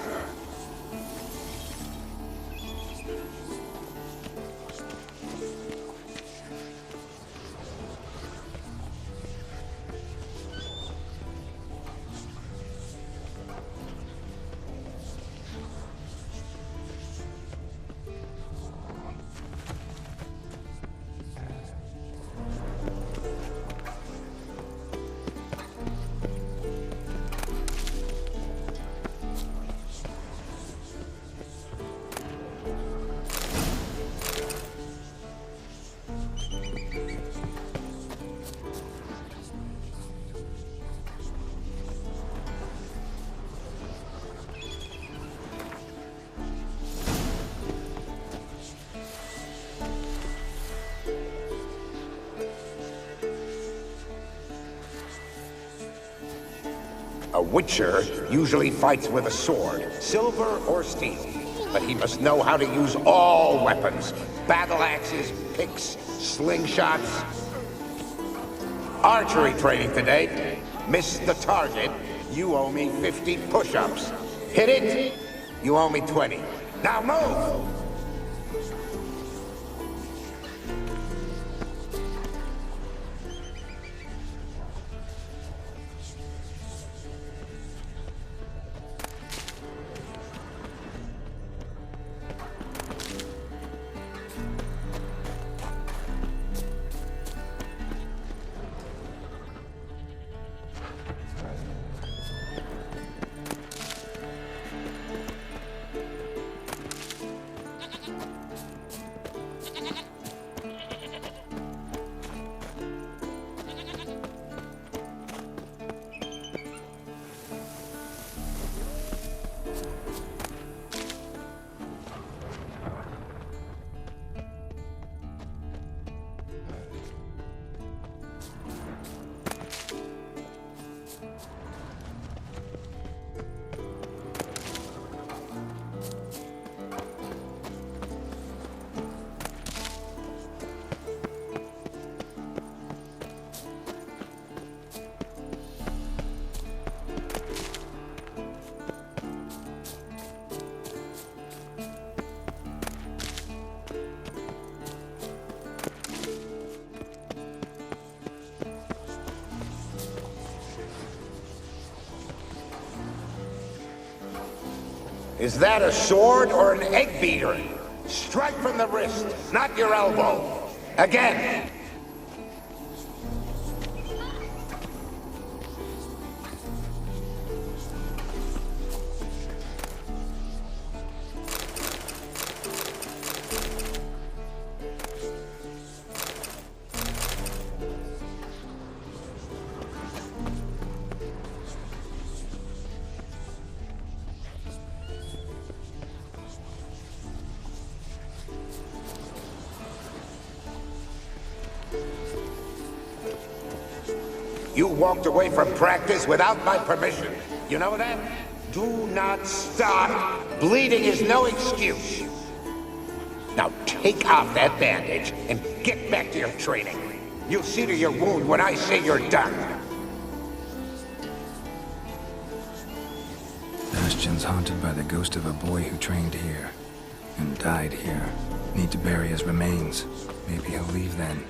A Witcher usually fights with a sword, silver or steel. But he must know how to use all weapons. Battle axes, picks, slingshots. Archery training today. Missed the target, you owe me 50 push-ups. Hit it, you owe me 20. Now move! Is that a sword or an egg beater? Strike from the wrist, not your elbow. Again. You walked away from practice without my permission. You know that? Do not stop. Bleeding is no excuse. Now take off that bandage and get back to your training. You'll see to your wound when I say you're done. Bastion's haunted by the ghost of a boy who trained here and died here. Need to bury his remains. Maybe he'll leave then.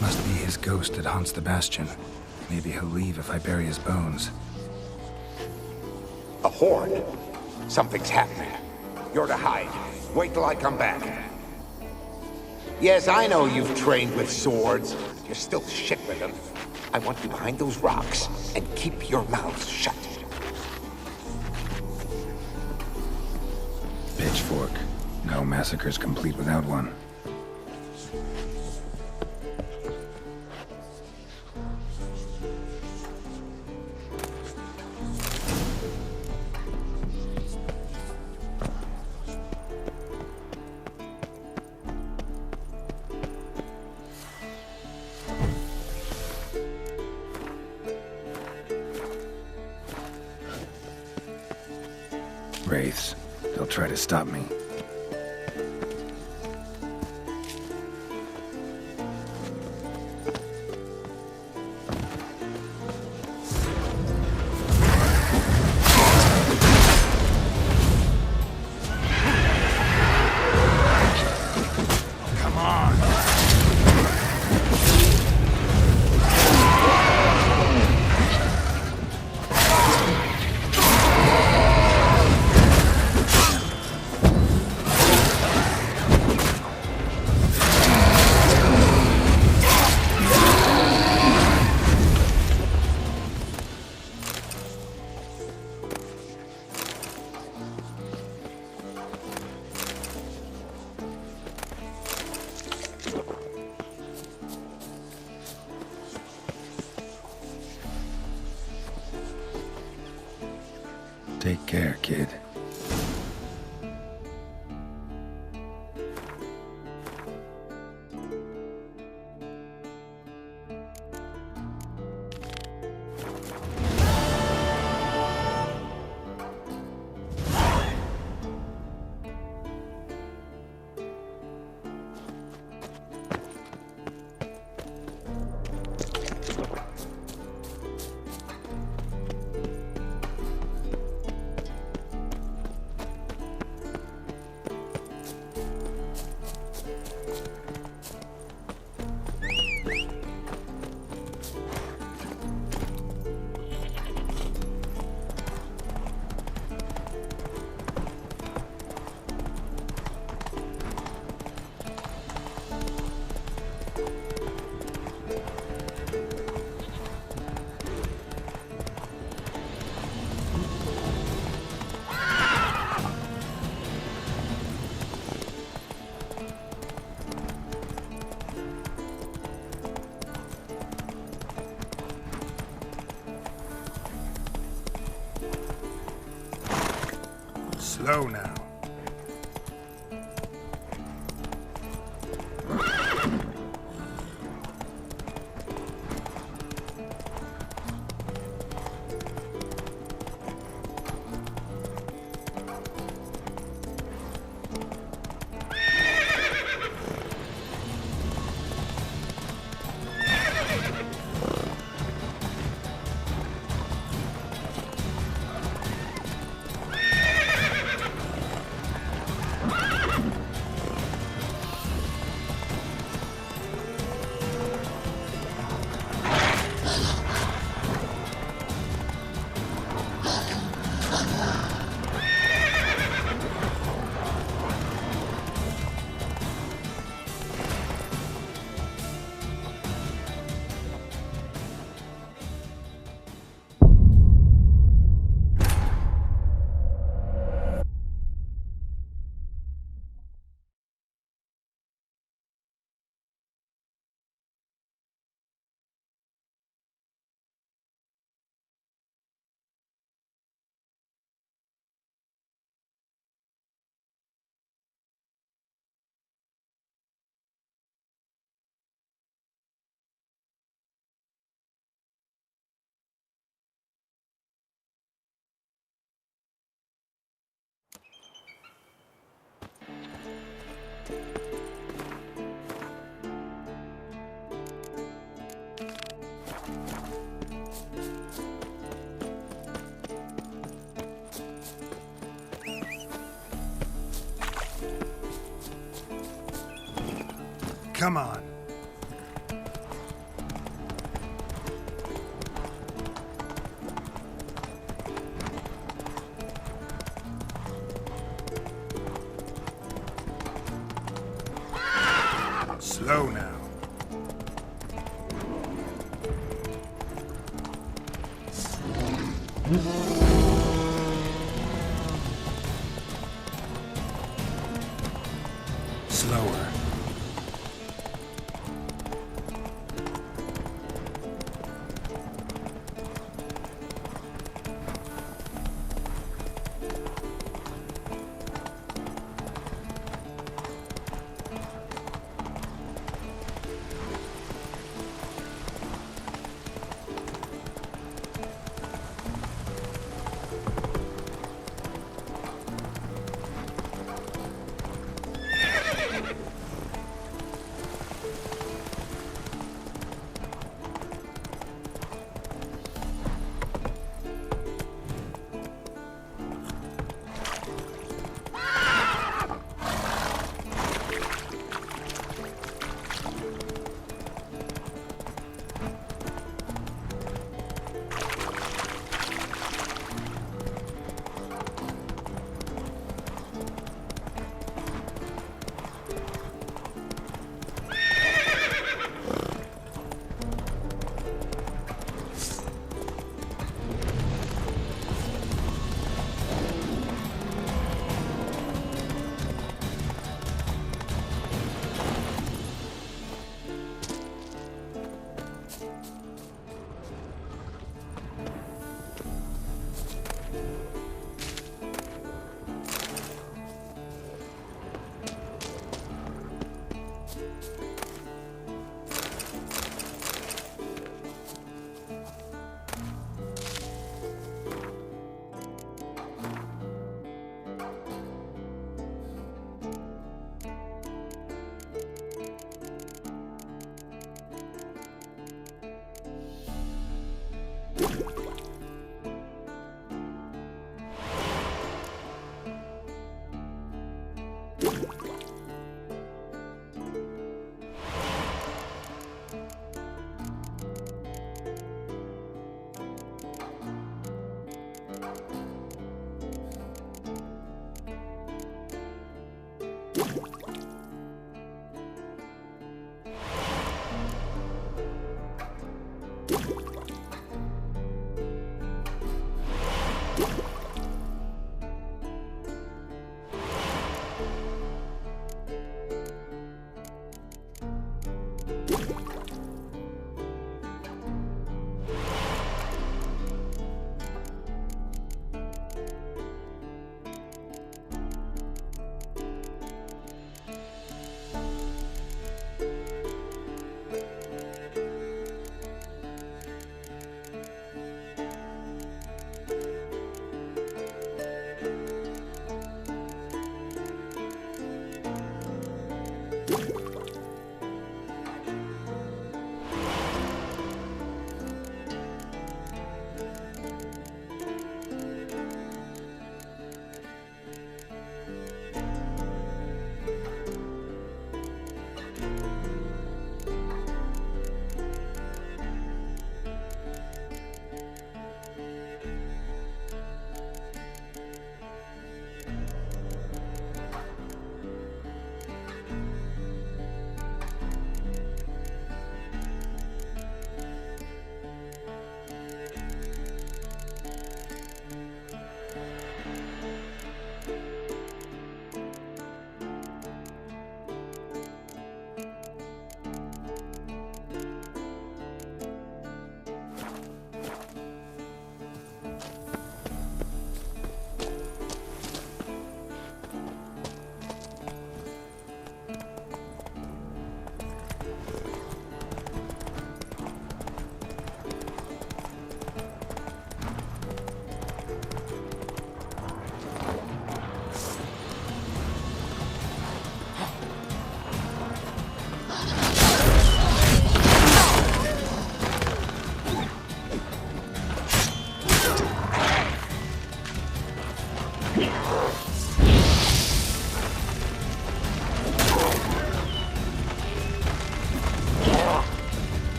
Must be his ghost that haunts the Bastion. Maybe he'll leave if I bury his bones. A horde. Something's happening. You're to hide. Wait till I come back. Yes, I know you've trained with swords. You're still shit with them. I want you behind those rocks and keep your mouth shut. Pitchfork. No massacre's complete without one. Wraiths. They'll try to stop me. Come on. Take care, kid. Slow now. Come on. Slow now. Slower.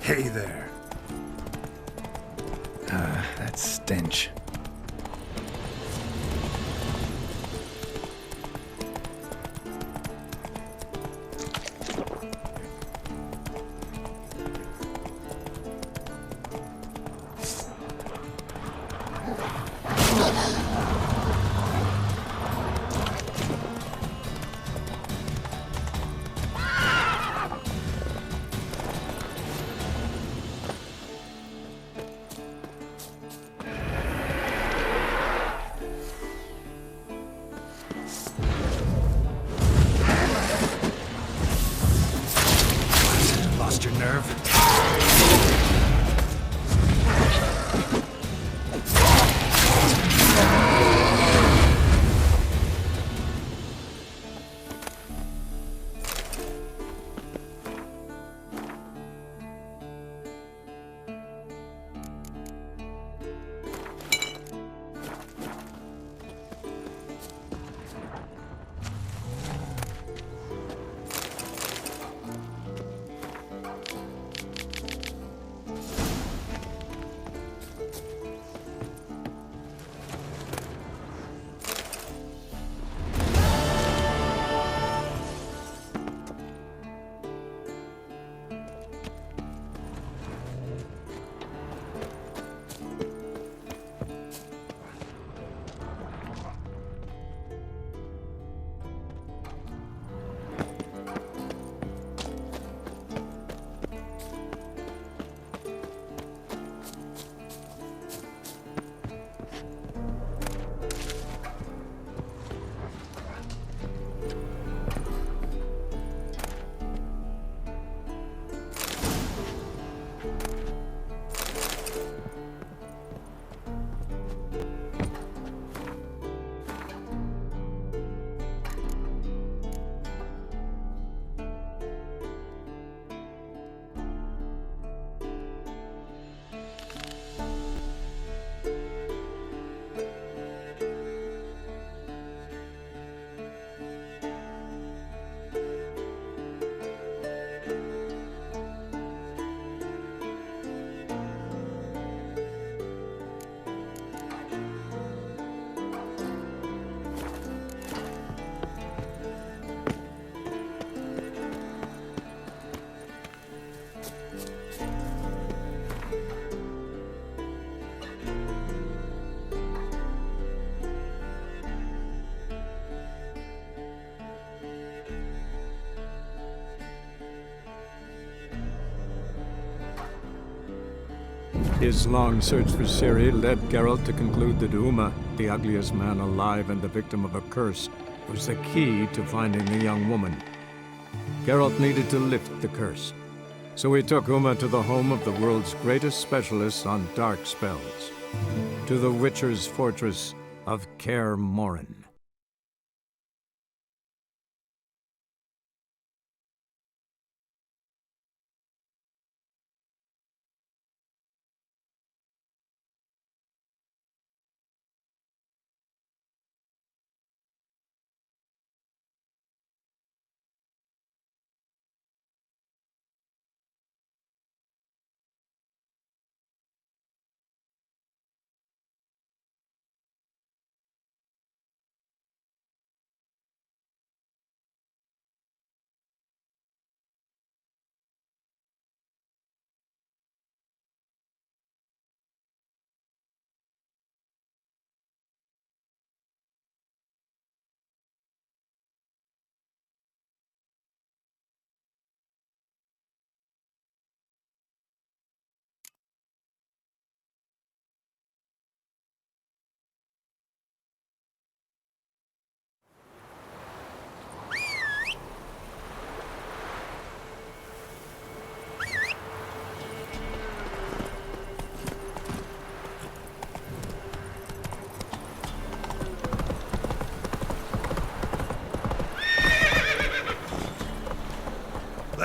Hey there. That stench. Lost your nerve? His long search for Ciri led Geralt to conclude that Uma, the ugliest man alive and the victim of a curse, was the key to finding the young woman. Geralt needed to lift the curse, so he took Uma to the home of the world's greatest specialists on dark spells, to the Witcher's fortress of Kaer Morhen.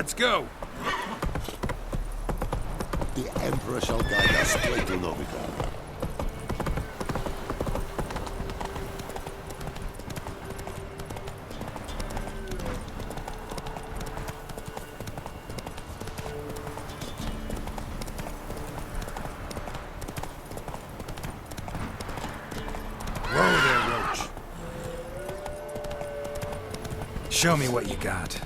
Let's go! The Emperor shall guide us straight to Novigrad. Whoa there, Roach. Show me what you got.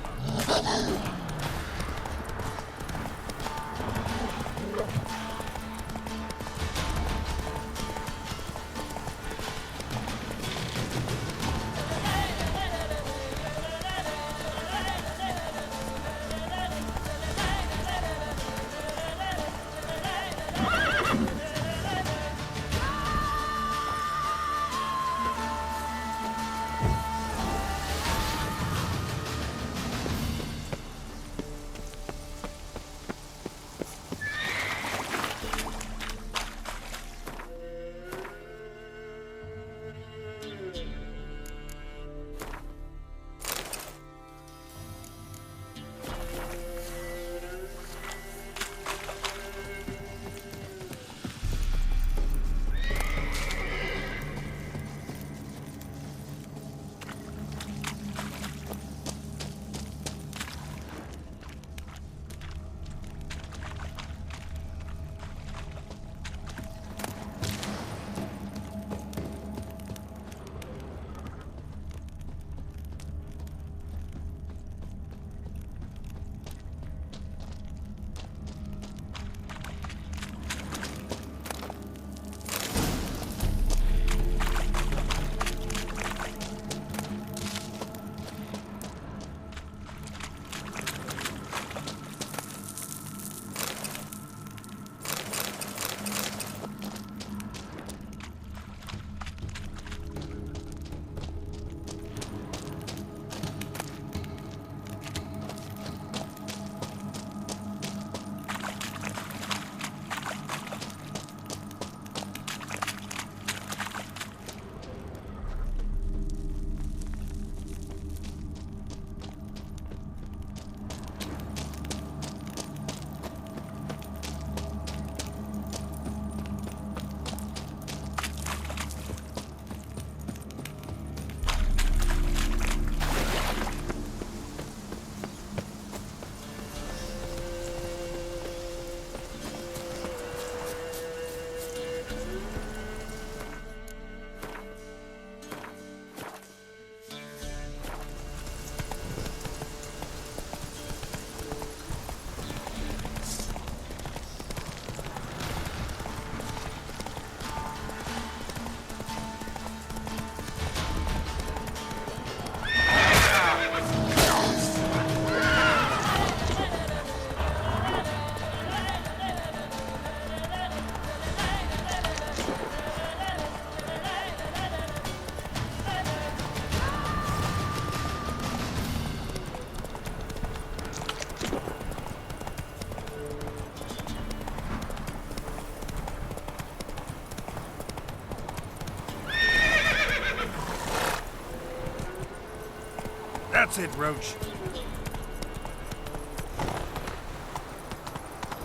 That's it, Roach.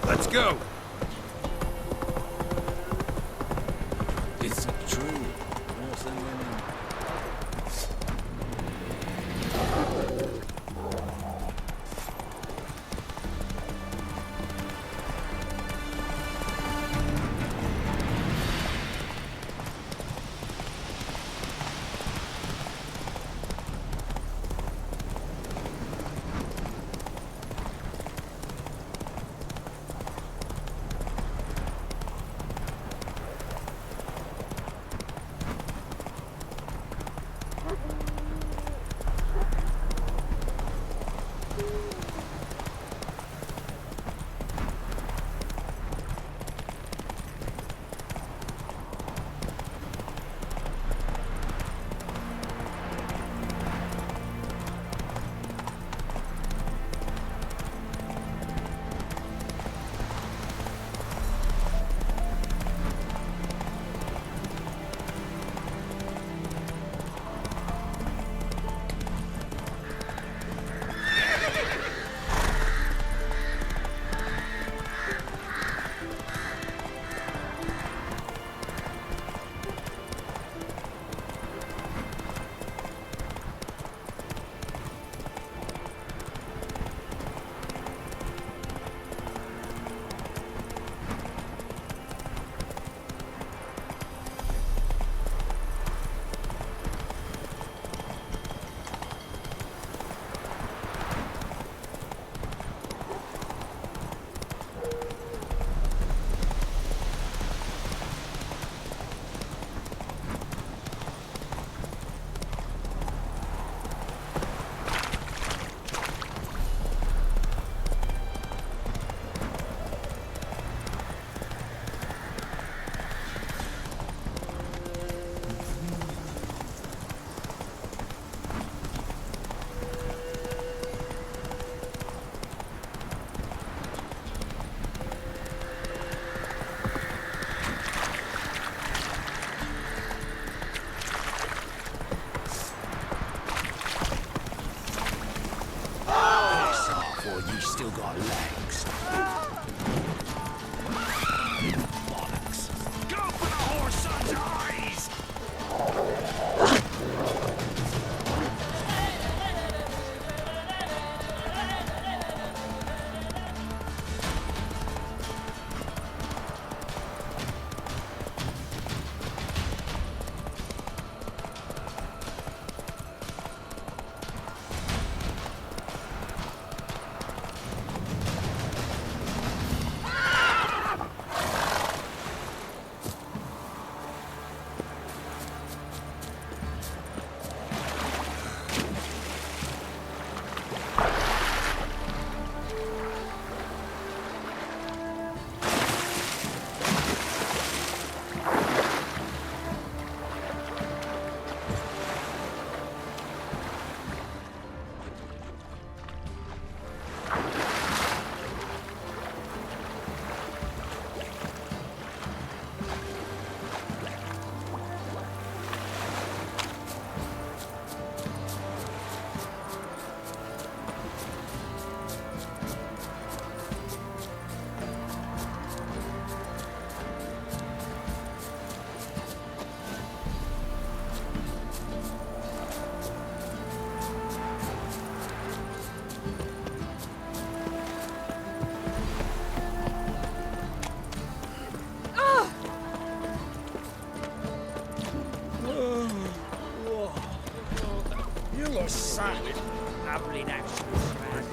Let's go! Is it true? sack. Lovely that short man.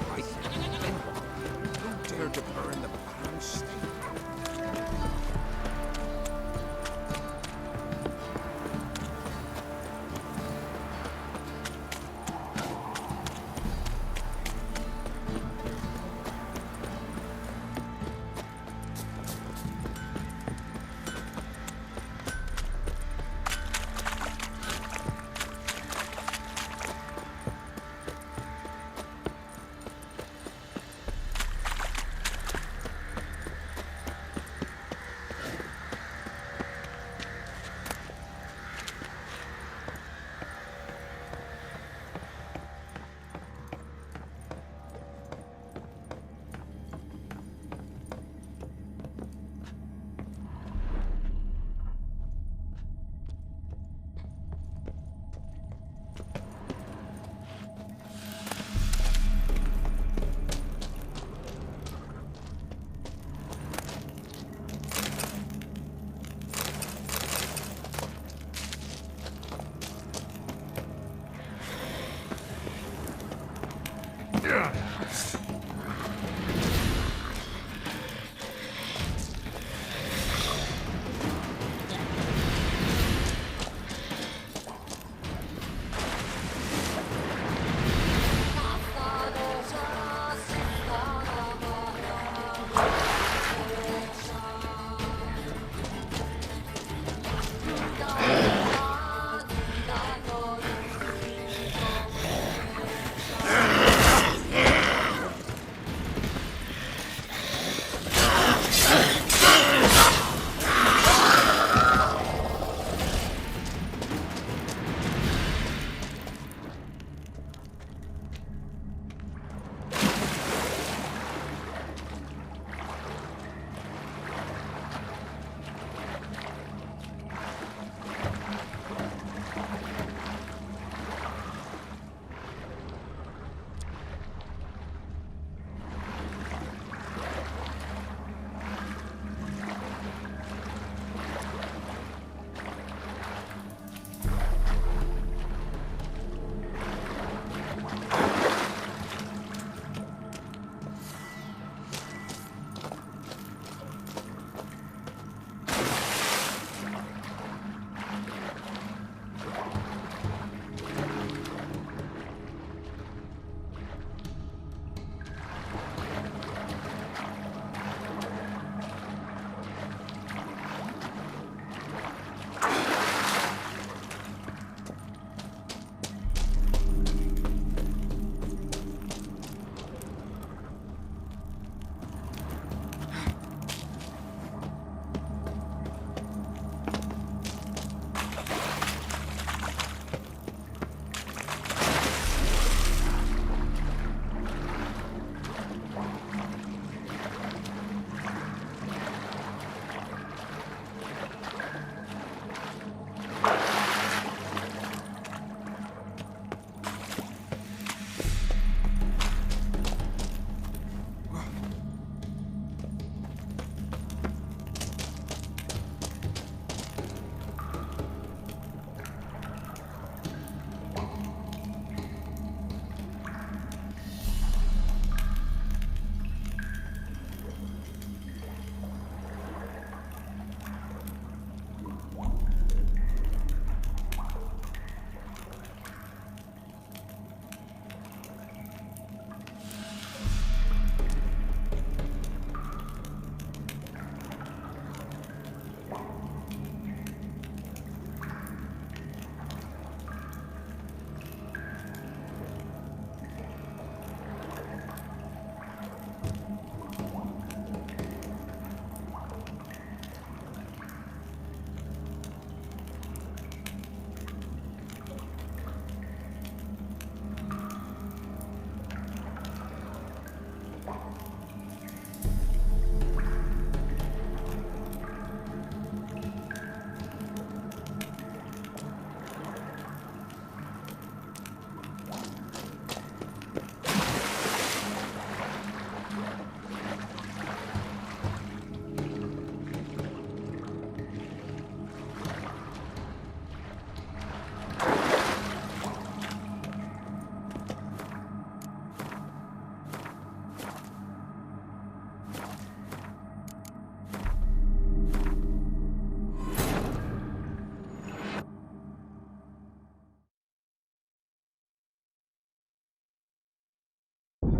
Don't dare to burn the barn state.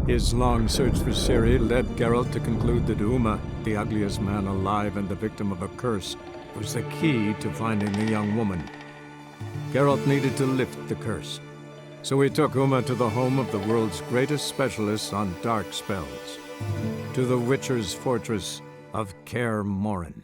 His long search for Ciri led Geralt to conclude that Uma, the ugliest man alive and the victim of a curse, was the key to finding the young woman. Geralt needed to lift the curse, so he took Uma to the home of the world's greatest specialist on dark spells, to the Witcher's fortress of Kaer Morhen.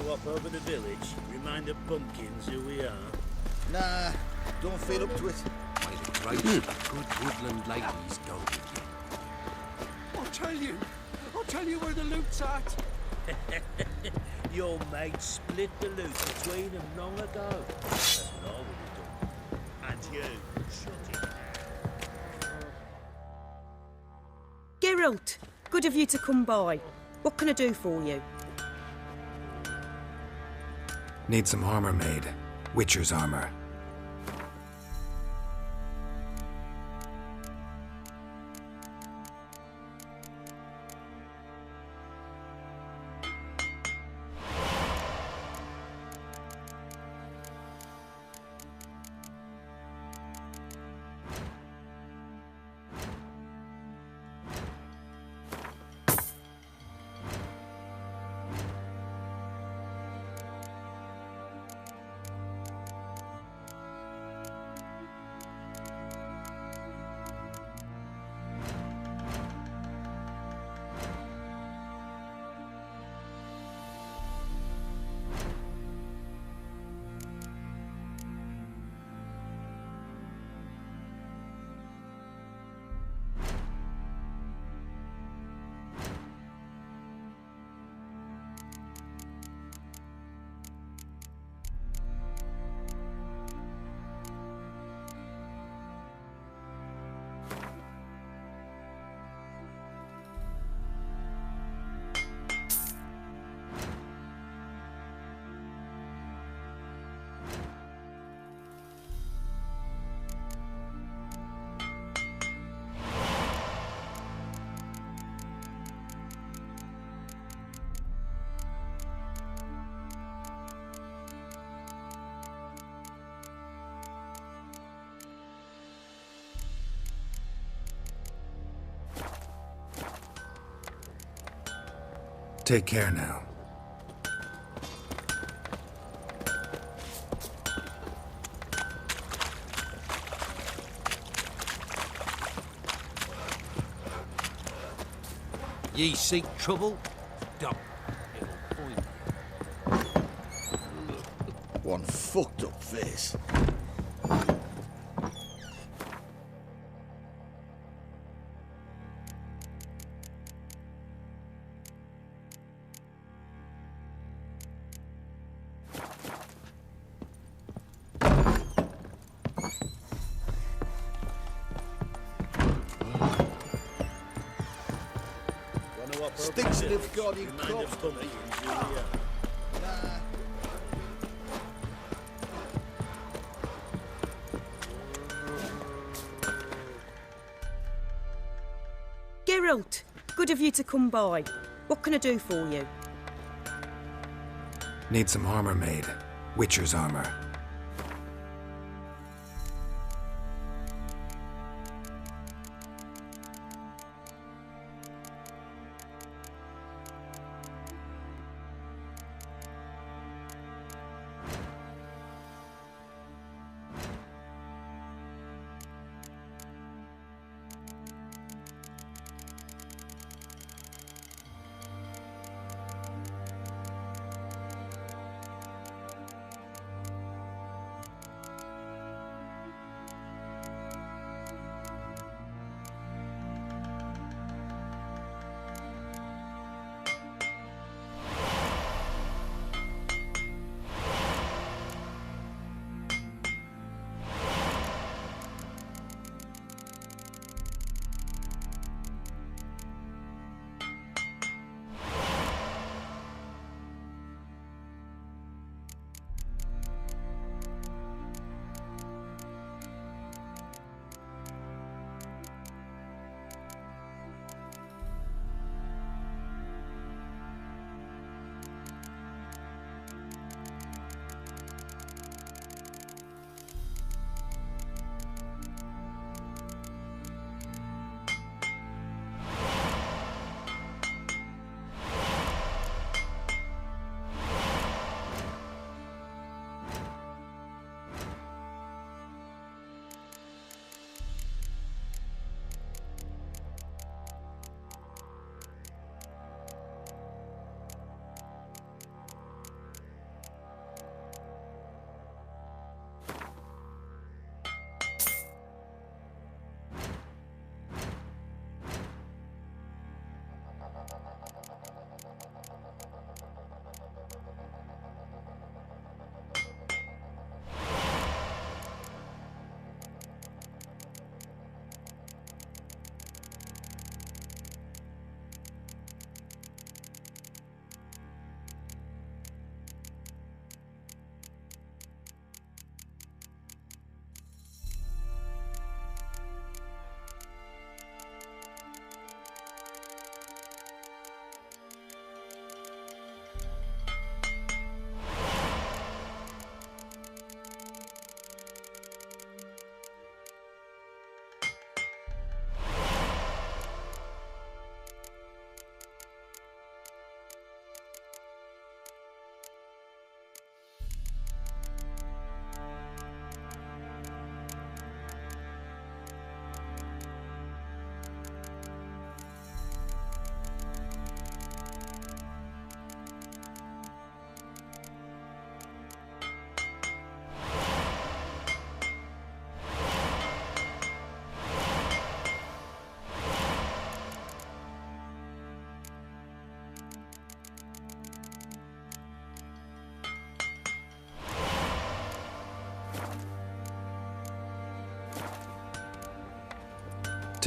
Up over the village, remind the pumpkins who we are. Nah, don't feel up to it. By the grace of good woodland ladies go with you. I'll tell you where the loot's at. Your mate split the loot between them long ago. That's what I would have done. And you, shut it. Geralt, good of you to come by. What can I do for you? Need some armor made. Witcher's armor. Take care now. Ye seek trouble? Don't. It'll point you. One fucked up face. Sticks in the God you Geralt, good of you to come by. What can I do for you? Need some armor made. Witcher's armor.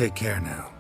Take care now.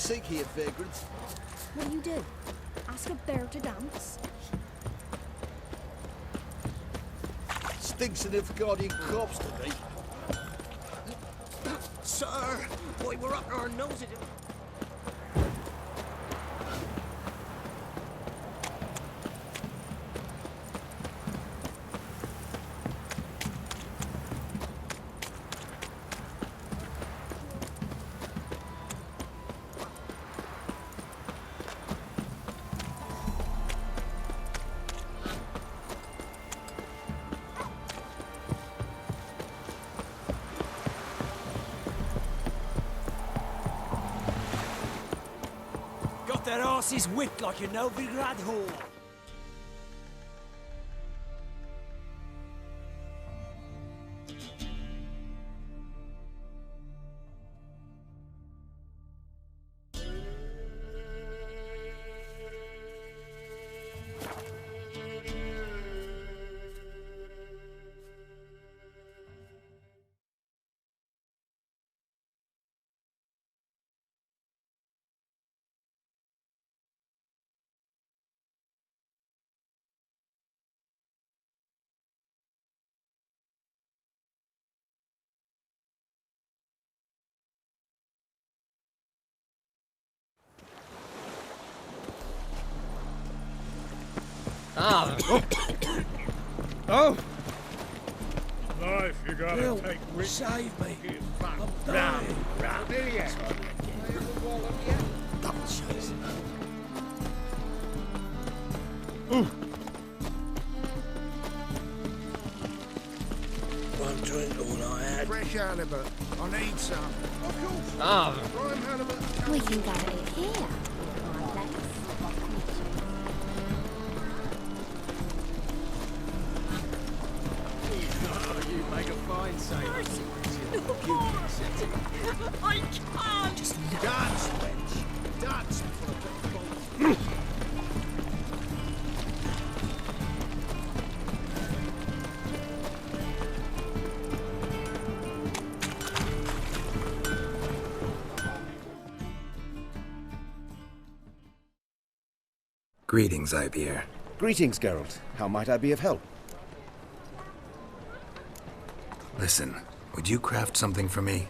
seek here, vagrants. What do you do? Ask a bear to dance? Stinks of Nilfgaardian corpse to me. Sir, boy, we're up to our noses. Got their asses whipped like a Novigrad whore. Ah! Oh! Life, you gotta Bill, take risks. save me. I'm Round, dying. round. Double chase. One drink, all I had. Fresh halibut. I need some. Of course. Ah! Prime halibut. We can get it here. My legs. You make a fine sailor. I can't! Just dance, wench. Dance before I put the ball. Greetings, Ibeer. Greetings, Geralt. How might I be of help? Listen, would you craft something for me?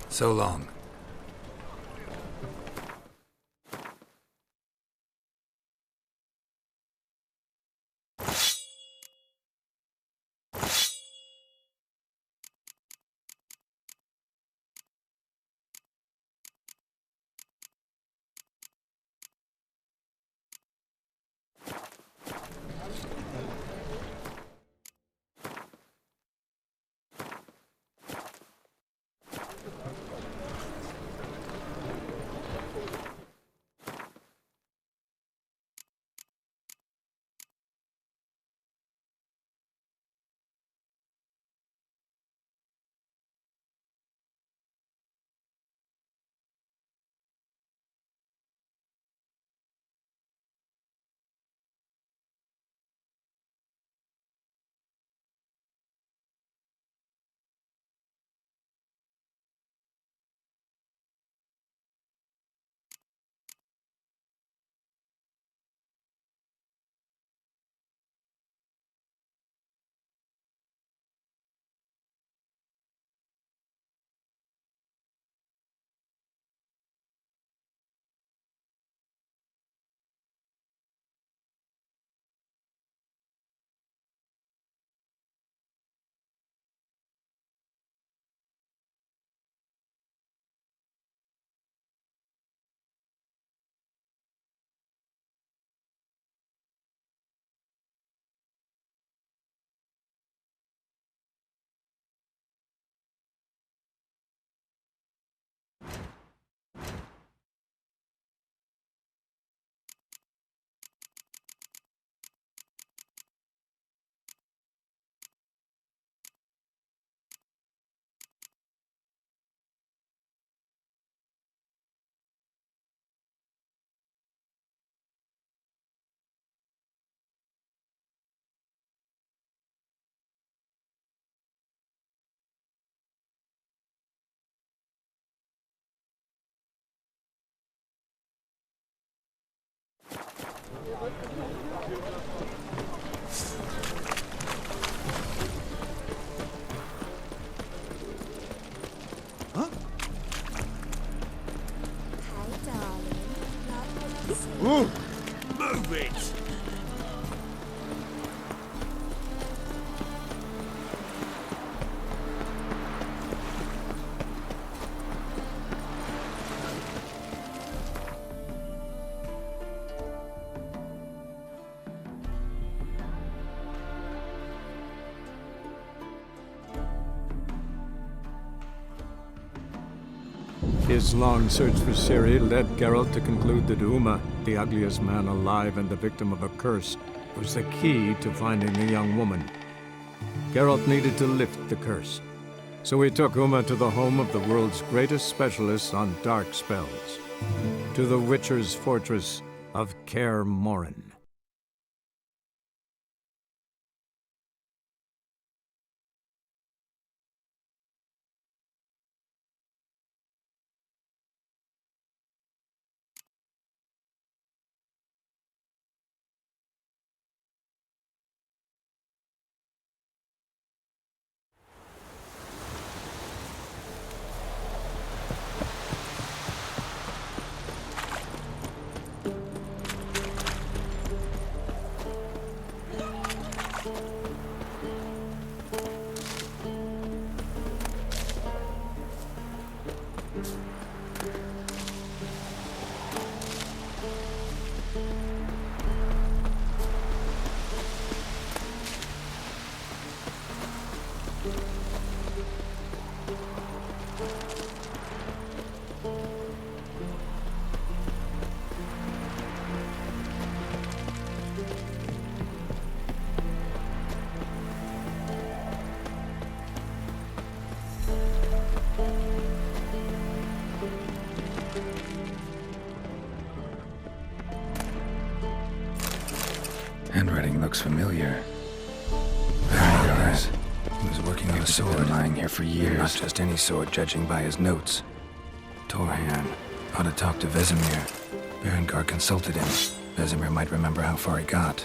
So long. Ooh. Move it! His long search for Ciri led Geralt to conclude that Uma, the ugliest man alive and the victim of a curse, was the key to finding the young woman. Geralt needed to lift the curse, so he took Uma to the home of the world's greatest specialist on dark spells, to the Witcher's fortress of Kaer Morhen. Handwriting looks familiar. I realize he was working on a sword lying here for years. Not just any sword, judging by his notes. Torhan ought to talk to Vesemir. Berengar consulted him. Vesemir might remember how far he got.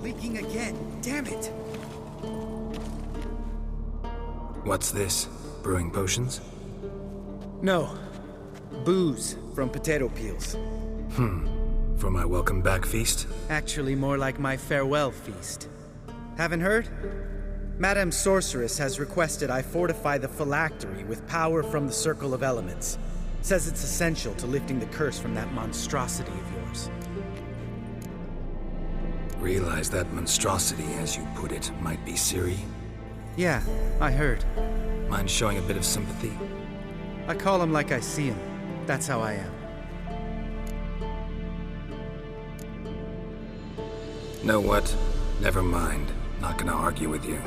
Leaking again. Damn it! What's this? Brewing potions? No. Booze from potato peels. For my welcome back feast? Actually, more like my farewell feast. Haven't heard? Madame Sorceress has requested I fortify the phylactery with power from the Circle of Elements. Says it's essential to lifting the curse from that monstrosity of yours. Realize that monstrosity, as you put it, might be Ciri? Yeah, I heard. Mind showing a bit of sympathy? I call him like I see him. That's how I am. Know what? Never mind. Not gonna argue with you.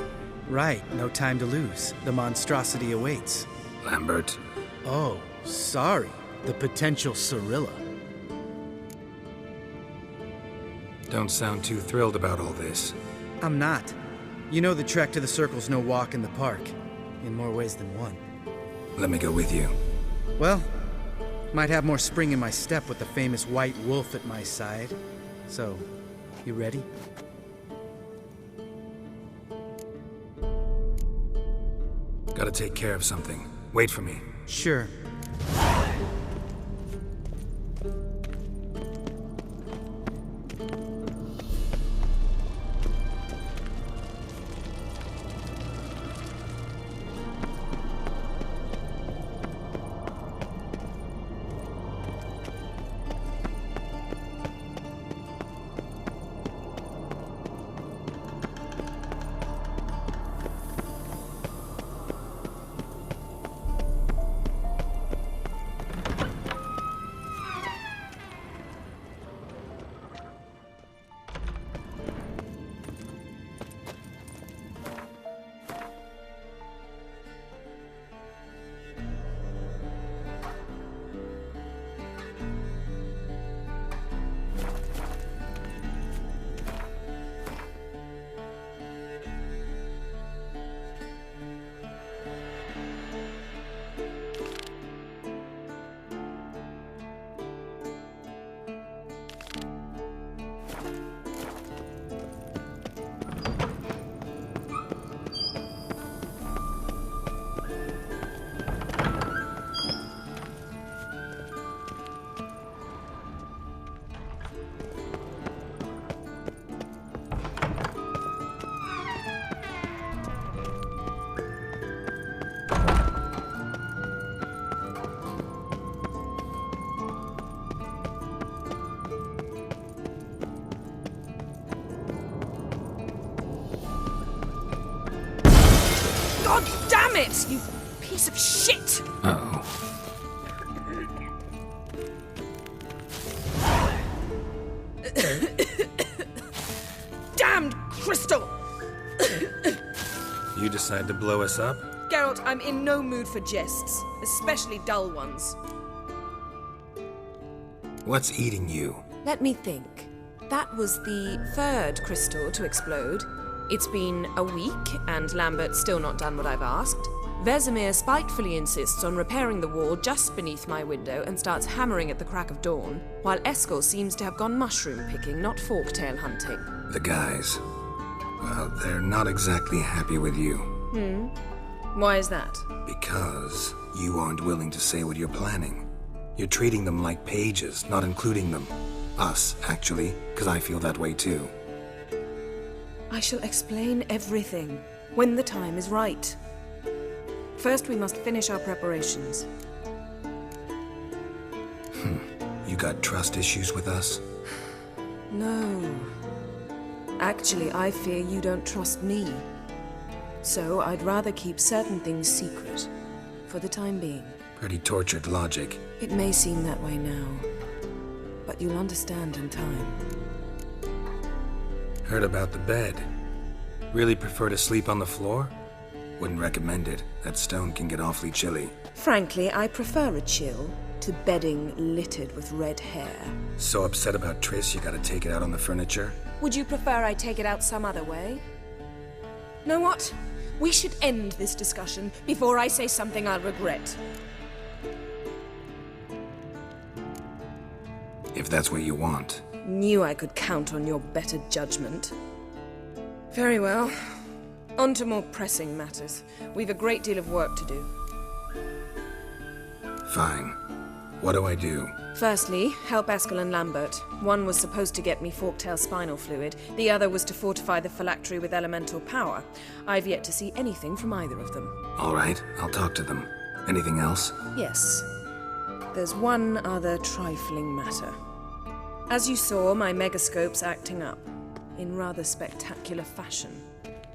Right, no time to lose. The monstrosity awaits. Lambert? Oh, sorry. The potential Cirilla. Don't sound too thrilled about all this. I'm not. You know the trek to the Circle's no walk in the park. In more ways than one. Let me go with you. Well, might have more spring in my step with the famous white wolf at my side. So, you ready? Gotta take care of something. Wait for me. Sure. God damn it, you piece of shit! Uh-oh. Damned crystal! You decide to blow us up? Geralt, I'm in no mood for jests, especially dull ones. What's eating you? Let me think. That was the third crystal to explode. It's been a week, and Lambert's still not done what I've asked. Vesemir spitefully insists on repairing the wall just beneath my window and starts hammering at the crack of dawn, while Eskel seems to have gone mushroom picking, not forktail hunting. The guys. Well, they're not exactly happy with you. Why is that? Because you aren't willing to say what you're planning. You're treating them like pages, not including them. Us, actually, because I feel that way too. I shall explain everything when the time is right. First, we must finish our preparations. You got trust issues with us? No. Actually, I fear you don't trust me. So I'd rather keep certain things secret, for the time being. Pretty tortured logic. It may seem that way now, but you'll understand in time. Heard about the bed. Really prefer to sleep on the floor? Wouldn't recommend it. That stone can get awfully chilly. Frankly, I prefer a chill to bedding littered with red hair. So upset about Triss, you gotta take it out on the furniture? Would you prefer I take it out some other way? Know what? We should end this discussion before I say something I'll regret. If that's what you want. Knew I could count on your better judgment. Very well. On to more pressing matters. We've a great deal of work to do. Fine. What do I do? Firstly, help Eskel and Lambert. One was supposed to get me forktail spinal fluid. The other was to fortify the phylactery with elemental power. I've yet to see anything from either of them. All right, I'll talk to them. Anything else? Yes. There's one other trifling matter. As you saw, my megascope's acting up, in rather spectacular fashion.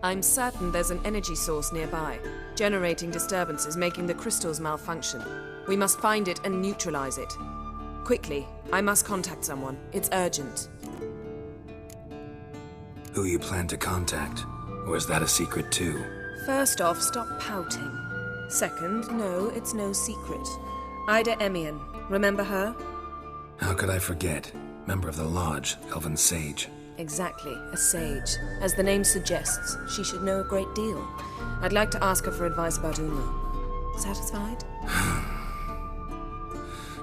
I'm certain there's an energy source nearby, generating disturbances, making the crystals malfunction. We must find it and neutralize it. Quickly, I must contact someone. It's urgent. Who you plan to contact? Or is that a secret too? First off, stop pouting. Second, no, it's no secret. Ida Emian. Remember her? How could I forget? Member of the Lodge, Elven Sage. Exactly, a sage. As the name suggests, she should know a great deal. I'd like to ask her for advice about Uma. Satisfied?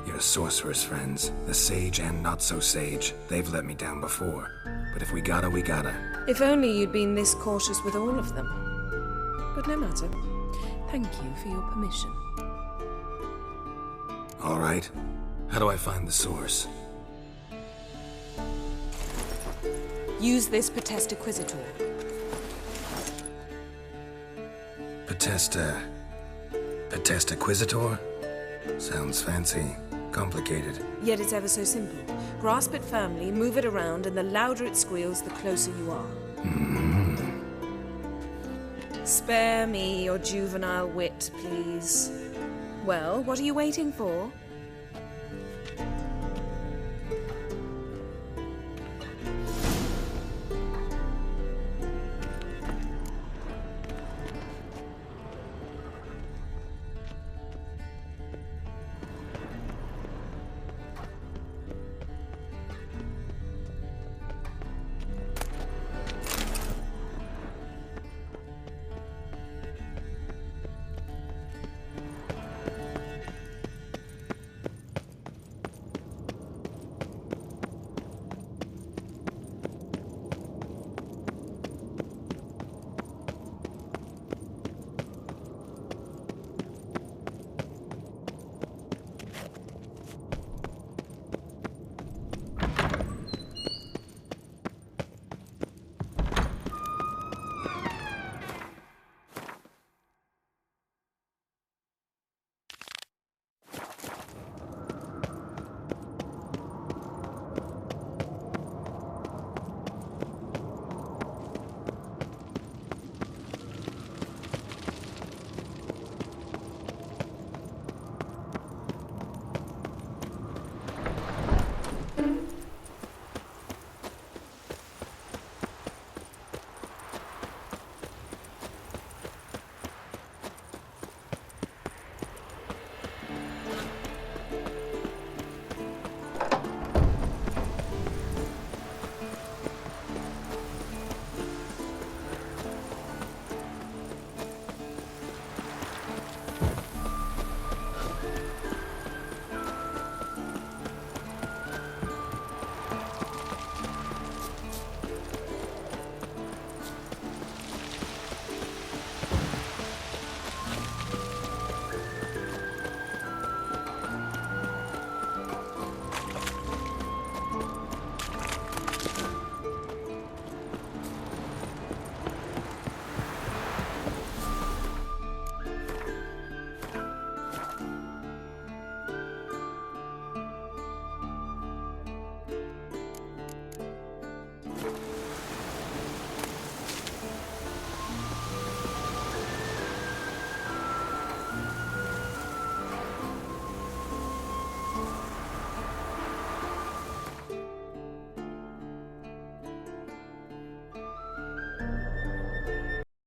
Your sorceress friends, the sage and not-so-sage, they've let me down before. But if we gotta, we gotta. If only you'd been this cautious with all of them. But no matter. Thank you for your permission. All right. How do I find the source? Use this Potesta Quisitor. Potesta Quisitor? Sounds fancy. Complicated. Yet it's ever so simple. Grasp it firmly, move it around, and the louder it squeals, the closer you are. Spare me your juvenile wit, please. Well, what are you waiting for?